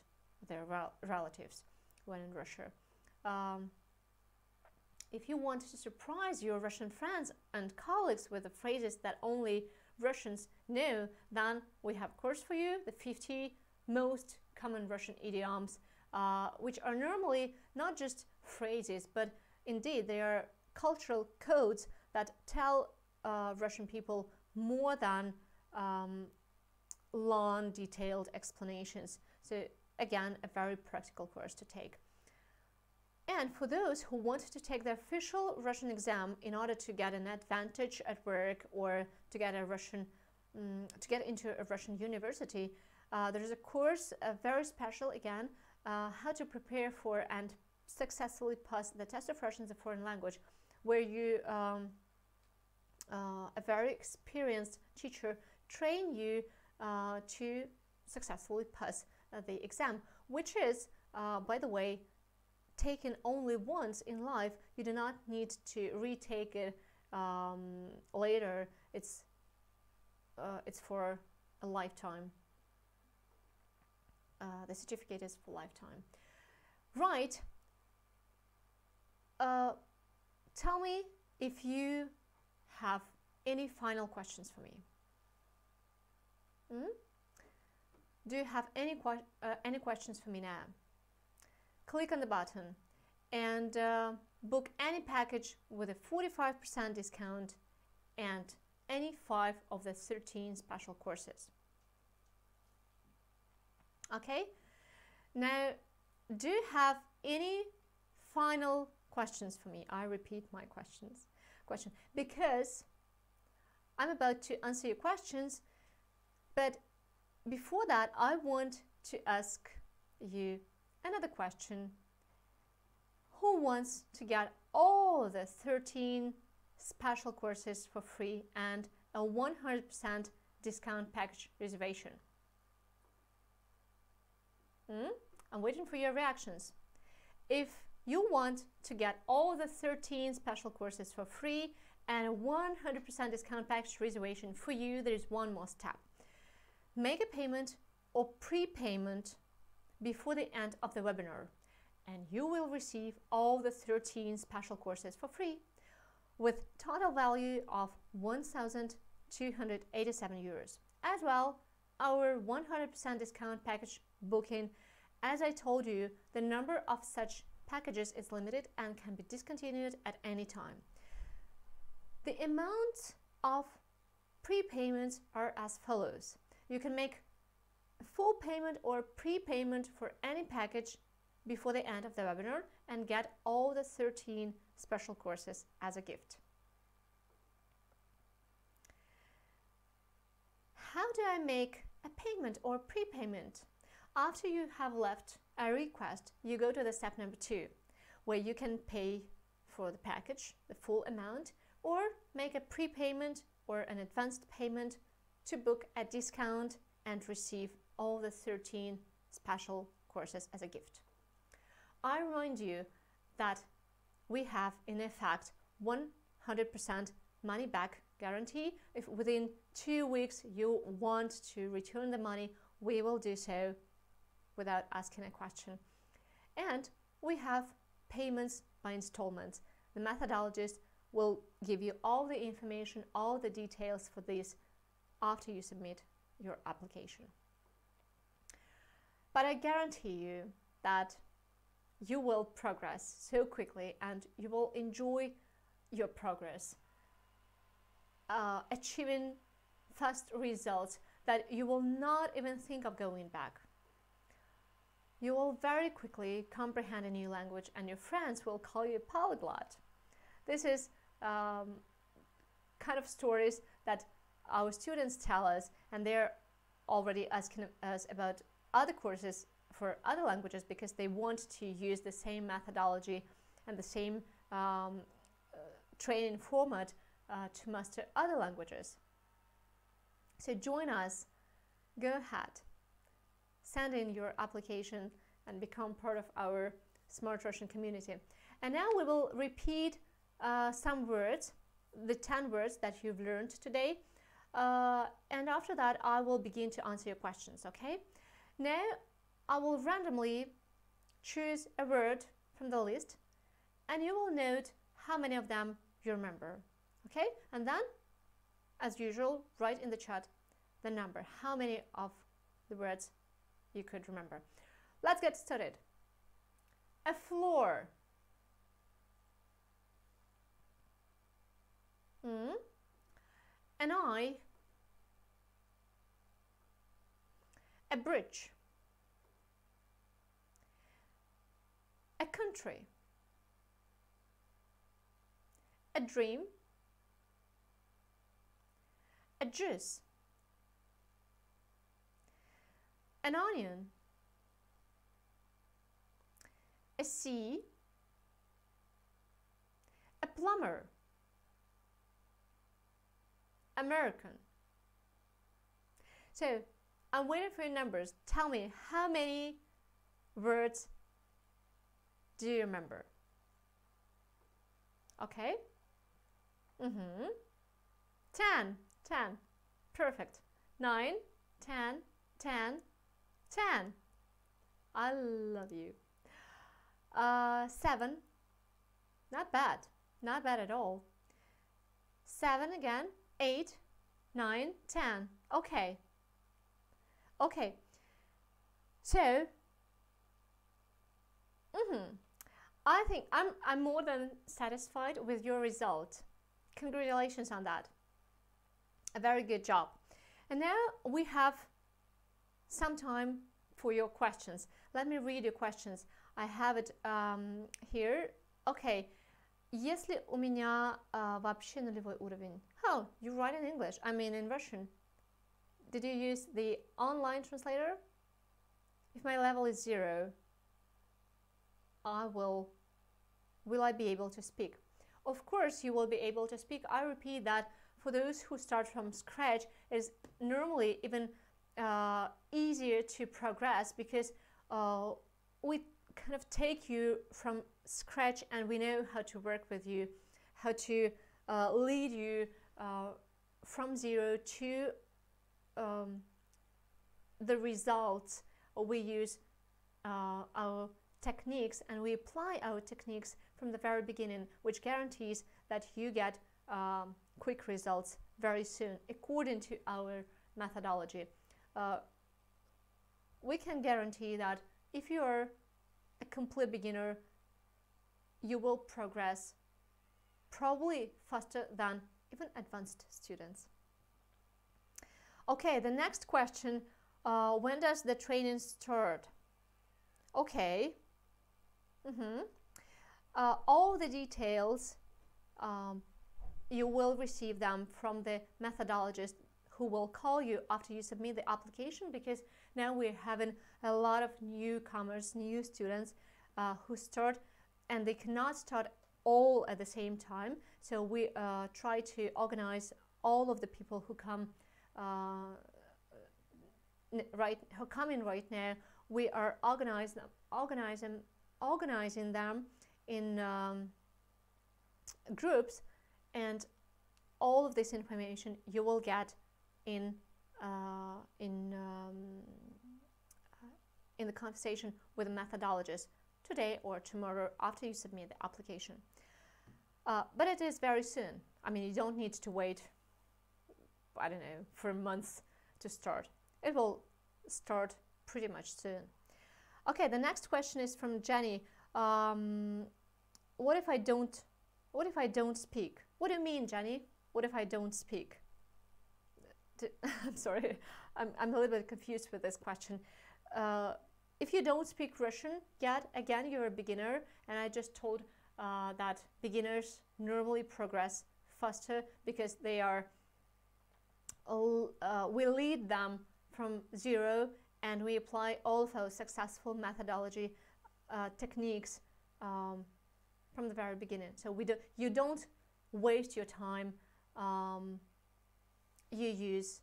their relatives when in Russia. If you want to surprise your Russian friends and colleagues with the phrases that only Russians know, then we have a course for you, the 50 most common Russian idioms, which are normally not just phrases, but indeed they are cultural codes that tell Russian people more than long, detailed explanations. So again, a very practical course to take. And for those who want to take the official Russian exam in order to get an advantage at work, or to get into a Russian university, there is a course, very special again, how to prepare for and successfully pass the test of Russian as a foreign language, where you, a very experienced teacher, train you to successfully pass the exam, which is, by the way, taken only once in life. You do not need to retake it later. It's for a lifetime. The certificate is for lifetime. Right. Tell me if you have any final questions for me. Do you have any questions for me now? Click on the button and book any package with a 45% discount and any 5 of the 13 special courses. Okay? Now, do you have any final questions for me? I repeat my question, because I'm about to answer your questions, but before that, I want to ask you another question. Who wants to get all the 13 special courses for free and a 100% discount package reservation? I'm waiting for your reactions. If you want to get all the 13 special courses for free and 100% discount package reservation for you, there is one more step. Make a payment or prepayment before the end of the webinar, and you will receive all the 13 special courses for free with total value of 1,287 euros. As well, our 100% discount package booking, as I told you, the number of such packages is limited and can be discontinued at any time. The amount of prepayments are as follows. You can make a full payment or prepayment for any package before the end of the webinar and get all the 13 special courses as a gift. How do I make a payment or prepayment? After you have left a request, you go to the step number 2, where you can pay for the package, the full amount, or make a prepayment or an advanced payment to book a discount and receive all the 13 special courses as a gift. I remind you that we have in effect 100% money back guarantee. If within 2 weeks you want to return the money, we will do so without asking a question. And we have payments by installments. The methodologist will give you all the information, all the details for this after you submit your application. But I guarantee you that you will progress so quickly and you will enjoy your progress, achieving fast results that you will not even think of going back. You will very quickly comprehend a new language and your friends will call you polyglot. This is kind of stories that our students tell us, and they're already asking us about other courses for other languages because they want to use the same methodology and the same training format to master other languages. So join us, go ahead, send in your application and become part of our Smart Russian community. And now we will repeat some words, the 10 words that you've learned today, and after that I will begin to answer your questions, okay? Now I will randomly choose a word from the list and you will note how many of them you remember, okay? And then, as usual, write in the chat the number, how many of the words you could remember. Let's get started. A floor. An eye. A bridge. A country. A dream. A juice. An onion. A sea. A plumber. American. So I'm waiting for your numbers. Tell me, how many words do you remember? Okay. 10. Perfect. 9, 10, 10, 10. I love you. 7. Not bad. Not bad at all. 7 again. 8, 9, 10. Okay. Okay. So, I think I'm more than satisfied with your result. Congratulations on that. A very good job. And now we have some time for your questions. Let me read your questions. I have it here. Okay. Если у меня вообще нулевой уровень. Oh, you write in English. I mean in Russian. Did you use the online translator? If my level is 0, will I be able to speak? Of course you will be able to speak. I repeat that for those who start from scratch, it is normally even easier to progress because we kind of take you from scratch and we know how to work with you, how to lead you from zero to the results. We use our techniques and we apply our techniques from the very beginning, which guarantees that you get quick results very soon according to our methodology. We can guarantee that if you are a complete beginner, you will progress probably faster than even advanced students. Okay, the next question, when does the training start? Okay, all the details, you will receive them from the methodologist who will call you after you submit the application, because now we're having a lot of newcomers, new students who start, and they cannot start all at the same time. So we try to organize all of the people who come in right now. We are organizing them in groups, and all of this information you will get in the conversation with the methodologist today or tomorrow after you submit the application. But it is very soon. I mean, you don't need to wait, I don't know, for months to start. It will start pretty much soon. Okay, the next question is from Jenny. What if I don't speak? What do you mean, Jenny? What if I don't speak? I'm sorry, I'm a little bit confused with this question. If you don't speak Russian yet, again, you're a beginner, and I just told that beginners normally progress faster because they are, we lead them from zero, and we apply all of our successful methodology techniques from the very beginning. So you don't waste your time. You use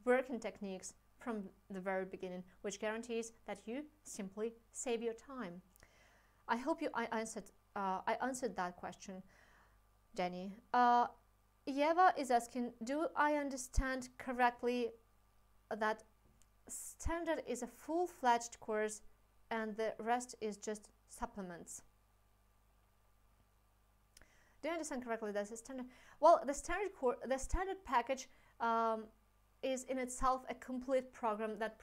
working techniques from the very beginning, which guarantees that you simply save your time. I hope I answered that question, Jenny. Yeva is asking, do I understand correctly that standard is a full-fledged course and the rest is just supplements? Do you understand correctly that the standard? Well, the standard package is in itself a complete program that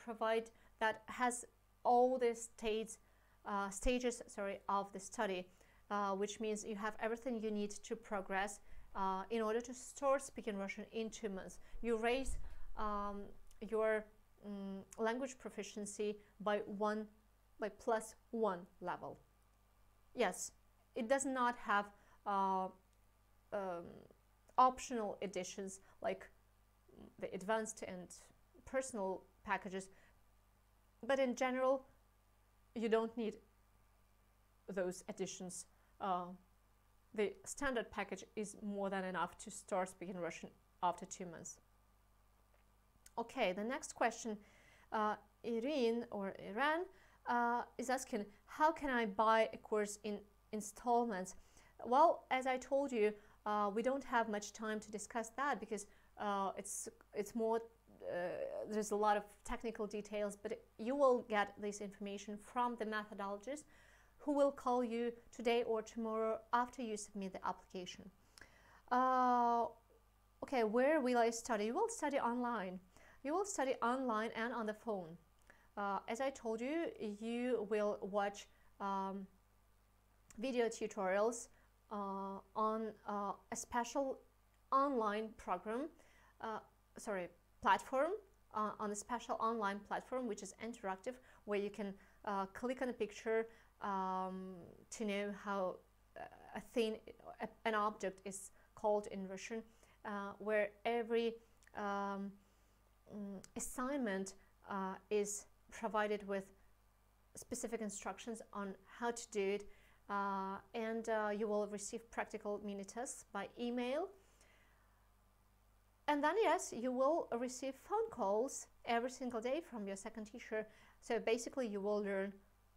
has all the stages of the study, which means you have everything you need to progress in order to start speaking Russian in 2 months. You raise your language proficiency by +1 level. Yes, it does not have optional editions like the advanced and personal packages, but in general you don't need those additions. The standard package is more than enough to start speaking Russian after 2 months. Okay, the next question, Iran is asking, how can I buy a course in installments? Well, as I told you, we don't have much time to discuss that because it's more, there's a lot of technical details, but you will get this information from the methodologist who will call you today or tomorrow after you submit the application. Okay, where will I study? You will study online. You will study online and on the phone. As I told you, you will watch video tutorials on a special online platform, on a special online platform which is interactive, where you can click on a picture to know how an object is called in Russian, where every assignment is provided with specific instructions on how to do it, and you will receive practical mini tests by email. And then, yes, you will receive phone calls every single day from your second teacher. So basically you will learn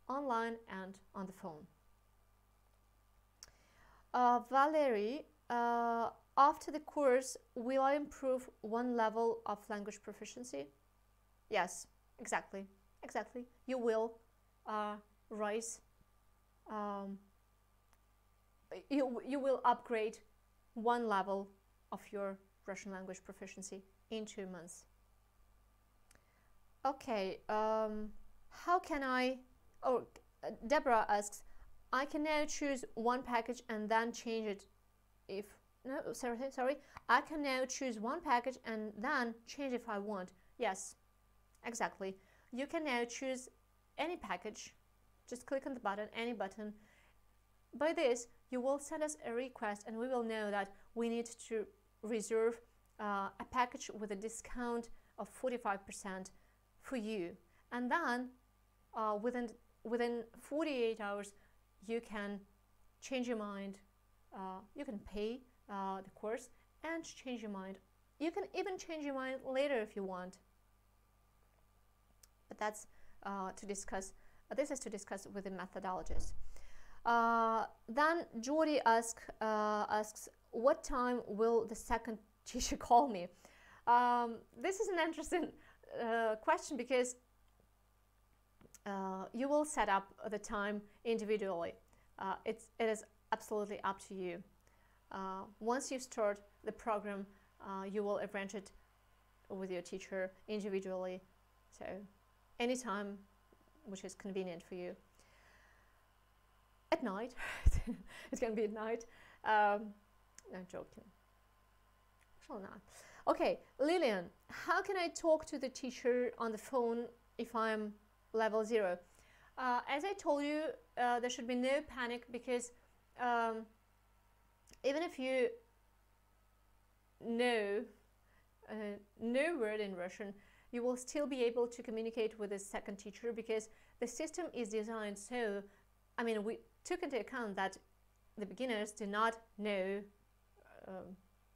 online and on the phone. Valerie, after the course, will I improve one level of language proficiency? Yes, exactly. Exactly. You will rise. Um, you will upgrade one level of your Russian language proficiency in 2 months. Okay. How can I? Oh, Deborah asks, I can now choose one package and then change it if no sorry I can now choose one package and then change if I want. Yes, exactly. You can now choose any package. Just click on the button, any button. By this, you will send us a request and we will know that we need to reserve a package with a discount of 45% for you. And then within 48 hours, you can change your mind. You can pay the course and change your mind. You can even change your mind later if you want. But that's to discuss. This is to discuss with the methodologist. Then Jody asks, what time will the second teacher call me? This is an interesting question because you will set up the time individually. It is absolutely up to you. Once you start the program, you will arrange it with your teacher individually. So anytime which is convenient for you. At night, it can be at night. No, joking. Actually not. Okay, Lillian, how can I talk to the teacher on the phone if I'm level 0? As I told you, there should be no panic because even if you know no word in Russian, you will still be able to communicate with the second teacher because the system is designed so, I mean, we took into account that the beginners do not know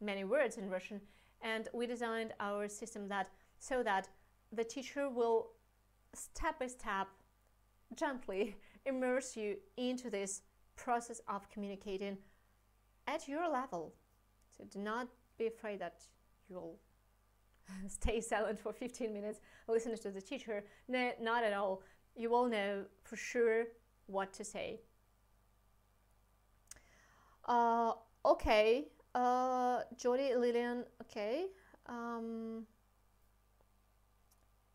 many words in Russian, and we designed our system so that the teacher will step by step gently immerse you into this process of communicating at your level. So do not be afraid that you'll stay silent for 15 minutes, listen to the teacher. No, not at all. You will know for sure what to say. Okay, Jody, Lillian, okay.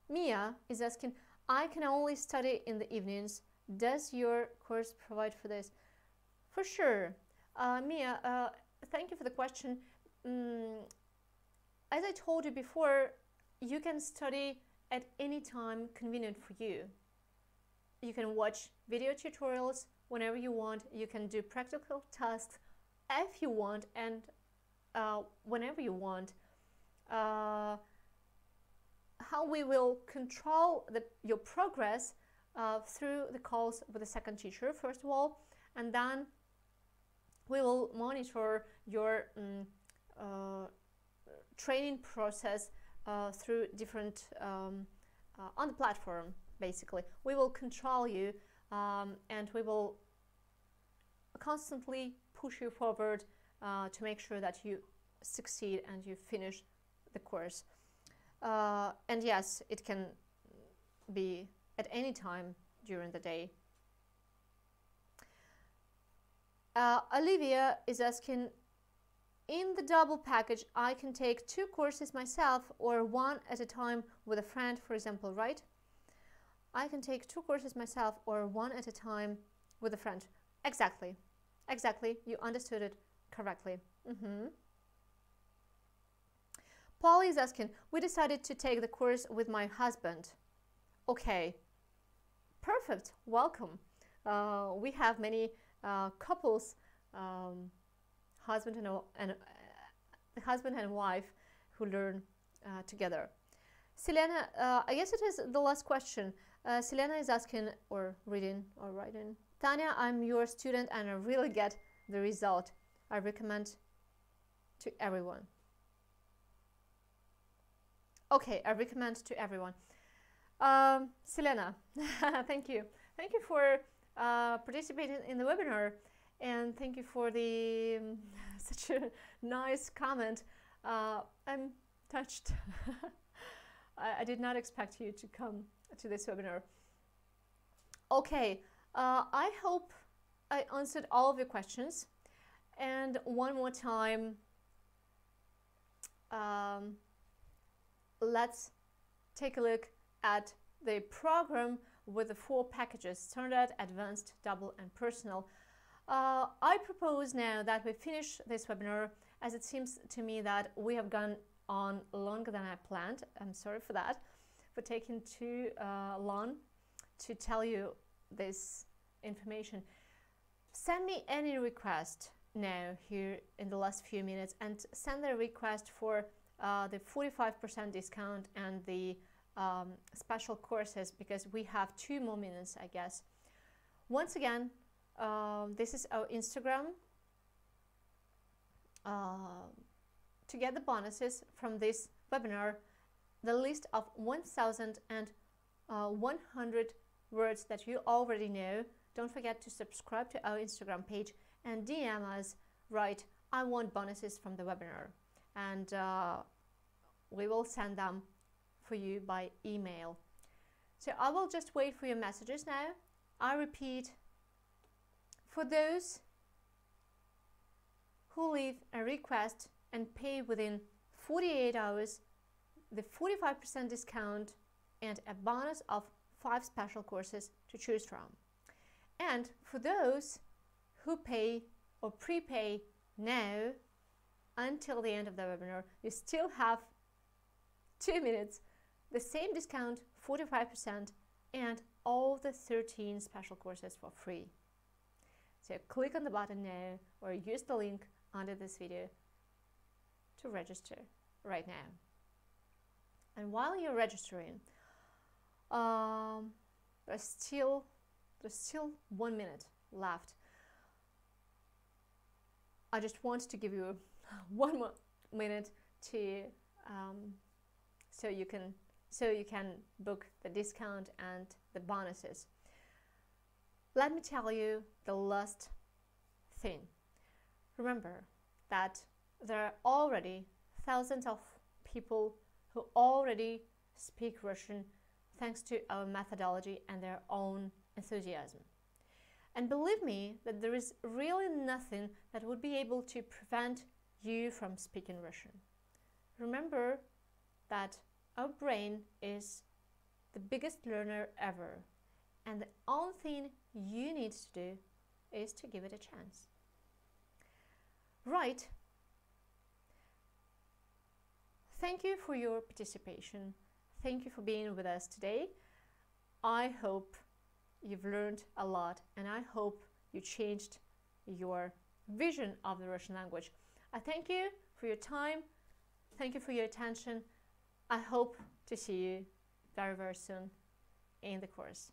Mia is asking, I can only study in the evenings. Does your course provide for this? For sure. Mia, thank you for the question. As I told you before, you can study at any time convenient for you. You can watch video tutorials whenever you want. You can do practical tasks if you want and whenever you want. How we will control your progress through the calls with the second teacher, first of all, and then we will monitor your training process through different on the platform. Basically, we will control you and we will constantly push you forward to make sure that you succeed and you finish the course. And yes, it can be at any time during the day. Olivia is asking, in the double package, I can take 2 courses myself or one at a time with a friend, for example, right? I can take 2 courses myself or one at a time with a friend. Exactly. Exactly. You understood it correctly. Paul is asking, we decided to take the course with my husband. Okay. Perfect. Welcome. We have many couples, husband and wife, who learn together. Selena, I guess it is the last question. Selena is asking, or reading, or writing. Tanya, I'm your student and I really get the result. I recommend to everyone. Okay, I recommend to everyone. Selena, thank you. Thank you for participating in the webinar. and thank you for the such a nice comment. I'm touched. I did not expect you to come to this webinar. Okay, I hope I answered all of your questions. And one more time, let's take a look at the program with the 4 packages: standard, advanced, double, and personal. I propose now that we finish this webinar, as it seems to me that we have gone on longer than I planned. I'm sorry for that, for taking too long to tell you this information. Send me any request now here in the last few minutes, and send the request for the 45% discount and the special courses, because we have 2 more minutes, I guess. Once again, this is our Instagram. To get the bonuses from this webinar, the list of 1,100 words that you already know, don't forget to subscribe to our Instagram page and DM us, write, "I want bonuses from the webinar," and we will send them for you by email. So I will just wait for your messages now. I repeat, for those who leave a request and pay within 48 hours, the 45% discount and a bonus of 5 special courses to choose from. And for those who pay or prepay now until the end of the webinar, you still have 2 minutes, the same discount, 45%, and all the 13 special courses for free. So click on the button now or use the link under this video to register right now. And while you're registering, there's still 1 minute left. I just want to give you 1 more minute to so you can book the discount and the bonuses. Let me tell you the last thing. Remember that there are already thousands of people who already speak Russian thanks to our methodology and their own enthusiasm. And believe me that there is really nothing that would be able to prevent you from speaking Russian. Remember that our brain is the biggest learner ever, and the only thing you need to do is to give it a chance. Right. Thank you for your participation. Thank you for being with us today. I hope you've learned a lot, and I hope you changed your vision of the Russian language. I thank you for your time. Thank you for your attention. I hope to see you very, very soon in the course.